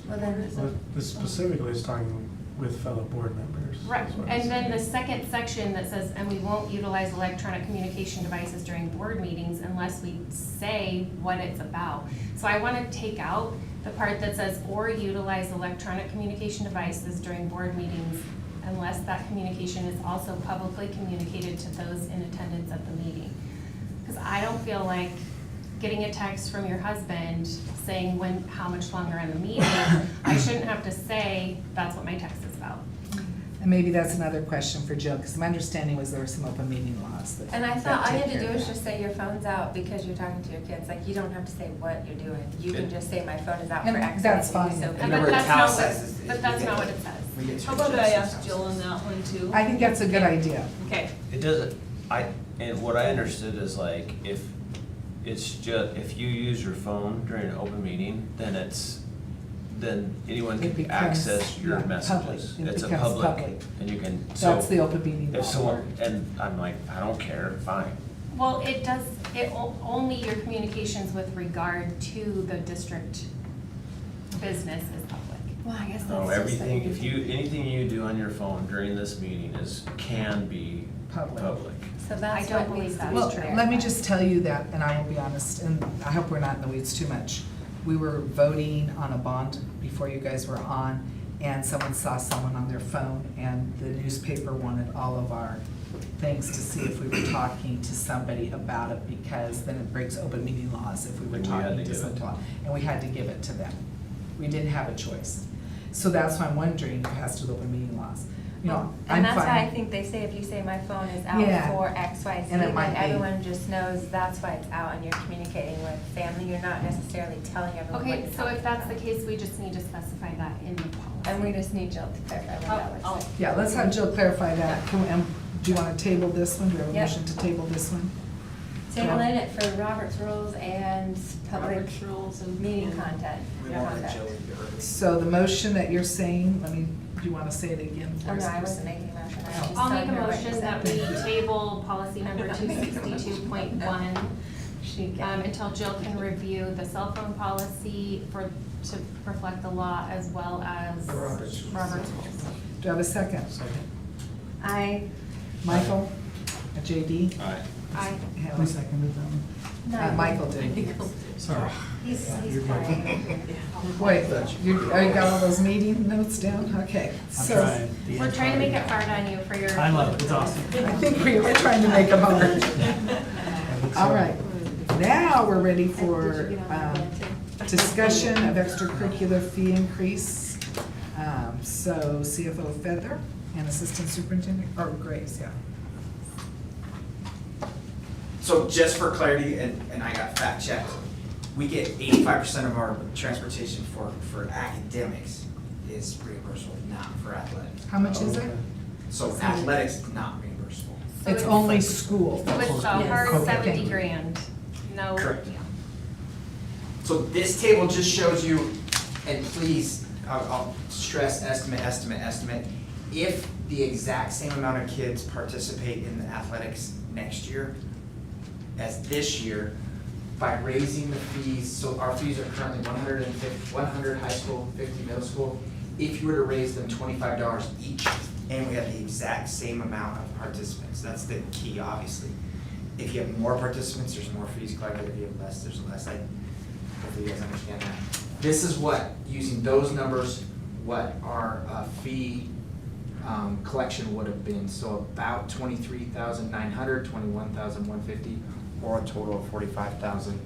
Well, then, Well, this specifically is talking with fellow board members. Right, is what and it's then the saying. second section that says, and we won't utilize electronic communication devices during board meetings unless we say what it's about. So I wanna take out the part that says, or utilize electronic communication devices during board meetings unless that communication is also publicly communicated to those in attendance at the meeting. Cause I don't feel like getting a text from your husband saying how much longer in the meeting, I shouldn't have to say, that's what my text is about. And maybe that's another question for Jill, because my understanding was there were some open meeting laws that. and I that thought all you take had to care do of is that. just say your phone's out because you're talking to your kids, like, you don't have to say what you're doing. You can It- just say my phone is out And for X. that's Y, Z, fine. so- But Remember, that's Cal not says what, is- but that's not what it says. We get to How about I adjust ask this Jill house. on that one too? I think that's a good idea. Okay. It doesn't, and what I understood is like, if it's just, if you use your phone during an open meeting, then anyone It can becomes, access your yeah, messages. public. It It's a becomes public, public. and you can, so. That's the open meeting law. If someone, and I'm like, I don't care, fine, Well, it does, only your communications with regard to the district business is public. Well, I guess No, that's everything, anything you do on your phone during this meeting can be Public. So I that's don't what believe needs to that's be Well, true. let me just tell you that, and I will be honest, and I hope we're not in the weeds too much. We were voting on a bond before you guys were on, and someone saw someone on their phone, and the newspaper wanted all of our things to see if we were talking to somebody about it, because then it breaks open meeting laws if we were And we had talking to to give it to someone. And we had to give it to them. We didn't have a choice. So that's why I'm wondering if it has to do with open meeting laws. You know, I'm And that's why I fine. think they say if you say my phone is Yeah. out for X, Y, Z, And it then might be. everyone just knows that's why it's out and you're communicating with family. You're not necessarily telling everyone what Okay, you're so if talking that's the about. case, we just need to specify that in the policy. And we just need Jill to clarify what that looks like. Yeah, let's have Jill clarify that. Do you want to table this one? Do we have a Yep. motion to table this one? Table in it for Robert's rules and public Robert's rules and meeting content. We won't let conduct. Jill get rid of it. So the motion that you're saying, do you want to say it again? Oh, no, I wasn't making a motion. I was just I'll make telling a her what you motion that said. we table policy number 262.1 until Jill can review the cell phone policy to reflect the law as well as The Robert's rules. Robert's rules. Do I have a second? I, Michael? JD? Aye. Who seconded them? Michael did. Sorry. he's You're quiet. Wait, you got all those meeting notes down? Okay. I'm So trying. The We're end trying to make part. it hard on you for your. I love it, it's awesome. I think we were trying to make it hard. All right. Now we're ready for discussion of extracurricular fee increase. So CFO Feather and Assistant Superintendent, or Grace, yeah. So just for clarity, and I got fact checked, we get 85% of our transportation for academics is reimbursable, not for athletics. How much is it? So athletics, not reimbursable. So It's only school. So it's the Yes. hard Okay. 70 grand, no. Correct. Yeah. So this table just shows you, and please, I'll stress estimate. If the exact same amount of kids participate in the athletics next year as this year, by raising the fees, so our fees are currently 100 high school, 50 middle school. If you were to raise them $25 each, and we have the exact same amount of participants, that's the key, obviously. If you have more participants, there's more fees collected. If you have less, there's less. Hopefully you guys understand that. This is what, using those numbers, what our fee collection would have been. So about 23,900, 21,150, or a total of 45,000.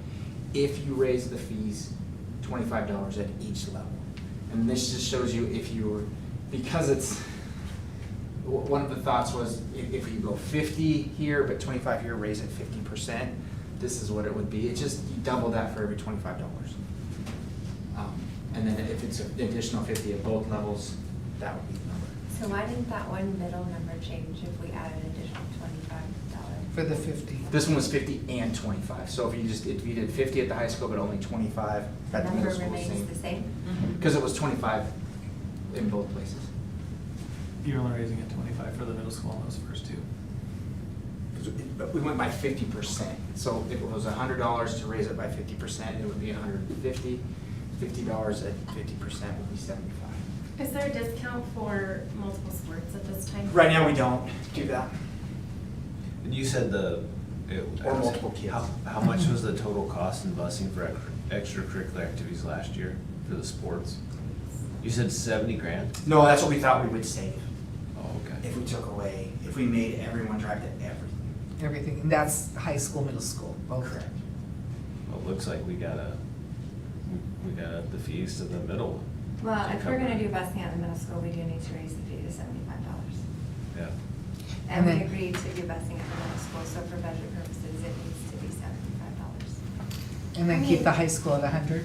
If you raise the fees $25 at each level. And this just shows you if you were, because it's, one of the thoughts was if you go 50 here, but 25 here, raise it 50%, this is what it would be. It's just, you double that for every $25. And then if it's an additional 50 at both levels, that would be the number. So why didn't that one middle number change if we added an additional $25? For the 50. This one was 50 and 25. So if you did 50 at the high school, but only 25 The at the middle number school, remains the same? Because it was 25 in both places. You're only raising it 25 for the middle school on those first two. But we went by 50%. So if it was $100 to raise it by 50%, it would be $150. $50 at 50% would be $75. Is there a discount for multiple sports at this time? Right now, we don't do that. And you said Or multiple kids. How much was the total cost in busing for extracurricular activities last year for the sports? You said 70 grand? No, that's what we thought we would save. Oh, okay. If we took away, if we made everyone drive to everything. Everything, and that's high school, middle school, both. Correct. Well, it looks like we got the fees to the middle. Well, to if we're gonna cover. do busing at the middle school, we do need to raise the fee to $75. Yeah. And we then- agreed to do busing at the middle school, so for budget purposes, it needs to be $75. And then keep the high school at 100?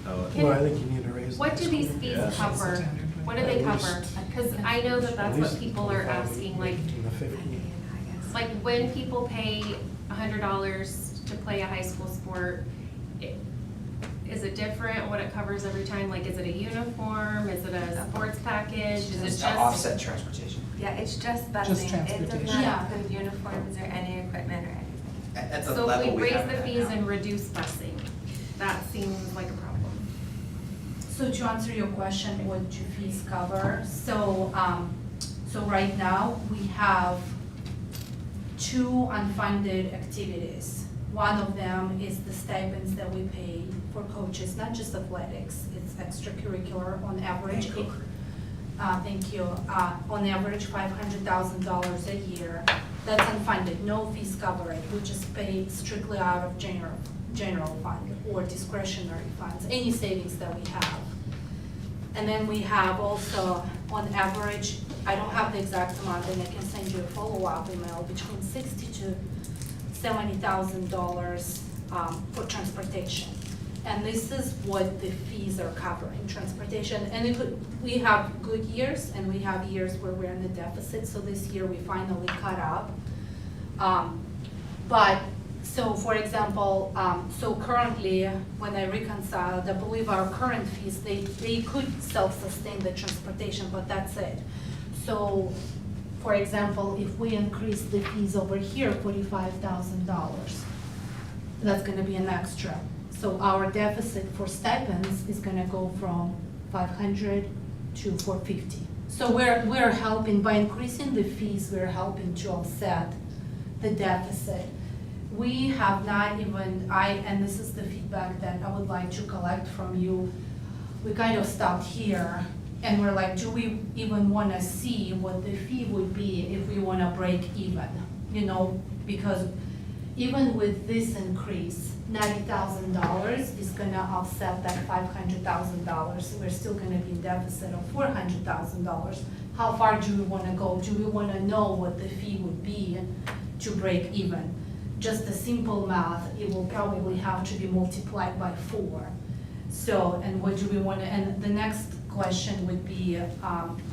Oh, Well, I think you need to raise. What the do these school. fees Yeah. cover? What do they At cover? least- Because I know that that's At what least people are 25, asking, like, 18 to 50. like when people pay $100 to play a high school sport, is it different what it covers every time? Like, is it a uniform? Is it a sports package? Is it It's just? to offset transportation. Yeah, it's just busing. Just It transportation. does not Yeah. include uniforms or any equipment or anything. at the So level if we we raise have the it at fees now. and reduce busing, that seems like a problem. So to answer your question, what do fees cover? So, so right now, we have 2 unfunded activities. One of them is the stipends that we pay for coaches, not just athletics, it's extracurricular on average. Thank you. On average, $500,000 a year. That's unfunded, no fees cover it. We just pay strictly out of general fund or discretionary funds, any savings that we have. And then we have also, on average, I don't have the exact amount, and I can send you a follow-up email, between $60,000 to $70,000 for transportation. And this is what the fees are covering, transportation. And we have good years, and we have years where we're in the deficit, so this year we finally caught up. But, so for example, so currently, when I reconciled, I believe our current fees, they could self-sustain the transportation, but that's it. So, for example, if we increase the fees over here, $45,000, that's gonna be an extra. So our deficit for stipends is gonna go from 500 to 450. So we're helping, by increasing the fees, we're helping to offset the deficit. We have not even, and this is the feedback that I would like to collect from you, we kind of stopped here and we're like, do we even wanna see what the fee would be if we wanna break even? You know, because even with this increase, $90,000 is gonna offset that $500,000. We're still gonna be in deficit of $400,000. How far do we wanna go? Do we wanna know what the fee would be to break even? Just the simple math, it will probably have to be multiplied by 4. So, and what do we wanna, and the next question would be,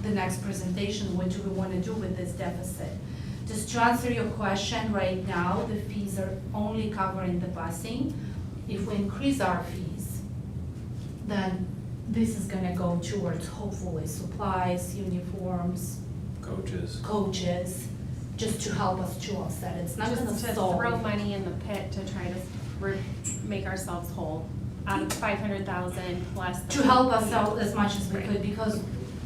the next presentation, what do we wanna do with this deficit? Just to answer your question, right now, the fees are only covering the busing. If we increase our fees, then this is gonna go towards hopefully supplies, uniforms, coaches, just to help us to offset. It's not gonna Just to solve. throw money in the pit to try to make ourselves whole, out of 500,000 plus. To help us out as much as we could, because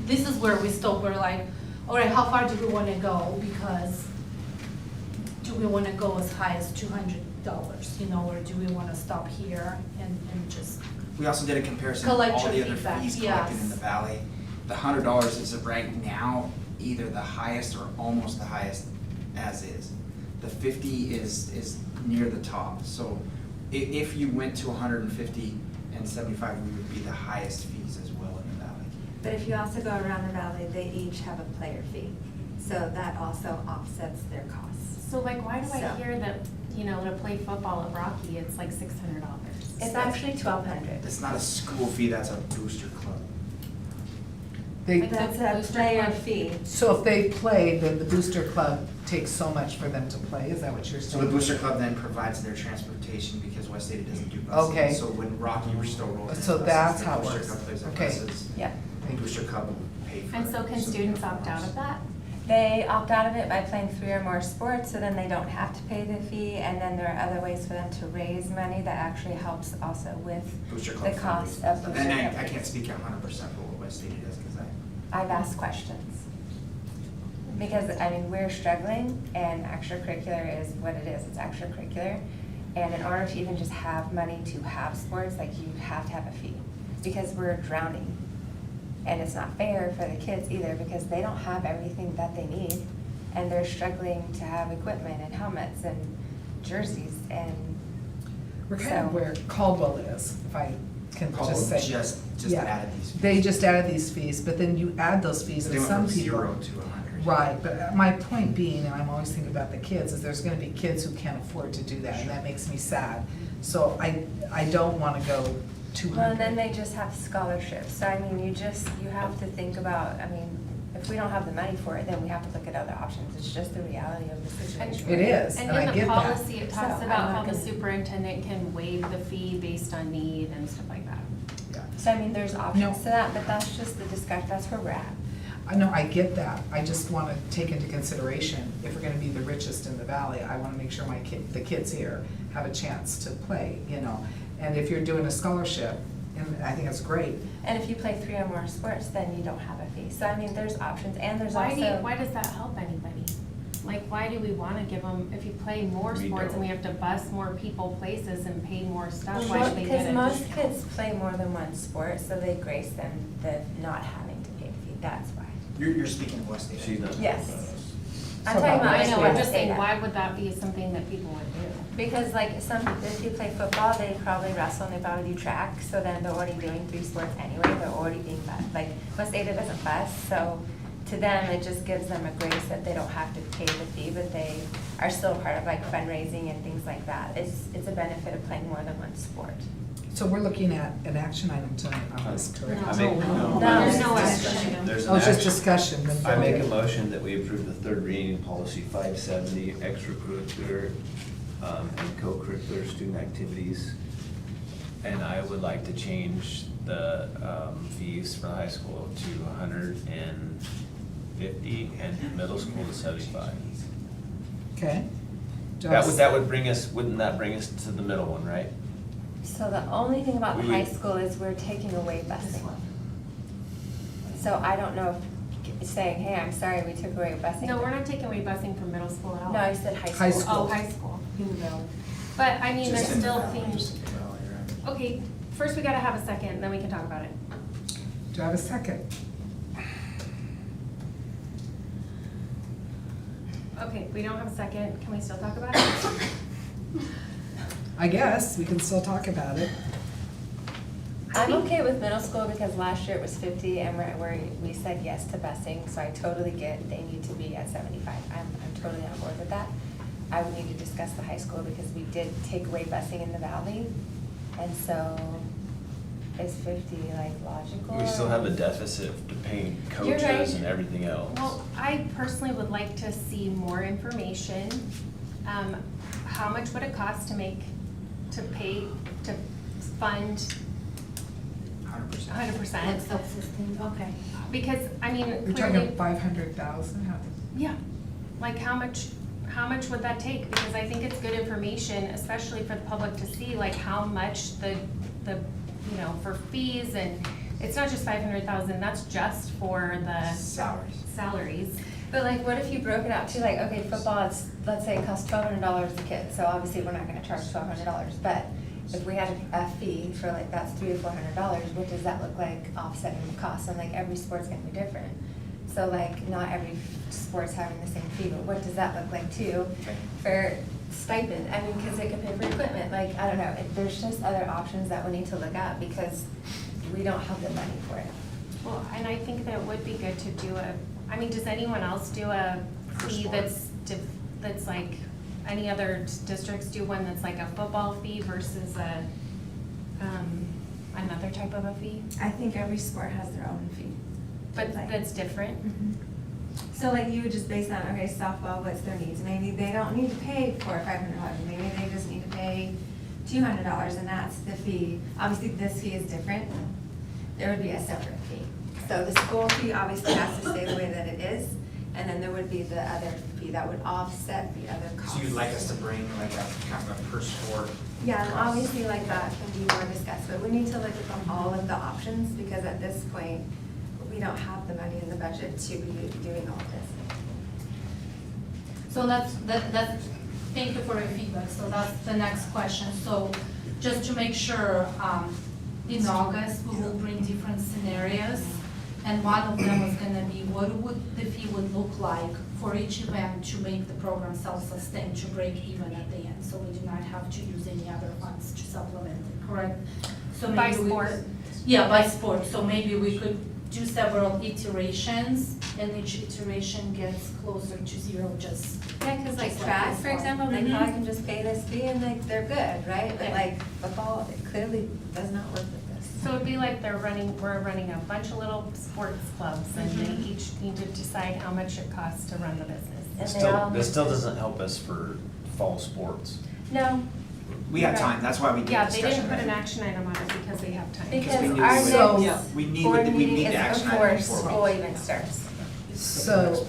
this is where we stop. We're like, all right, how far do we wanna go? Because do we wanna go as high as $200, you know, or do we wanna stop here and just? We also did a comparison of Collect all the your other feedback, fees collected in yes. the valley. The $100 is right now either the highest or almost the highest as is. The 50 is near the top. So if you went to 150 and 75, we would be the highest fees as well in the valley. But if you also go around the valley, they each have a player fee, so that also offsets their costs. So like, why do I So- hear that, you know, to play football at Rocky, it's like $600? It's actually $1,200. It's not a school fee, that's a booster club. Like That's the a booster player club. fee. So if they play, then the booster club takes so much for them to play, is that what you're So saying? the booster club then provides their transportation because West Ada doesn't do buses. Okay. So when Rocky were still rolling. So buses, that's the how it booster works. club plays their Okay. buses. Yeah. The booster club will pay for it. And so can students opt out of that? They opt out of it by playing 3 or more sports, so then they don't have to pay the fee, and then there are other ways for them to raise money that actually helps also with Booster club the cost fundraising. of booster And club I can't fees. speak 100% for what West Ada does because I've asked questions. Because, I mean, we're struggling, and extracurricular is what it is, it's extracurricular. And in order to even just have money to have sports, like, you have to have a fee, because we're drowning. And it's not fair for the kids either, because they don't have everything that they need, and they're struggling to have equipment and helmets and jerseys, and We're kind of so- where Caldwell is, if I can Caldwell just say. just Yeah. added these fees. They just added these fees, but then you add those fees They and went some from people. 0 to 100. Right, but my point being, and I'm always thinking about the kids, is there's gonna be kids who can't afford to do that, and that makes me sad. So I don't wanna go 200. well, and then they just have scholarships, so I mean, you have to think about, I mean, if we don't have the money for it, then we have to look at other options, it's just the reality of the situation. It is, And and I in the get that. policy, it talks So, about I'm how not the gonna- superintendent can waive the fee based on need and stuff like that. So I mean, there's options to that, but that's just the discussion, that's where we're at. I know, I get that. I just want to take into consideration, if we're going to be the richest in the valley, I want to make sure the kids here have a chance to play, you know. And if you're doing a scholarship, and I think that's great. And if you play 3 or more sports, then you don't have a fee. So I mean, there's options, and there's Why also. why does that help anybody? Like, why do we want to give them, if you play more We sports and we don't. have to bus more people places and pay more stuff, why should they Because get it? most kids play more than one sport, so they grace them the not having to pay the fee, that's why. You're speaking of West Ada. She does. Yes. I'm So talking about. I know, I'm West just saying, Ada. why would that be something that people would do? Because like if you play football, they probably wrestle and they probably do track, so then they're already doing 3 sports anyway, they're already being bused. Like West Ada doesn't bus, so to them, it just gives them a grace that they don't have to pay the fee, but they are still part of like fundraising and things like that. It's a benefit of playing more than one sport. So we're looking at an action item tonight on this, correct? I make, No, there's no action. There's Oh, an it's just action. discussion. then I make a vote. motion that we approve the third reading policy 570, extracurricular and co-curricular student activities. And I would like to change the fees for the high school to 150 and middle school to 75. Okay. Do I have a That would bring us, wouldn't that bring us to the middle one, right? So the only thing about the We high would- school is we're taking away busing. So I don't know if saying, hey, I'm sorry, we took away busing. No, we're not taking away busing from middle school at all. No, I said high school. High school. Oh, high school, in the valley. But I mean, there's Just in the still valley, things, just in the valley, right? okay, first we gotta have a second, then we can talk about it. Do I have a second? Okay, we don't have a second, can we still talk about it? I guess, we can still talk about it. I'm okay with middle school because last year it was 50 and we said yes to busing, so I totally get they need to be at 75. I'm totally on board with that. I would need to discuss the high school because we did take away busing in the valley, and so is 50 like logical? We still have a deficit to pay You're right. coaches and everything else. Well, I personally would like to see more information. How much would it cost to fund 100%? Like self-sustaining, okay. Because, I mean, You're talking clearly, 500,000? yeah, like how much would that take? Because I think it's good information, especially for the public to see, like how much the, you know, for fees, and it's not just 500,000, that's just for the salaries. But like, what if you broke it out to like, okay, football, let's say it costs $1,200 a kid, so obviously we're not gonna charge $1,200, but if we had a fee for like, that's $300 to $400, what does that look like offsetting the cost? And like, every sport's gonna be different. So like, not every sport's having the same fee, but what does that look like too for stipend? I mean, cause it could pay for equipment, like, I don't know, there's just other options that we need to look at because we don't have the money for it. Well, and I think that it would be good to do I mean, does anyone else do a fee that's like, any other districts do one that's like a football fee versus another type of a fee? I think every sport has their own fee. But that's different? So like you would just base on, okay, softball, what's their needs? Maybe they don't need to pay $400 or $500, maybe they just need to pay $200 and that's the fee. Obviously, this fee is different. There would be a separate fee. So the school fee obviously has to stay the way that it is, and then there would be the other fee that would offset the other costs. So you'd like us to bring like a kind of a per sport? Yeah, and obviously like that can be more discussed, but we need to look at all of the options because at this point, we don't have the money in the budget to be doing all this. So that's, thank you for your feedback, so that's the next question. So just to make sure, in August, we will bring different scenarios. And one of them is gonna be what would the fee would look like for each event to make the program self-sustained, to break even at the end, so we do not have to use any other funds to supplement it, correct? So By maybe sport? Yeah, by sport, so maybe we could do several iterations, and each iteration gets closer to zero, just. Yeah, cause like just track, this for one. example, they Mhm. probably can just pay this fee and like, they're good, right? But Okay. like football, it clearly does not work with this. So it'd be like we're running a bunch of little sports clubs and they each need to decide how much it costs to run the business. And they all This still need to- doesn't help us for fall sports. No. We have Right. time, that's why we did Yeah, the they discussion. didn't put an right? action item on it because they have time. we Because knew our we would- next yeah, we need board the meeting is action item before before we- school even starts. So,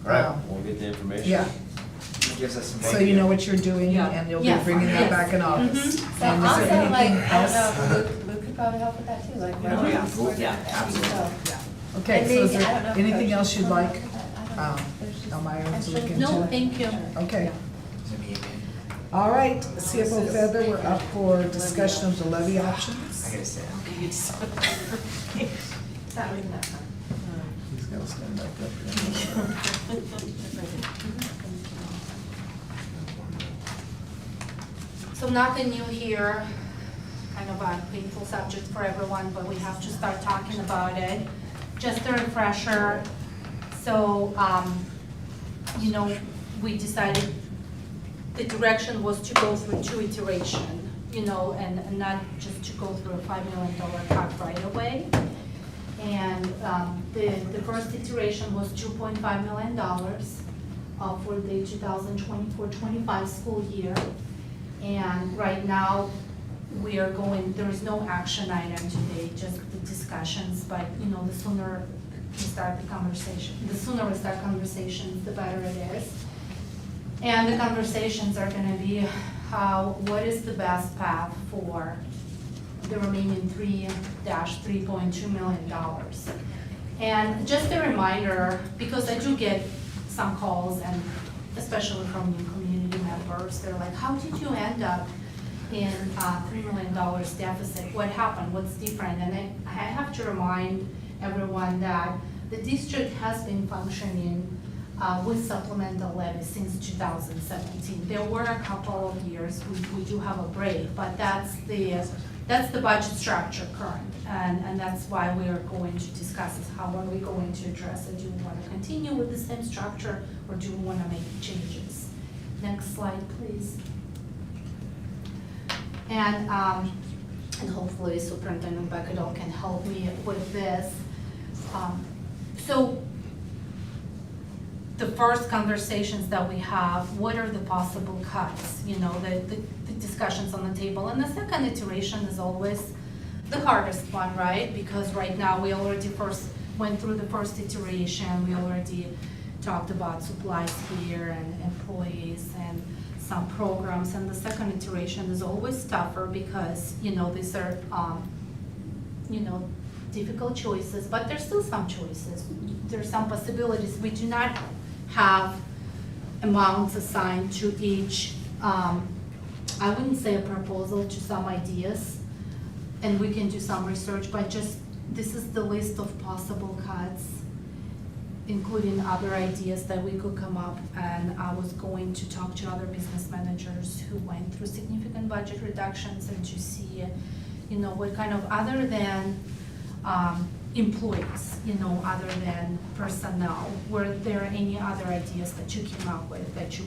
All right, we'll get the information. yeah, It gives us some. so you know what you're doing, and you'll be Yes. bringing that Yes. back in August. So And is also, there like, anything I don't else? know, Luke could probably help with that too, like. Oh, yeah. where- Yeah, absolutely. So- Okay, And so is maybe, I don't know there if anything coaches else you'd can like, help with that. I don't know. There's just Elmira to extra- look into? No, thank you. Okay. All right, CFO Feather, we're up for discussion of the levy options. I gotta say. That was enough. He's gotta stand back up. So nothing new here, kind of a painful subject for everyone, but we have to start talking about it. Just a refresher, so, you know, we decided the direction was to go through 2 iterations, you know, and not just to go through a $5 million cut right away. And the first iteration was $2.5 million for the 2024-25 school year. And right now, we are going, there is no action item today, just the discussions, but, you know, the sooner we start the conversation, the better it is. And the conversations are gonna be what is the best path for the remaining $3.2 million. And just a reminder, because I do get some calls, and especially from new community members, they're like, how did you end up in $3 million deficit? What happened? What's different? And I have to remind everyone that the district has been functioning with supplemental levy since 2017. There were a couple of years we do have a break, but that's the budget structure current, and that's why we are going to discuss is how are we going to address it. Do we want to continue with the same structure, or do we want to make changes? Next slide, please. And hopefully Superintendent Beckadol can help me with this. So the first conversations that we have, what are the possible cuts? You know, the discussions on the table. And the second iteration is always the hardest one, right? Because right now we already went through the first iteration. We already talked about supplies here and employees and some programs. And the second iteration is always tougher because, you know, these are, you know, difficult choices, but there's still some choices. There's some possibilities. We do not have amounts assigned to each, I wouldn't say a proposal, to some ideas, and we can do some research, but just, this is the list of possible cuts, including other ideas that we could come up, and I was going to talk to other business managers who went through significant budget reductions and to see, you know, what kind of, other than employees, you know, other than personnel, were there any other ideas that you came up with that you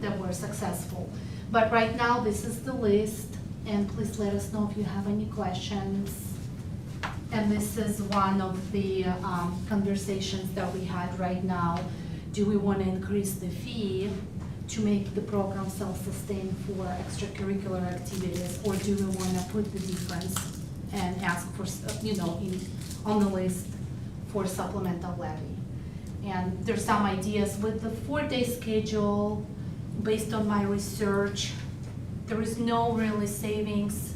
that were successful? But right now, this is the list, and please let us know if you have any questions. And this is one of the conversations that we had right now. Do we want to increase the fee to make the program self-sustained for extracurricular activities, or do we want to put the difference and ask for, you know, on the list for supplemental levy? And there's some ideas with the 4-day schedule. Based on my research, there is no really savings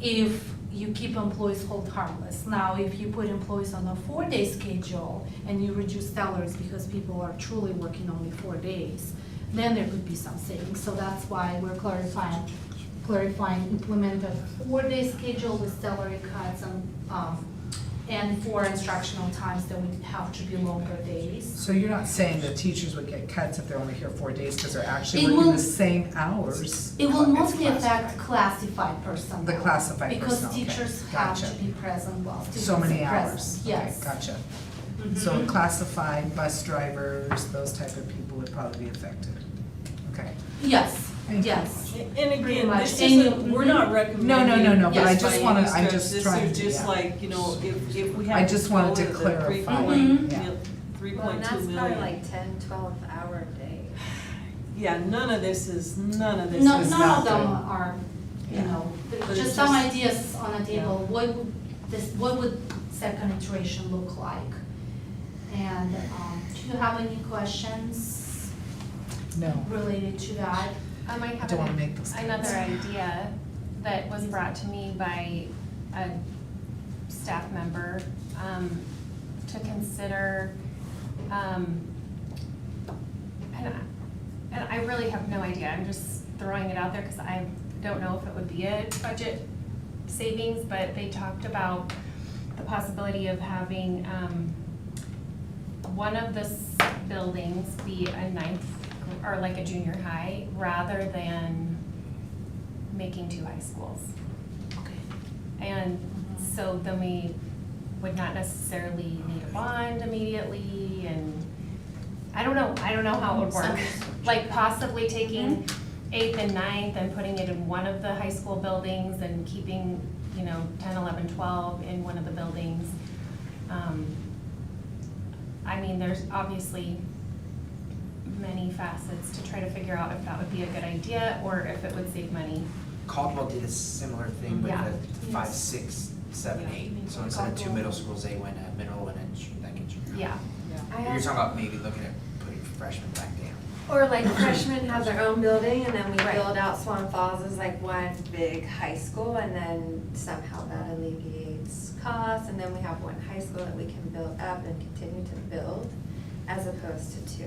if you keep employees hold harmless. Now, if you put employees on a 4-day schedule and you reduce salaries because people are truly working only 4 days, then there could be some savings. So that's why we're clarifying, implement a 4-day schedule with salary cuts and for instructional times that would have to be longer days. So you're not saying that teachers would get cuts if they're only here 4 days because they're actually It working will- the same hours? It will mostly affect classified personnel. The classified Because personnel, okay. teachers have Gotcha. to be present while students So many are present. hours? Yes. Okay, gotcha. Mhm. So classified bus drivers, those type of people would probably be affected. Okay. Yes, Thank you. yes. And Pretty again, much. this And isn't, we're not recommending. No, but I this just by wanna- any I'm stretch. just trying This to- is just yeah. like, you know, if we have. I just wanted to go the clarify. 3.2 Yeah. Well, and that's probably million. like 10, 12-hour day. Yeah, none of this is None of them not are, you Yeah. know, But just it's some just- ideas on the table. What would second iteration look like? And do you have any questions No. related to that? I have don't wanna make those another comments. idea that was brought to me by a staff member, to consider, and I really have no idea, I'm just throwing it out there because I don't know if it would be a budget savings, but they talked about the possibility of having, one of the buildings be a ninth, or like a junior high, rather than making 2 high schools. And so then we would not necessarily need a bond immediately, and I don't know how it would work. Like possibly taking 8th and 9th and putting it in one of the high school buildings and keeping, 10, 11, 12 in one of the buildings. I mean, there's obviously many facets to try to figure out if that would be a good idea or if it would save money. Caldwell did a similar thing with Yeah. the 5, 6, 7, 8. So instead of 2 middle schools, they went at middle and then junior. Yeah. You're talking about maybe looking at putting freshmen back down. Or like freshmen have their own building and then we Right. build out Swan Falls as like one big high school and then somehow that alleviates costs and then we have one high school that we can build up and continue to build as opposed to 2.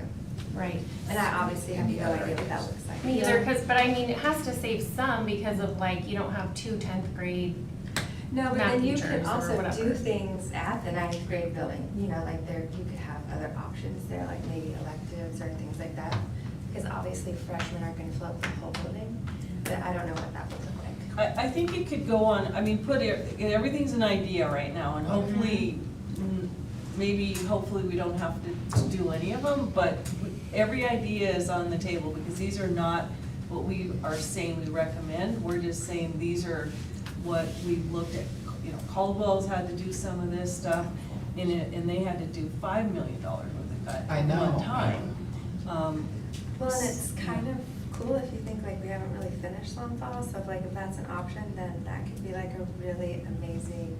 Right. And I obviously have no idea what that looks like. Me either, but I mean, it has to save some because of you don't have 2 10th grade No, but math then you teachers could or also whatever. do things at the 9th grade building, like you could have other options there, like maybe electives or things like that. Because obviously freshmen aren't gonna fill up the whole building, but I don't know what that would look like. I think it could go on, everything's an idea right now, and hopefully, hopefully we don't have to do any of them, but every idea is on the table, because these are not what we are saying we recommend, we're just saying these are what we've looked at. Caldwell's had to do some of this stuff, and they had to do $5 million worth of cut I at know. one time. Well, and it's kind of cool if you think we haven't really finished Swan Falls, so if that's an option, then that could be a really amazing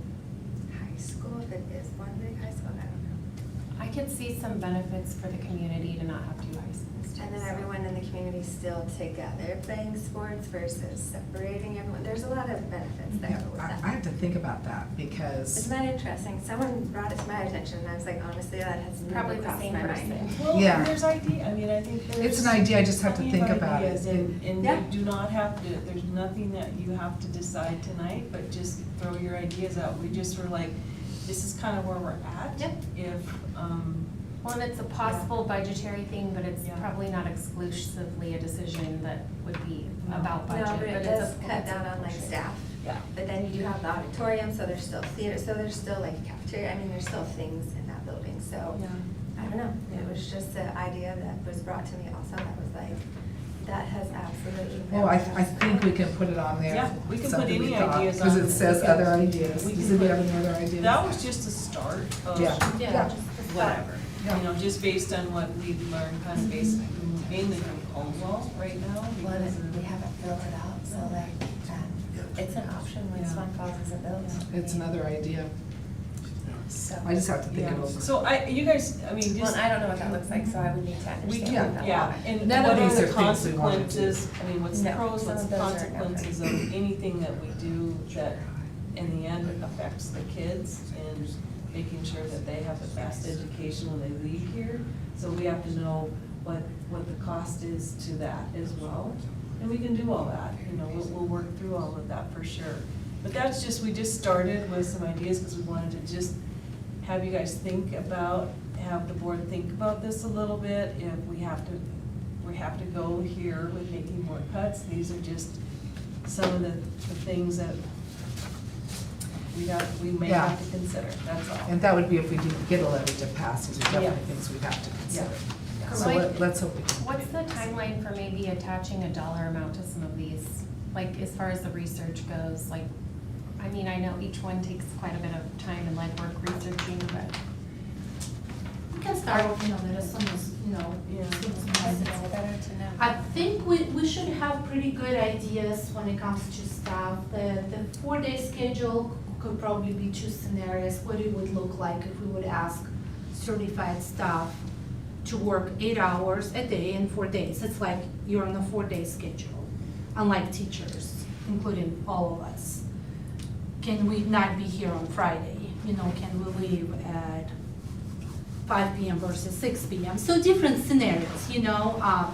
high school, if it is one big high school, I don't know. I could see some benefits for the community to not have 2 high schools. And then everyone in the community still together playing sports versus separating everyone, there's a lot of benefits there with I that. have to think about that because. Isn't that interesting? Someone brought it to my attention and I was like, honestly, that has Probably never the crossed same my person. mind. Well, Yeah. there's idea, I think there's. It's an idea, I just have to plenty of think about it. ideas, And Yeah. you do not have to, there's nothing that you have to decide tonight, but just throw your ideas out. We just were like, this is kind of where we're at. Yep. If, Well, and it's a possible budgetary thing, but it's Yeah. probably not exclusively a decision that would be about budget. No, but it it's does a- cut it's a down on portion. staff. Yeah. But then you do have the auditorium, so there's still theater, so there's still cafeteria, there's still things in that building, so. I don't know, it was just an idea that was brought to me also, that was that has absolutely. Well, I think we can put it on there. Yeah, we can put something we any thought, ideas Because on it it. says We can- other ideas. we Does can anybody put- have any other ideas? that was just a start of. Yeah. Whatever, Yeah. just based on what we've learned, kind of based mainly from Caldwell right now. Well, because of- we haven't built it out, so it's an option when Yeah. Swan Falls isn't built. It's another idea. So. I just have to think it over. So you guys, just. Well, I don't know what that looks like, so I would need to We understand. do, what that yeah, looks like. and None what of are these the are things we wanted to do. consequences, what's the No, pros, some what's of the those are consequences of anything that we do that in the end affects the kids and making sure that they have the best education when they leave here. So we have to know what the cost is to that as well. And we can do all that, we'll work through all of that for sure. But that's just, we just started with some ideas because we wanted to just have you guys have the board think about this a little bit. If we have to go here with making more cuts, these are just some of the things that we may Yeah. have to consider, that's all. And that would be if we didn't get a levy to pass, these are definitely Yeah. things we'd have to consider. Yeah. So let's hope we can. What's the timeline for maybe attaching a dollar amount to some of these? As far as the research goes, I know each one takes quite a bit of time and legwork researching, but. We can start working on it as soon as, Yeah. as soon as possible. It's better to know. I think we should have pretty good ideas when it comes to staff. The 4-day schedule could probably be 2 scenarios, what it would look like if we would ask certified staff to work 8 hours a day and 4 days. It's like you're on a 4-day schedule, unlike teachers, including all of us. Can we not be here on Friday? You know, can we leave at 5 p.m. versus 6 p.m.? So different scenarios, you know.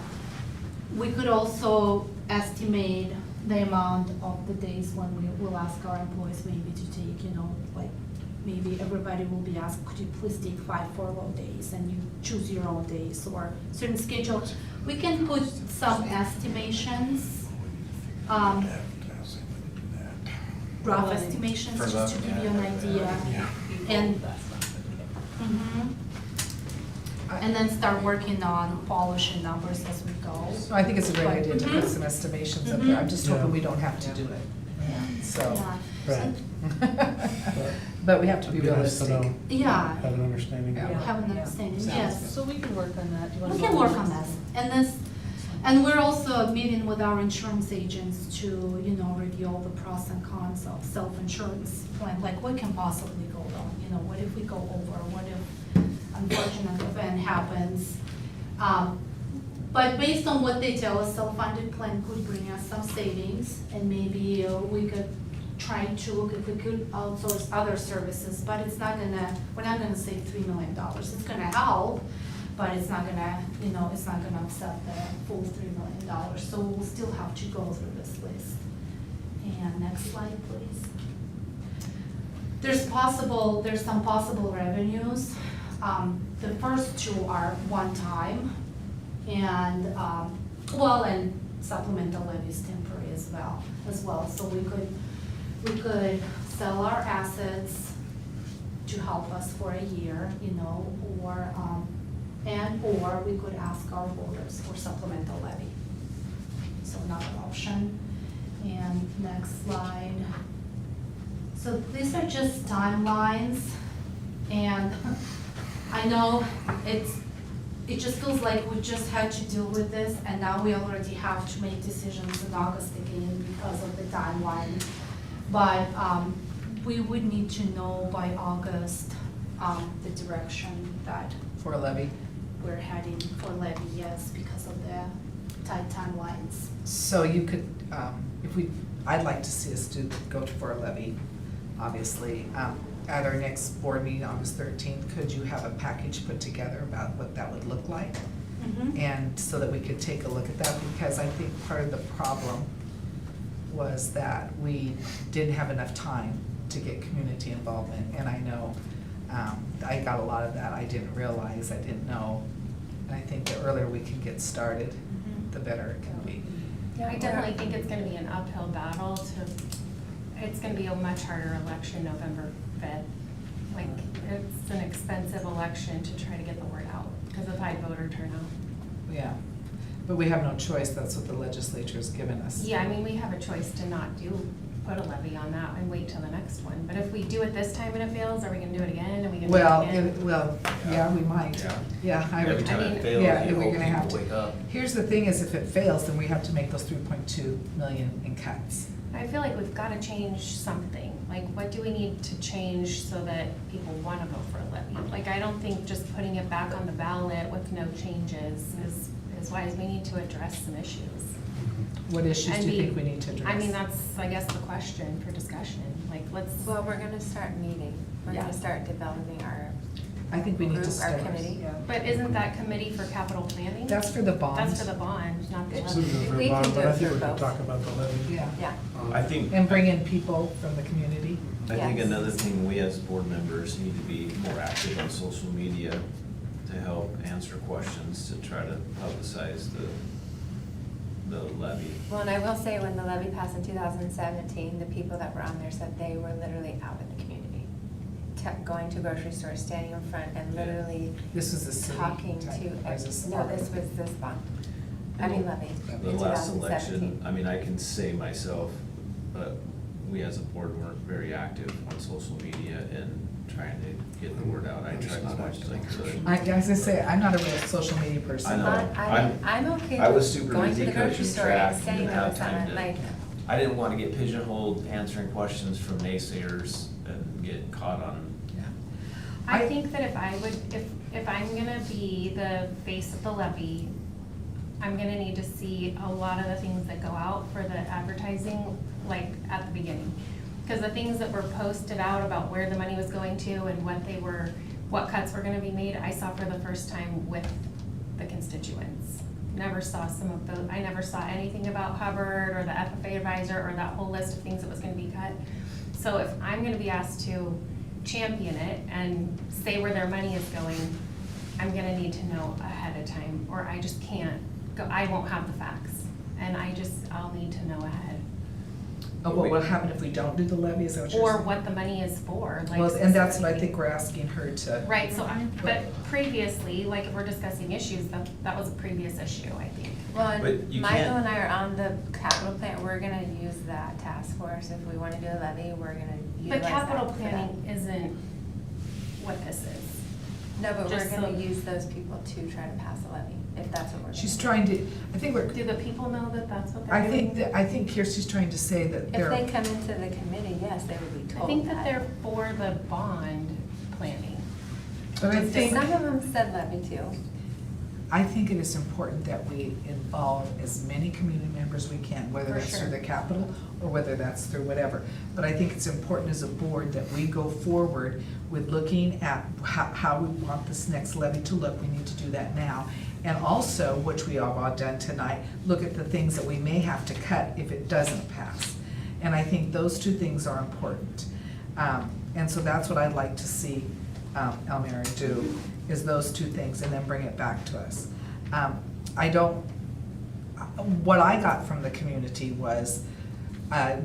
We could also estimate the amount of the days when we will ask our employees maybe to take, you know, like maybe everybody will be asked, could you please take 5 furlough days, and you choose your own days or certain schedule. We can put some estimations, rough estimations, just to give you an idea. And, and then start working on polishing numbers as we go. So I think it's a great idea to put some estimations up there. I'm just hoping we don't have to do it. So. Right. But we have to be It'd nice to realistic. know, Yeah. Have an understanding. Have an understanding, yes. So we can work on that. Do you wanna We go can over work on this. And we're also meeting with our insurance agents to, you know, review all the pros and cons of self-insurance plan, like what can possibly go wrong? You know, what if we go over, what if unfortunate event happens? But based on what they tell us, self-funded plan could bring us some savings, and maybe we could try to look if we could outsource other services, but it's not gonna, we're not gonna save $3 million. It's gonna help, but it's not gonna, you know, it's not gonna offset the full $3 million. So we'll still have to go through this list. And next slide, please. There's some possible revenues. The first two are one time, and and supplemental levies temporary as well. So we could sell our assets to help us for a year, you know, or we could ask our voters for supplemental levy. So another option. And next slide. So these are just timelines, and I know it just feels like we just had to deal with this, and now we already have to make decisions in August again because of the timeline. But we would need to know by August the direction that For a levy. we're heading for levy, yes, because of the tight timelines. So you could, I'd like to see us go for a levy, obviously. At our next board meeting, August 13th, could you have a package put together about what that would look like? And so that we could take a look at that, because I think part of the problem was that we didn't have enough time to get community involvement. And I know I got a lot of that. I didn't realize, I didn't know. And I think the earlier we can get started, the better it can be. Yeah, I definitely think it's gonna be an uphill battle it's gonna be a much harder election November 5th. Like, it's an expensive election to try to get the word out because of high voter turnout. Yeah, but we have no choice. That's what the legislature's given us. Yeah, I mean, we have a choice to not put a levy on that and wait till the next one. But if we do it this time and it fails, are we gonna do it again? Are we gonna do it again? Yeah, we might. Yeah, Every time it fails, yeah, you we're hope gonna have people to. wake up. Here's the thing is, if it fails, then we have to make those 3.2 million in cuts. I feel like we've gotta change something. Like, what do we need to change so that people wanna vote for a levy? Like, I don't think just putting it back on the ballot with no changes is wise. We need to address some issues. What issues do you think we need to address? I mean, that's, I guess, the question for discussion. Like, let's. Well, we're gonna start meeting. We're Yeah. gonna start developing our I think we need to group, our start. committee. But isn't that committee for capital planning? That's for the bonds. That's for the bond, not the This levy. is a We can bond, do but I it think for we can both. talk about the levy. Yeah. Yeah. I think, And bring in people from the community. I think Yes. another thing, we as board members need to be more active on social media to help answer questions, to try to publicize the levy. Well, and I will say, when the levy passed in 2017, the people that were on there said they were literally out in the community, going to grocery stores, standing in front, and literally This was the city talking type, to. or is this No, part this of was this bond. I mean levy. The in last 2017. election, I mean, I can say myself, but we as a board weren't very active on social media and trying to get the word out. I tried as much as I could. I was gonna say, I'm not a real social media person. I know. I'm okay I was with super going to busy the grocery coaching store and track, and standing didn't there have with time someone, to. like, I didn't want to get pigeonholed answering questions from naysayers and get caught on. I think that if if I'm gonna be the face of the levy, I'm gonna need to see a lot of the things that go out for the advertising, like at the beginning. Because the things that were posted out about where the money was going to and what cuts were gonna be made, I saw for the first time with the constituents. Never saw I never saw anything about Hubbard or the FFA advisor or that whole list of things that was gonna be cut. So if I'm gonna be asked to champion it and say where their money is going, I'm gonna need to know ahead of time, or I just can't go, I won't have the facts, and I'll need to know ahead. Oh, what will happen if we don't do the levy, is that what you're saying? Or what the money is for, like. Well, and that's what I think we're asking her to. Right, so, but previously, like if we're discussing issues, that was a previous issue, I think. Well, and But you Michael can't- and I are on the capital plan, we're gonna use that task force, if we wanna do a levy, we're gonna utilize But that capital for that. planning isn't what this is. No, but we're Just gonna so- use those people to try to pass a levy, if that's what we're doing. She's trying to, I think Do the people know that that's what they're doing? I think Kirsty's trying to say that If they're. they come into the committee, yes, they would be I told think that they're for the bond planning. But I Just think, Some of them said levy too. I think it is important that we involve as many community members as we can, whether For that's sure. through the Capitol or whether that's through whatever. But I think it's important as a board that we go forward with looking at how we want this next levy to look. We need to do that now. And also, which we have all done tonight, look at the things that we may have to cut if it doesn't pass. And I think those two things are important. And so that's what I'd like to see Elmira do, is those two things, and then bring it back to us. What I got from the community was,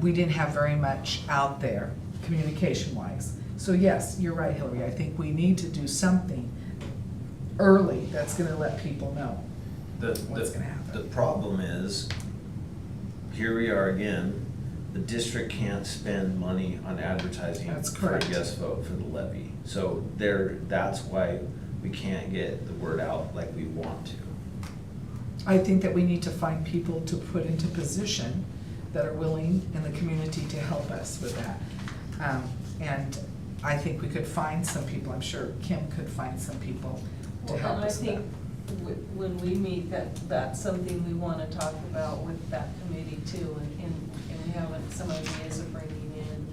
we didn't have very much out there, communication-wise. So yes, you're right, Hillary, I think we need to do something early that's gonna let people know what's gonna happen. The problem is, here we are again, the district can't spend money on advertising That's for a correct. guest vote for the levy. So that's why we can't get the word out like we want to. I think that we need to find people to put into position that are willing in the community to help us with that. And I think we could find some people, I'm sure Kim could find some people to help us with that. And I think when we meet, that's something we wanna talk about with that committee too, and we have some ideas of bringing in,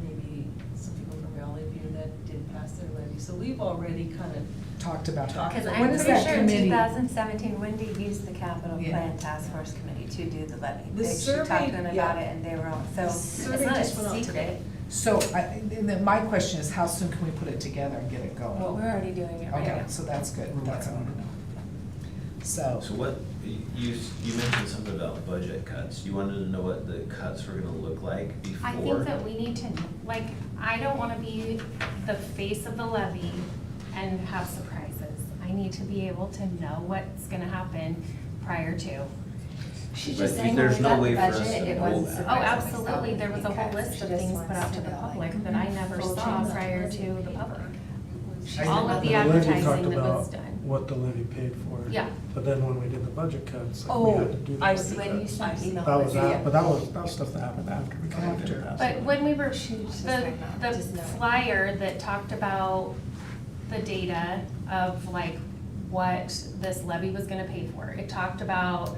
maybe some people from Valley View that did pass their levy, so we've already kind of Talked about that. Because What I'm is pretty that sure in committee? 2017, Wendy used the capital Yeah. plan task force committee to do the levy. The She survey, talked to them about yeah. it, and they were all, so The it's survey not a just went out secret. today. So, and then my question is, how soon can we put it together and get it going? Well, we're already doing it right Okay, now. so that's good, that's what I want to know. So, So what, you mentioned something about budget cuts. You wanted to know what the cuts were gonna look like before? I think that we need to, like, I don't wanna be the face of the levy and have surprises. I need to be able to know what's gonna happen prior to. She's But just saying when there's we no got the way for us budget, to it know wasn't that. Oh, surprising. absolutely, there was a whole Because list of she just things wants put out to to the know, like, public that I never full saw change. prior to the public. I All know. of the The levy talked advertising that about was done. what the levy paid for. Yeah. But then when we did the budget cuts, like, we Oh, had to do the I budget see. When you cuts. sent email. That was, Yeah. but that was stuff that happened after we kind of did After. that. But when we were, just the like not, just know. flyer that talked about the data of like what this levy was gonna pay for, it talked about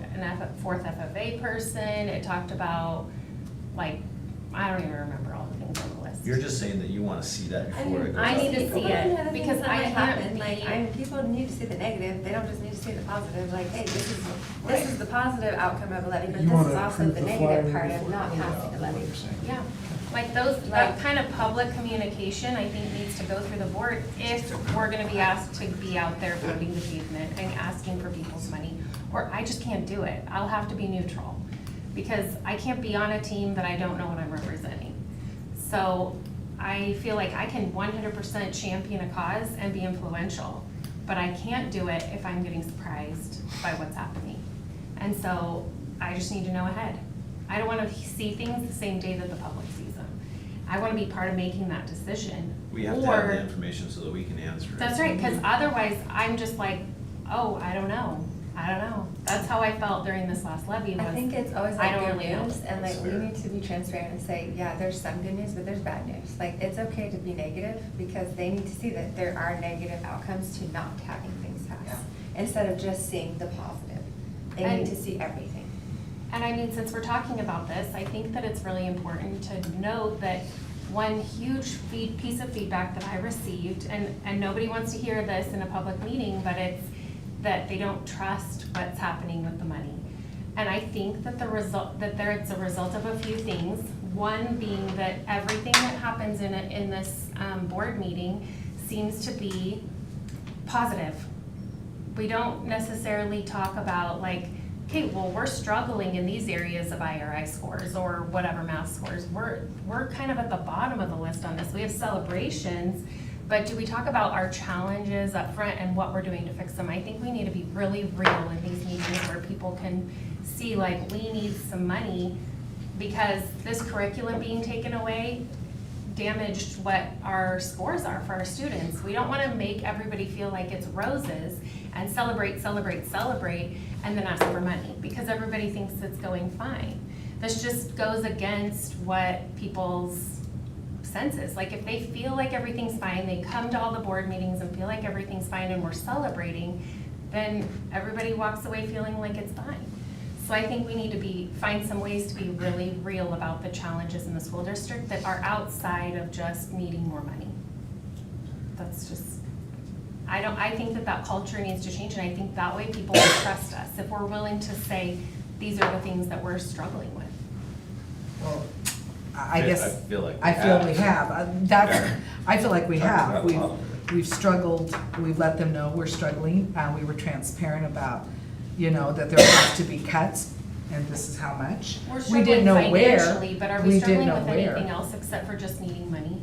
fourth FFA person, it talked about, like, I don't even remember all the things on the list. You're just saying that you wanna see that before it goes I out. need to see it, because I can't be. Like, people need to see the negative, they don't just need to see the positive, like, hey, this is the positive outcome of a levy, but You this is wanna also approve the the negative flyer part of before not it goes passing out, the is what levy. you're saying. Yeah, like that kind of public communication, I think, needs to go through the board if we're gonna be asked to be out there voting the pavement and asking for people's money. Or I just can't do it, I'll have to be neutral, because I can't be on a team that I don't know what I'm representing. So I feel like I can 100% champion a cause and be influential, but I can't do it if I'm getting surprised by what's happening. And so I just need to know ahead. I don't wanna see things the same day that the public sees them. I wanna be part of making that decision. We have to have Or- the information so that we can answer it. That's right, cause otherwise I'm just like, oh, I don't know. I don't know. That's how I felt during this last levy. I think it's always I like don't good really know. news, and like we need to be transparent and say, yeah, there's some good news, but there's bad news. Like, it's okay to be negative, because they need to see that there are negative outcomes to not having things pass, instead of just seeing the positive. They need to see everything. And I mean, since we're talking about this, I think that it's really important to note that one huge piece of feedback that I received, and nobody wants to hear this in a public meeting, but it's that they don't trust what's happening with the money. And I think that it's a result of a few things. One being that everything that happens in this board meeting seems to be positive. We don't necessarily talk about like, okay, well, we're struggling in these areas of IRI scores or whatever math scores. We're kind of at the bottom of the list on this. We have celebrations, but do we talk about our challenges up front and what we're doing to fix them? I think we need to be really real in these meetings where people can see like, we need some money because this curriculum being taken away damaged what our scores are for our students. We don't want to make everybody feel like it's roses and celebrate, celebrate, celebrate, and then ask for money because everybody thinks it's going fine. This just goes against what people's senses. Like if they feel like everything's fine, they come to all the board meetings and feel like everything's fine and we're celebrating, then everybody walks away feeling like it's fine. So I think we need to find some ways to be really real about the challenges in the school district that are outside of just needing more money. That's just, I think that culture needs to change, and I think that way people will trust us if we're willing to say, these are the things that we're struggling with. Well, I guess, I feel like we have. I feel like we have. We've struggled, we've let them know we're struggling, we were transparent about, that there has to be cuts, and this is how much. We're We didn't struggling know financially, where. but are we struggling didn't with know where. anything else except for just needing money?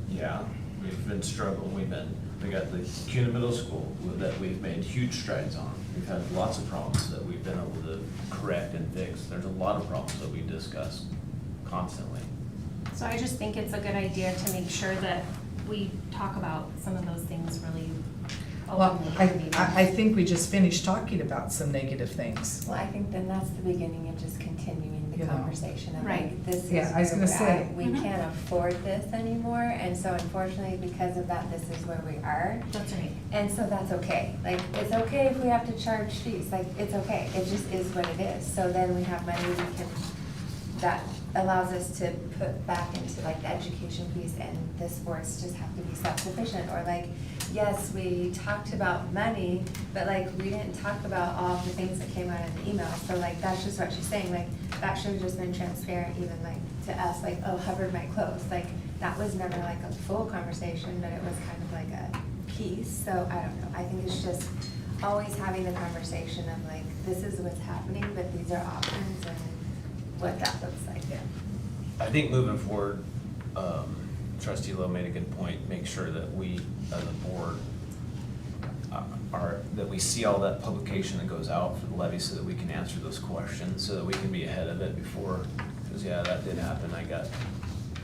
Yeah, we've been struggling, we got the Kuna Middle School that we've made huge strides on. We've had lots of problems that we've been able to correct and fix. There's a lot of problems that we discuss constantly. So I just think it's a good idea to make sure that we talk about some of those things really Well, openly. I think we just finished talking about some negative things. Well, I think then that's the beginning of just continuing the conversation of Right. like, this is Yeah, I was where gonna we're say. at. We can't afford this anymore, and so unfortunately, because of that, this is where we are. That's right. And so that's okay. Like, it's okay if we have to charge fees, like, it's okay. It just is what it is. So then we have money that allows us to put back into like the education piece, and the sports just have to be self-sufficient. Or like, yes, we talked about money, but like, we didn't talk about all of the things that came out in the email. So like, that's just what she's saying. Like, that should have just been transparent even like to us, like, oh, Hubbard might close. Like, that was never like a full conversation, but it was kind of like a piece. So I don't know. I think it's just always having the conversation of like, this is what's happening, but these are options and what that looks like. Yeah. I think moving forward, Trustee Lowe made a good point, make sure that we, as a board, that we see all that publication that goes out for the levy so that we can answer those questions, so that we can be ahead of it before, because yeah, that did happen. I got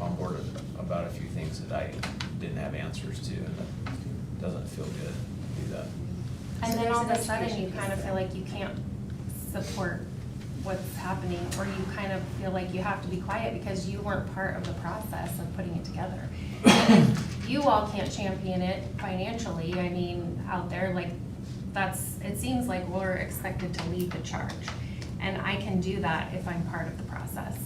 on board about a few things that I didn't have answers to, and it doesn't feel good to do that. And then all of a sudden, you kind of feel like you can't support what's happening, or you kind of feel like you have to be quiet because you weren't part of the process of putting it together. And if you all can't champion it financially, I mean, out there, like, it seems like we're expected to lead the charge. And I can do that if I'm part of the process.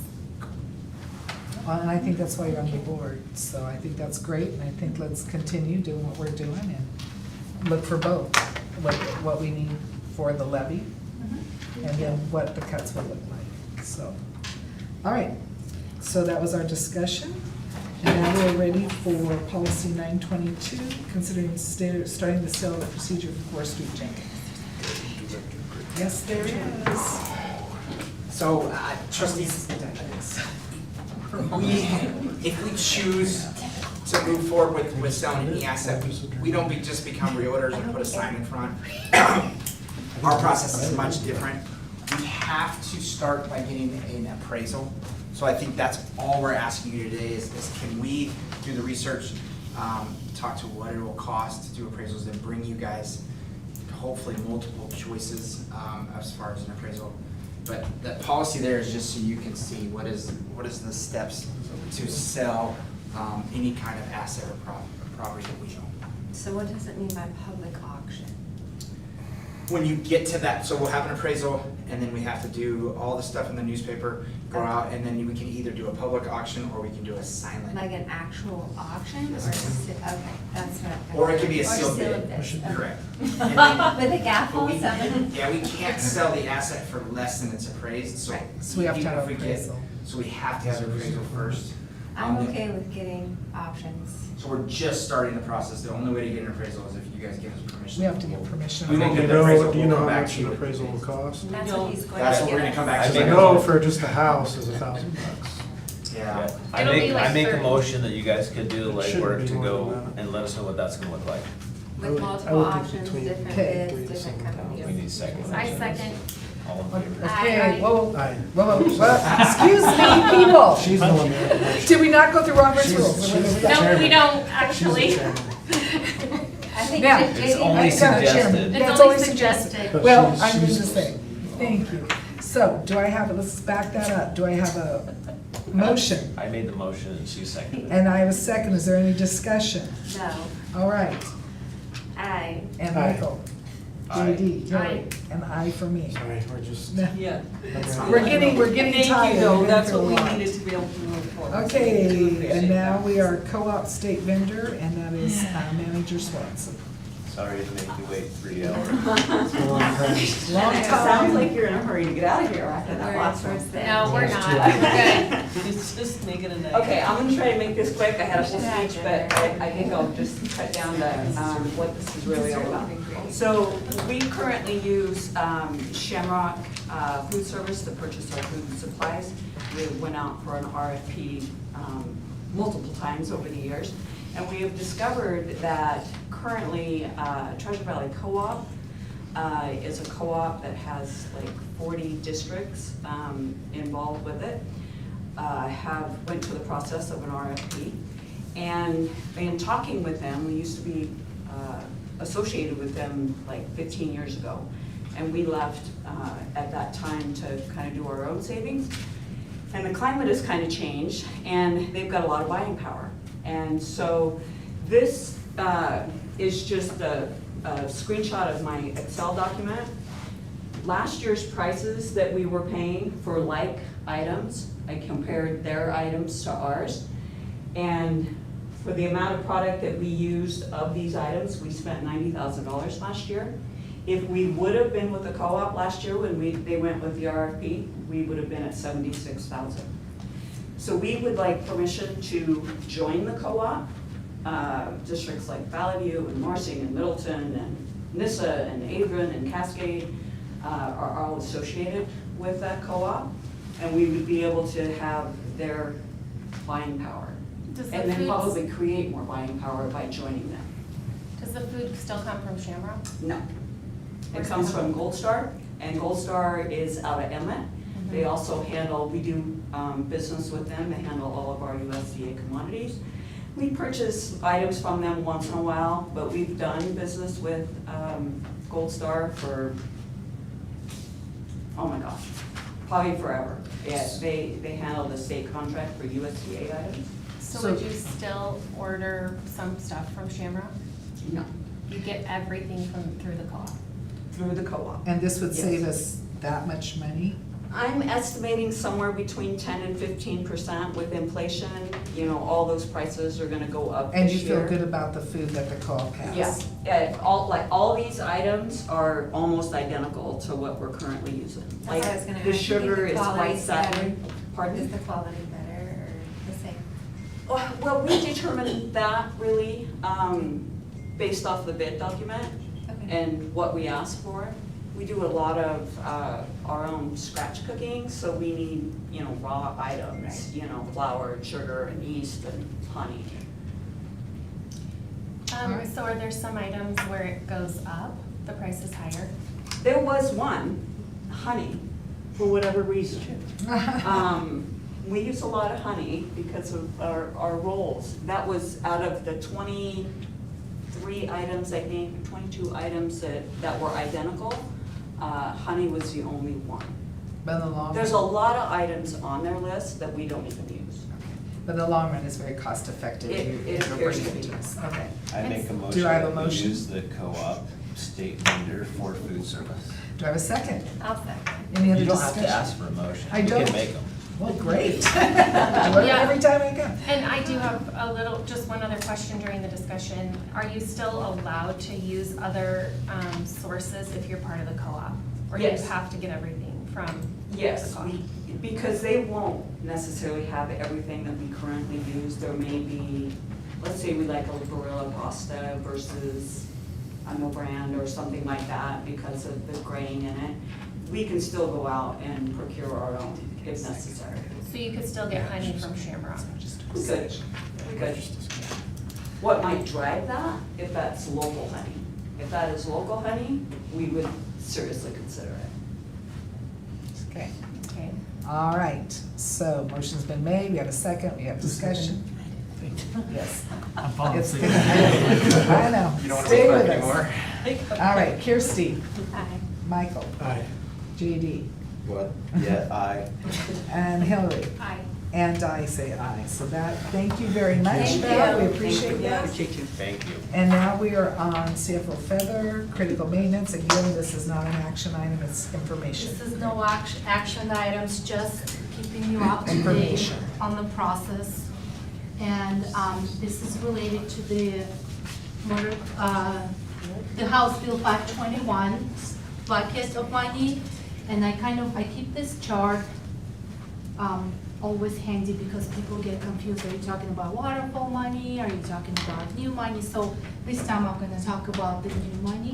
Well, and I think that's why you're on the board, so I think that's great, and I think let's continue doing what we're doing and look for both, what we need for the levy, and then what the cuts will look like, so. All right, so that was our discussion, and now we're ready for policy 922, considering starting the sale procedure for 4th Street Jenkins. Yes, there is. So, trustees, if we choose to move forward with selling any asset, we don't just become realtors and put a sign in front. Our process is much different. We have to start by getting an appraisal. So I think that's all we're asking you today is can we do the research, talk to what it will cost to do appraisals, and bring you guys hopefully multiple choices as far as an appraisal. But that policy there is just so you can see what is the steps to sell any kind of asset or property that we own. So what does it mean by public auction? When you get to that, so we'll have an appraisal, and then we have to do all the stuff in the newspaper, go out, and then we can either do a public auction or we can do a silent. Like an actual auction? Yes, Or ma'am. okay, that's what. Or it could be a Or sealed bid. okay. Correct. With a gavel, But something? yeah, we can't sell the asset for less than it's appraised, so. So we have to even have if we get- appraisal. So we have to have an appraisal first. I'm okay with getting options. So we're just starting the process. The only way to get an appraisal is if you guys give us permission. We have to get permission. We won't Do get you the appraisal. know, do you We'll know come how back much to you an with appraisal will bids. cost? That's what he's going That's to what we're give gonna come us. back to. I know for just a house is $1,000. Yeah. It'll be like I make a 30. motion that you guys could do the It shouldn't legwork be to more go than that. and let us know what that's gonna look like. I With would- multiple I would think options, between different Okay. bids, different companies. We need seconds. I second. All in favor? Okay, whoa, Aye. whoa, excuse me, people. She's the one that made the motion. Did we not go through Robert's She's- rules? she's the No, we chairman. don't, She's the actually. chairman. I think Yeah. JD It's only I got it, Chairman. suggested. Yeah, It's only suggested. But Well, she's- I'm going to she's- say, thank you. So, do I have, let's back that up. Do I have a motion? I made the motion and she seconded it. And I have a second. Is there any discussion? No. All right. Aye. And Aye. Michael? Aye. JD, Jerry, and I for me. Sorry, we're just. Yeah. We're getting Thank tired. you, though, We've been that's through what a we lot. needed to be able to move forward. So we do Okay, appreciate and now that. we are co-op state vendor, and that is Manager Swanson. Sorry to make you wait 3 hours. Long It time. sounds like you're in a hurry to get out of here after that We're last towards one. the No, end. we're not. We're good. It's just make it a night. Okay, I'm gonna try to make this quick. I had a full Yeah, speech, but I think I'll just cut down to what this is really all about. So we currently use Shamrock Food Service to purchase our food and supplies. We went out for an RFP multiple times over the years. And we have discovered that currently Treasure Valley Co-op is a co-op that has like 40 districts involved with it. Went to the process of an RFP. And in talking with them, we used to be associated with them like 15 years ago. And we left at that time to kind of do our own savings. And the climate has kind of changed, and they've got a lot of buying power. And so this is just a screenshot of my Excel document. Last year's prices that we were paying for like items, I compared their items to ours. And for the amount of product that we used of these items, we spent $90,000 last year. If we would have been with the co-op last year when they went with the RFP, we would have been at $76,000. So we would like permission to join the co-op. Districts like Valley View and Marsing and Middleton and Nissa and Adrian and Cascade are all associated with that co-op. And we would be able to have their buying power. Does the And then food- probably create more buying power by joining them. Does the food still come from Shamrock? No. It Where's comes it from come Gold Star, and Gold Star is out of Emmett. They Mhm. also handle, we do business with them, they handle all of our USDA commodities. We purchase items from them once in a while, but we've done business with Gold Star for, oh my gosh, probably forever. Yeah, they handle the state contract for USDA items. So would you still order some stuff from Shamrock? No, You get everything through the co-op? through the co-op. And this would Yes. save us that much money? I'm estimating somewhere between 10 and 15% with inflation. You know, all those prices are gonna go up And this you feel year. good about the food that the co-op has? Yeah, all these items are almost identical to what we're currently using. That's Like, what I was gonna the ask. You think sugar the is quality's white satin. better? Pardon? Is the quality better or the same? Well, we determined that really, based off the bid document Okay. and what we asked for. We do a lot of our own scratch cooking, so we need, you know, raw items, you know, flour, sugar, and yeast, and honey. Alright. So are there some items where it goes up, the price is higher? There was one, honey, for whatever reason. We use a lot of honey because of our rolls. That was out of the 27 23 items, I think, 22 items that were identical. Honey was the only one. But in the long There's a run, lot of items on their list that we don't even use. but in the long run, it's very cost effective. It to appears bring to it be. to us. Okay. I make a motion Do I have a that we motion? use the co-op state vendor for food service. Do I have a second? I'll second. Any other You don't discussion? have to ask for a motion. I You don't. can make them. Well, great. Do it every time I come. And I do have just one other question during the discussion. Are you still allowed to use other sources if you're part of the co-op? Or do you Yes. have to get everything from the Yes, co-op? because they won't necessarily have everything that we currently use. There may be, let's say we like a Barilla pasta versus a no brand or something like that because of the grain in it. We can still go out and procure our own if necessary. So you could still get honey from Shamrock? We could, we could. What might drag that, if that's local honey. If that is local honey, we would seriously consider it. Okay. Okay. All right, so motion's been made, we have a second, we have discussion. Yes. I'm falling It's asleep. good. I know. You don't wanna Stay wake up with us. anymore? All right, Kirsty, Aye. Michael, Aye. JD, What? Yeah, I. and Hillary. Aye. And I say aye, so that, thank you very much, Thank Val, you. we appreciate that. Thank you. And now we are on CFO Feather, critical maintenance, again, this is not an action item, it's information. This is no action items, just keeping you up to date Information. on the process. And this is related to the House Bill 521 bucket of money. And I keep this chart always handy because people get confused. Are you talking about waterfall money? Are you talking about new money? So this time I'm gonna talk about the new money.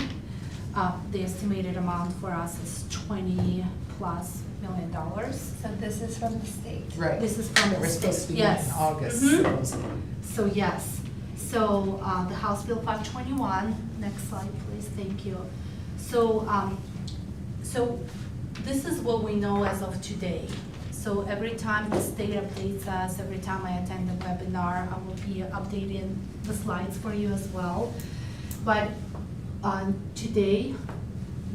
The estimated amount for us is $20+ million. So this is from the state. Right. This is from That the we're state. supposed to be in Yes. August, Mhm. supposedly. So yes, so the House Bill 521, next slide please, thank you. So, so this is what we know as of today. So every time the state updates us, every time I attend the webinar, I will be updating the slides for you as well. But today,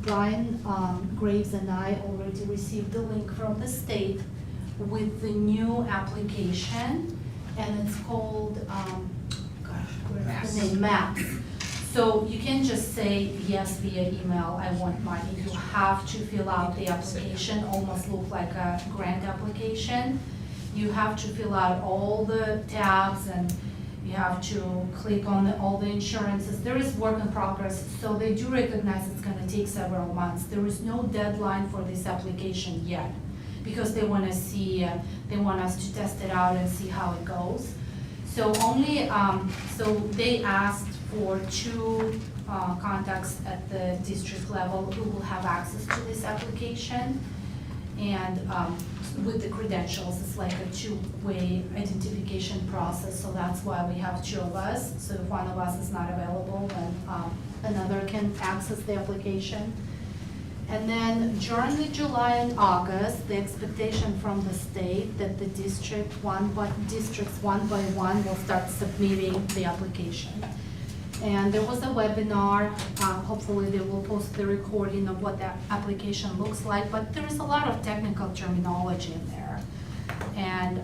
Brian Graves and I already received the link from the state with the new application, and it's called, where's the name, MAPS. So you can just say yes via email, I want money. You have to fill out the application, almost look like a grant application. You have to fill out all the tabs and you have to click on all the insurances. There is work in progress, so they do recognize it's gonna take several months. There is no deadline for this application yet, because they wanna see, they want us to test it out and see how it goes. So only, so they asked for 2 contacts at the district level who will have access to this application. And with the credentials, it's like a 2-way identification process, so that's why we have 2 of us. So if one of us is not available, then another can access the application. And then during the July and August, the expectation from the state that the districts one by one will start submitting the application. And there was a webinar, hopefully they will post the recording of what that application looks like, but there is a lot of technical terminology in there. And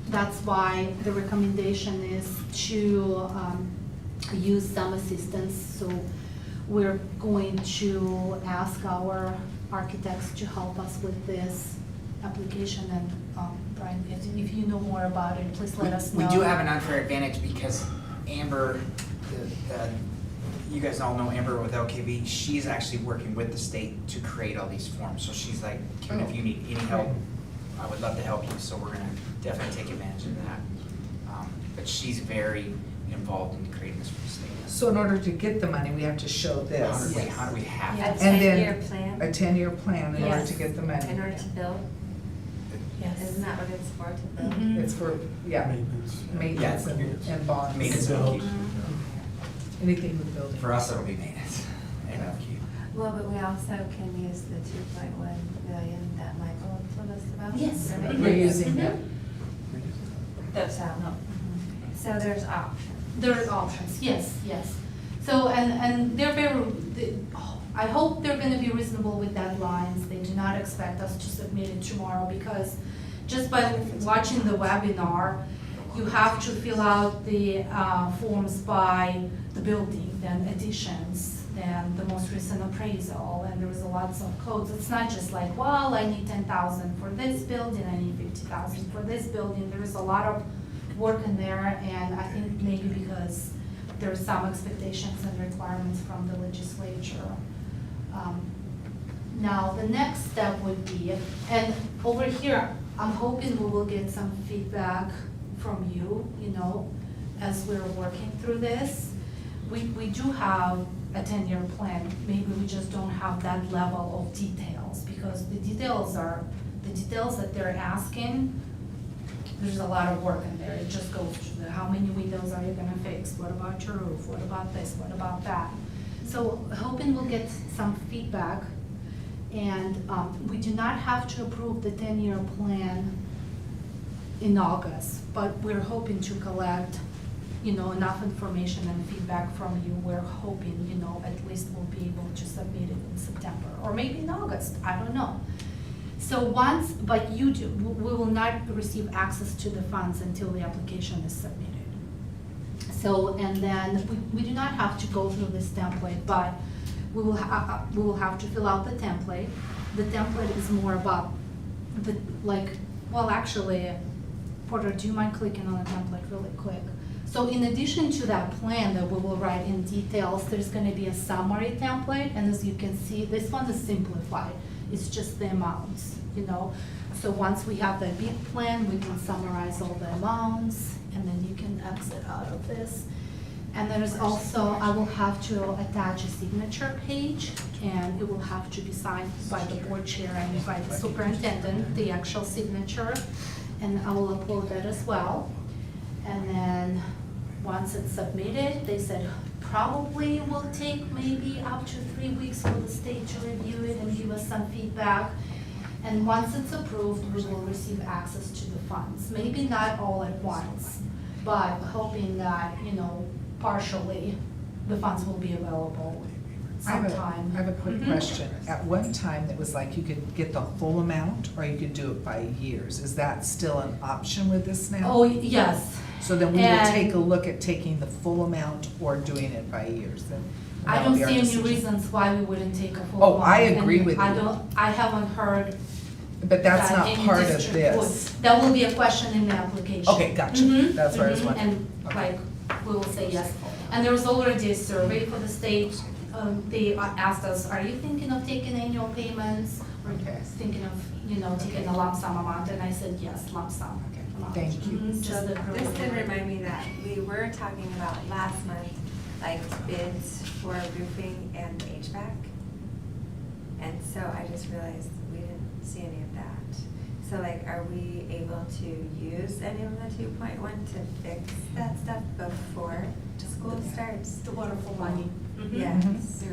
that's why the recommendation is to use some assistance. So we're going to ask our architects to help us with this application. And Brian, if you know more about it, please let us know. We do have an unfair advantage because Amber, you guys all know Amber with LKB, she's actually working with the state to create all these forms. So she's like, Kevin, if you need any help, I would love to help you. So we're gonna definitely take advantage of that. But she's very involved in creating this for the state. So in order to get the money, we have to show this. How do we have A it? And 10-year then plan. a 10-year plan in order Yes. to get the money. In order to build. Yes. Isn't that what it's for, to build? Mhm. It's for, yeah, Maintenance. maintenance Yeah. and bonds. Maintenance and upkeep. Anything with building. For us, it'll be maintenance and upkeep. Well, but we also can use the 2.1 million that Michael told us about. Yes. for We're maintenance. using that. That's So, no. so there's options. There are options, yes, yes. So, and they're I hope they're gonna be reasonable with deadlines. They do not expect us to submit it tomorrow, because just by watching the webinar, you have to fill out the forms by the building, then additions, then the most recent appraisal, and there's lots of codes. It's not just like, well, I need 10,000 for this building, I need 50,000 for this building. There is a lot of work in there, and I think maybe because there are some expectations and requirements from the legislature. Now, the next step would be, and over here, I'm hoping we will get some feedback from you, you know, as we're working through this. We do have a 10-year plan. Maybe we just don't have that level of details, because the details that they're asking, there's a lot of work in there. It just goes to the, how many windows are you gonna fix? What about your roof? What about this? What about that? So hoping we'll get some feedback. And we do not have to approve the 10-year plan in August, but we're hoping to collect, you know, enough information and feedback from you. We're hoping, you know, at least we'll be able to submit it in September, or maybe in August, I don't know. So once, but we will not receive access to the funds until the application is submitted. So, and then we do not have to go through this template, but we will have to fill out the template. The template is more about the, like, well, actually, Porter, do you mind clicking on the template really quick? So in addition to that plan that we will write in details, there's gonna be a summary template, and as you can see, this one is simplified. It's just the amounts, you know? So once we have the big plan, we can summarize all the amounts, and then you can exit out of this. And there's also, I will have to attach a signature page, and it will have to be signed by the board chair and by the superintendent, the actual signature, and I will upload that as well. And then, once it's submitted, they said probably will take maybe up to 3 weeks for the state to review it and give us some feedback. And once it's approved, we will receive access to the funds. Maybe not all at once, but hoping that, you know, partially the funds will be available sometime. I have a quick question. At one time, it was like you could get the full amount, or you could do it by years. Is that still an option with this now? Oh, yes. So then we will take a look at taking the full amount or doing it by years. Then I don't see any reasons why we wouldn't take a full amount. Oh, I agree with you. I haven't heard. But that's not any part of district this. would. That will be a question in the application. Okay, gotcha. That's where I was wondering. And like, we will say yes. And there was already a survey for the state. They asked us, are you thinking of taking annual payments? Or thinking of, you know, taking a lump sum amount? And I said, yes, lump sum. amount. Thank you. So this did remind me that we were talking about last month, like bids for roofing and HVAC. And so I just realized we didn't see any of that. So like, are we able to use any of the 2.1 to fix that stuff before school starts? The waterfall money. Yes,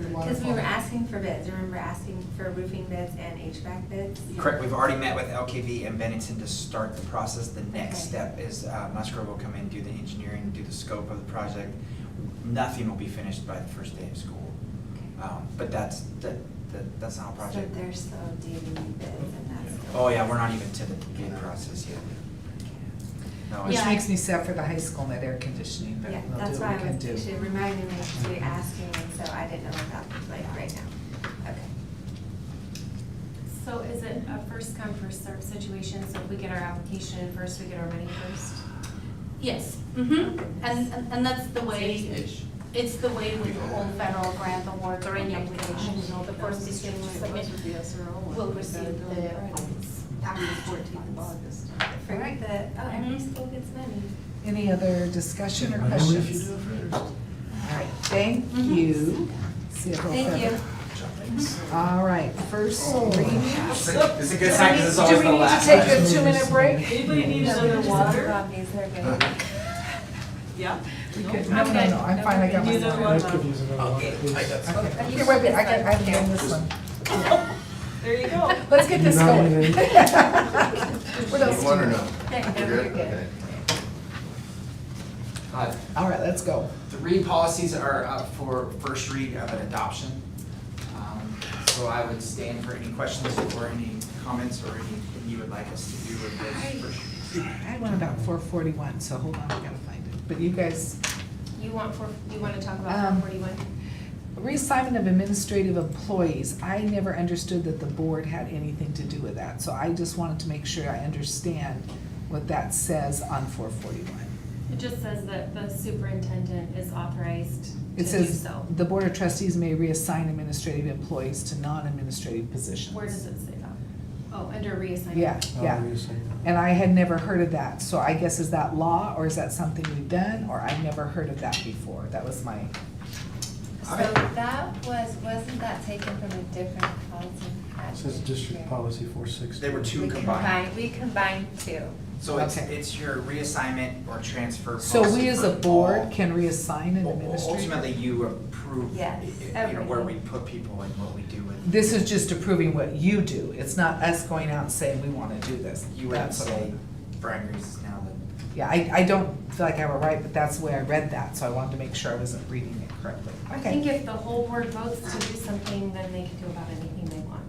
because we were asking for bids. Remember asking for roofing bids and HVAC bids? Correct, we've already met with LKV and Bennington to start the process. The next step is Musgrove will come in, do the engineering, do the scope of the project. Nothing will be finished by the first day of school. But that's not a project. So they're still dealing bids and that's still. Oh yeah, we're not even to the bid process yet. No, Which makes me sad for the high school and that air conditioning, but Yeah, we'll that's do why what we I can do. was reminding me to be asking, and so I didn't know what that was like right now. Okay. So is it a first come, first served situation? So if we get our application in first, we get our money first? Yes. And that's the way, it's the way with all federal grant awards or any application, you know, the first district to submit will receive the funds after the 14th of August. Forget that, every school gets money. Any other discussion or questions? All right, thank you. Thank you. All right, first reading. It's a good sign because it's always the last. Do we need to take a 2-minute break? Anybody need another water? Yeah? No, I'm fine, I got my Neither water. one. I could use another one, please. Okay, here, wait, I haven't done this one. There you go. Let's get this going. What else do you Water need? now. Okay, You're good? good. Okay. All right, let's go. 3 policies are up for first read of an adoption. So I would stand for any questions or any comments or anything you would like us to do with those first reads. I had one about 441, so hold on, I gotta find it. But you guys, You want to talk about 441? reassignment of administrative employees. I never understood that the board had anything to do with that, so I just wanted to make sure I understand what that says on 441. It just says that the superintendent is authorized to It do says, so. the Board of Trustees may reassign administrative employees to non-administrative positions. Where does it say that? Oh, under reassignment. Yeah, yeah. And I had never heard of that, so I guess is that law, or is that something we've done, or I've never heard of that before? That was my, So that wasn't that taken from a different policy? It says district policy 460. There were 2 We combined. We combined 2. So Okay. it's your reassignment or transfer so policy we as a for board all- can reassign an administrator? Ultimately, you approve, Yes, where we put people and what we do with. This is just approving what you do, it's not us going out and saying we wanna do this. You would That's what I- say, Brian Reese is now the. Yeah, I don't feel like I have a right, but that's the way I read that, so I wanted to make sure I wasn't reading it correctly. I think if the whole board votes to do something, then they can do about anything they want.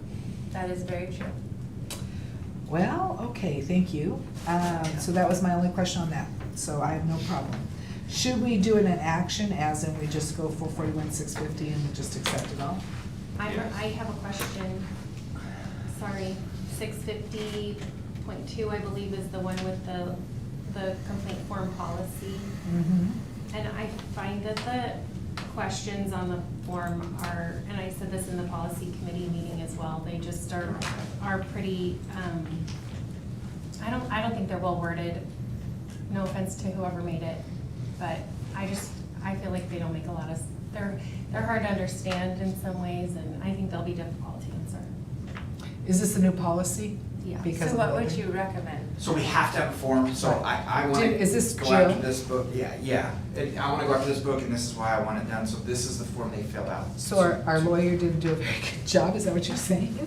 That is very true. Well, okay, thank you. So that was my only question on that, so I have no problem. Should we do it in action, as in we just go 441, 650, and we just accept it all? I have a question. Sorry, 650.2, I believe, is the one with the complaint form policy. And I find that the questions on the form are, and I said this in the policy committee meeting as well, they just are pretty, I don't think they're well worded. No offense to whoever made it, but I feel like they don't make a lot of, they're hard to understand in some ways, and I think they'll be difficult to answer. Is this a new policy? Yeah. Because So of what the would building? you recommend? So we have to have a form, so I want Is this to go after Jill? this book, yeah. I want to go after this book, and this is why I want it done, so this is the form they fill out. So our lawyer didn't do a very good job, is that what you're saying?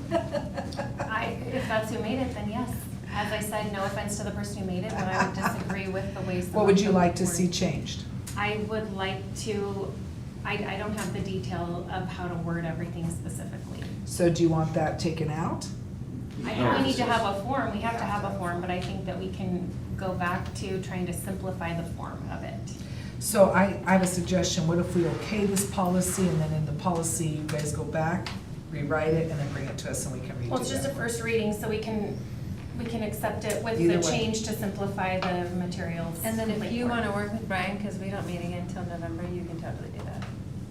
If that's who made it, then yes. As I said, no offense to the person who made it, but I would disagree with the way some What would of you them like to were. see changed? I would like to, I don't have the detail of how to word everything specifically. So do you want that taken out? I think we need to have a form, we have to have a form, but I think that we can go back to trying to simplify the form of it. So I have a suggestion, what if we okay this policy, and then in the policy, you guys go back, rewrite it, and then bring it to us and we can redo it? Well, it's just a first reading, so we can accept it with Either the way. change to simplify the materials. And then if complete you form. want to work with Brian, because we don't meet again until November, you can totally do that.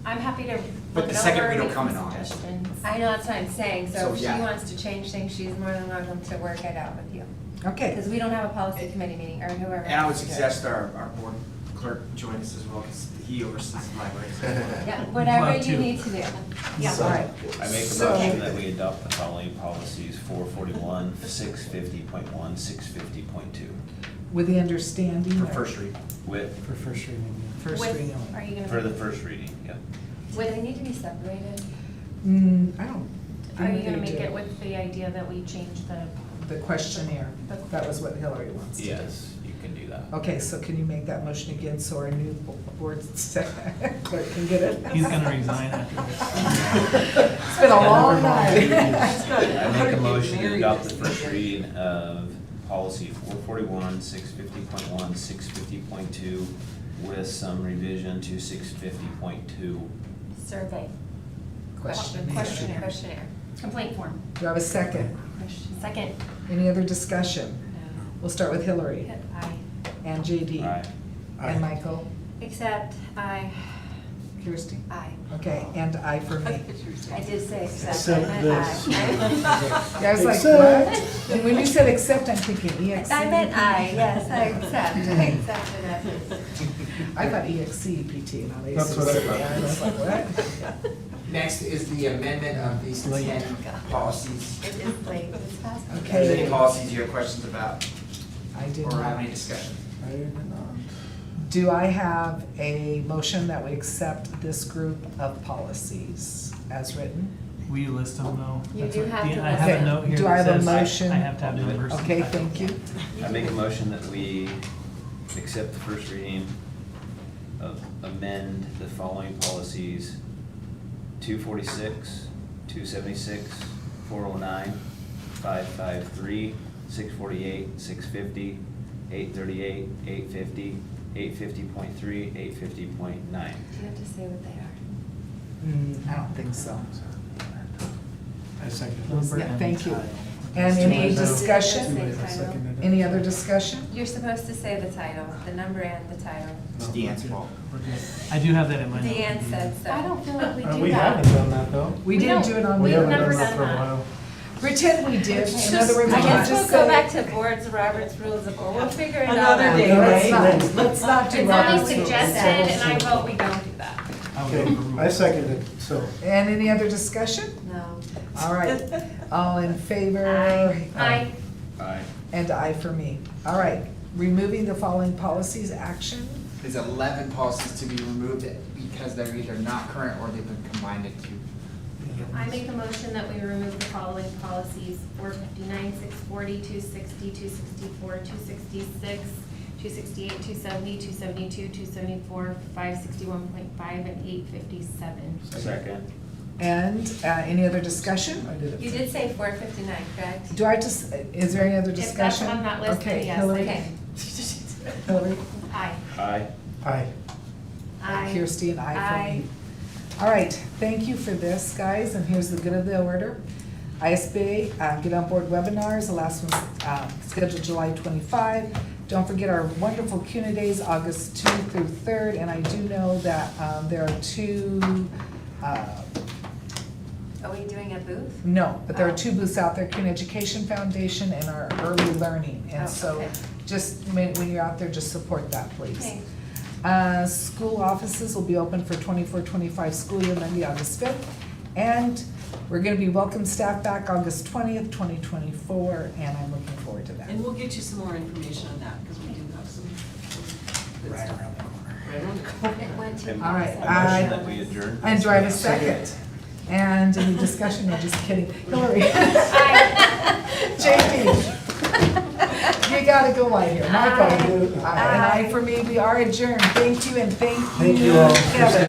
I'm happy to But look the it second over we don't and come make in some August. suggestions. I know, that's what I'm saying, So, so if she yeah. wants to change things, she's more than welcome to work it out with you. Okay. Because we don't have a policy committee meeting, or whoever. And I would wants to do it. suggest our board clerk join us as well, because he oversees the library. Yeah, whatever Love you to. need to do. Yeah. All right. I make a So- motion that we adopt the following policies: 441, 650.1, 650.2. With the understanding. For or- first read. With, For first reading, First With- reading only. Are you gonna? for the first reading, yeah. Would they need to be separated? I don't. Are you think gonna they make do. it with the idea that we change the? The questionnaire, that was what Hillary wants to do. Yes, you can do that. Okay, so can you make that motion again, so our new board clerk can get it? He's gonna resign after this. It's been a long night. I make a motion to adopt the first reading of policy 441, 650.1, 650.2 with some revision to 650.2. Survey. Questionnaire. Questionnaire. Complaint form. Do I have a second? Second. Any other discussion? We'll start with Hillary. Aye. And JD. Aye. And Michael. Except I, Kirsty. I. Okay, and I for me. I did say except. Except I meant this. I. Yeah, I was like, Except- what? And when you said accept, I'm thinking EXC. I meant I, yes, I accept, I accepted it. I thought EXCPT, and all they That's what I said, thought. yeah, I was like, what? Next is the amendment of these 10 policies. It is late, it's past. If there's Okay. any policies you have questions about, I did or have not. any discussion. I did not. Do I have a motion that we accept this group of policies as written? Will you list them though? You That's do what- have to I have list a note here Do I that have a says motion? I have to have I'll do it. Okay, numbers. thank you. I make a motion that we accept the first reading amend the following policies: 246, 276, 409, 553, 648, 650, 838, 850, 850.3, 850.9. Do you have to say what they are? I don't think so. I second. Yeah, thank you. And any discussion? Any other discussion? You're supposed to say the title, the number and the title. It's Deanne's fault. I do have that in my notes. Deanne said so. I don't feel like we do that. We haven't done that though. We didn't do it on We the. haven't never done that done for a that. while. Pretend we did. Okay, In other words, I guess just we'll go say- back to boards, Robert's Rules of Order. We'll figure it out. Another day, No, right? let's not do It's Robert's only rules. suggested, and I vote we don't do that. Okay, I seconded, so. And any other discussion? No. All right, all in favor? Aye. Aye. And aye for me. All right, removing the following policies, action. There's 11 policies to be removed because they're either not current or they've been combined into. I make a motion that we remove the following policies: 459, 640, 260, 264, 266, 268, 270, 272, 274, 561.5, and 857. Second. And any other discussion? You did say 459, correct? Do I just, is there any other If that's discussion? on that list, Okay, then yes. Hillary? Okay. Hillary? Aye. Aye. Aye. Aye. Kirsty and I for Aye. me. All right, thank you for this, guys, and here's the good of the order. ISBA, Get On Board webinars, the last one's scheduled July 25. Don't forget our wonderful CUNA Days, August 2 through 3rd, and I do know that there are two, Are we doing a booth? no, but there are Oh. two booths out there, CUNA Education Foundation and our Early Learning. Oh, And so okay. just, when you're out there, just support that, please. Okay. School offices will be open for 24-25 school year, Monday, August 5th. And we're gonna be welcome staff back August 20th, 2024, and I'm looking forward to that. And we'll get you some more information on that, because we do have some. good Right stuff. around the corner. Right around the corner. It went to. And All right, a motion that we adjourn. And do I have a second? And any discussion, no, just kidding. Hillary? JP? You gotta go right here. Michael? Aye. And I for me, we are adjourned. Thank you and thank you. Thank you all. Kevin.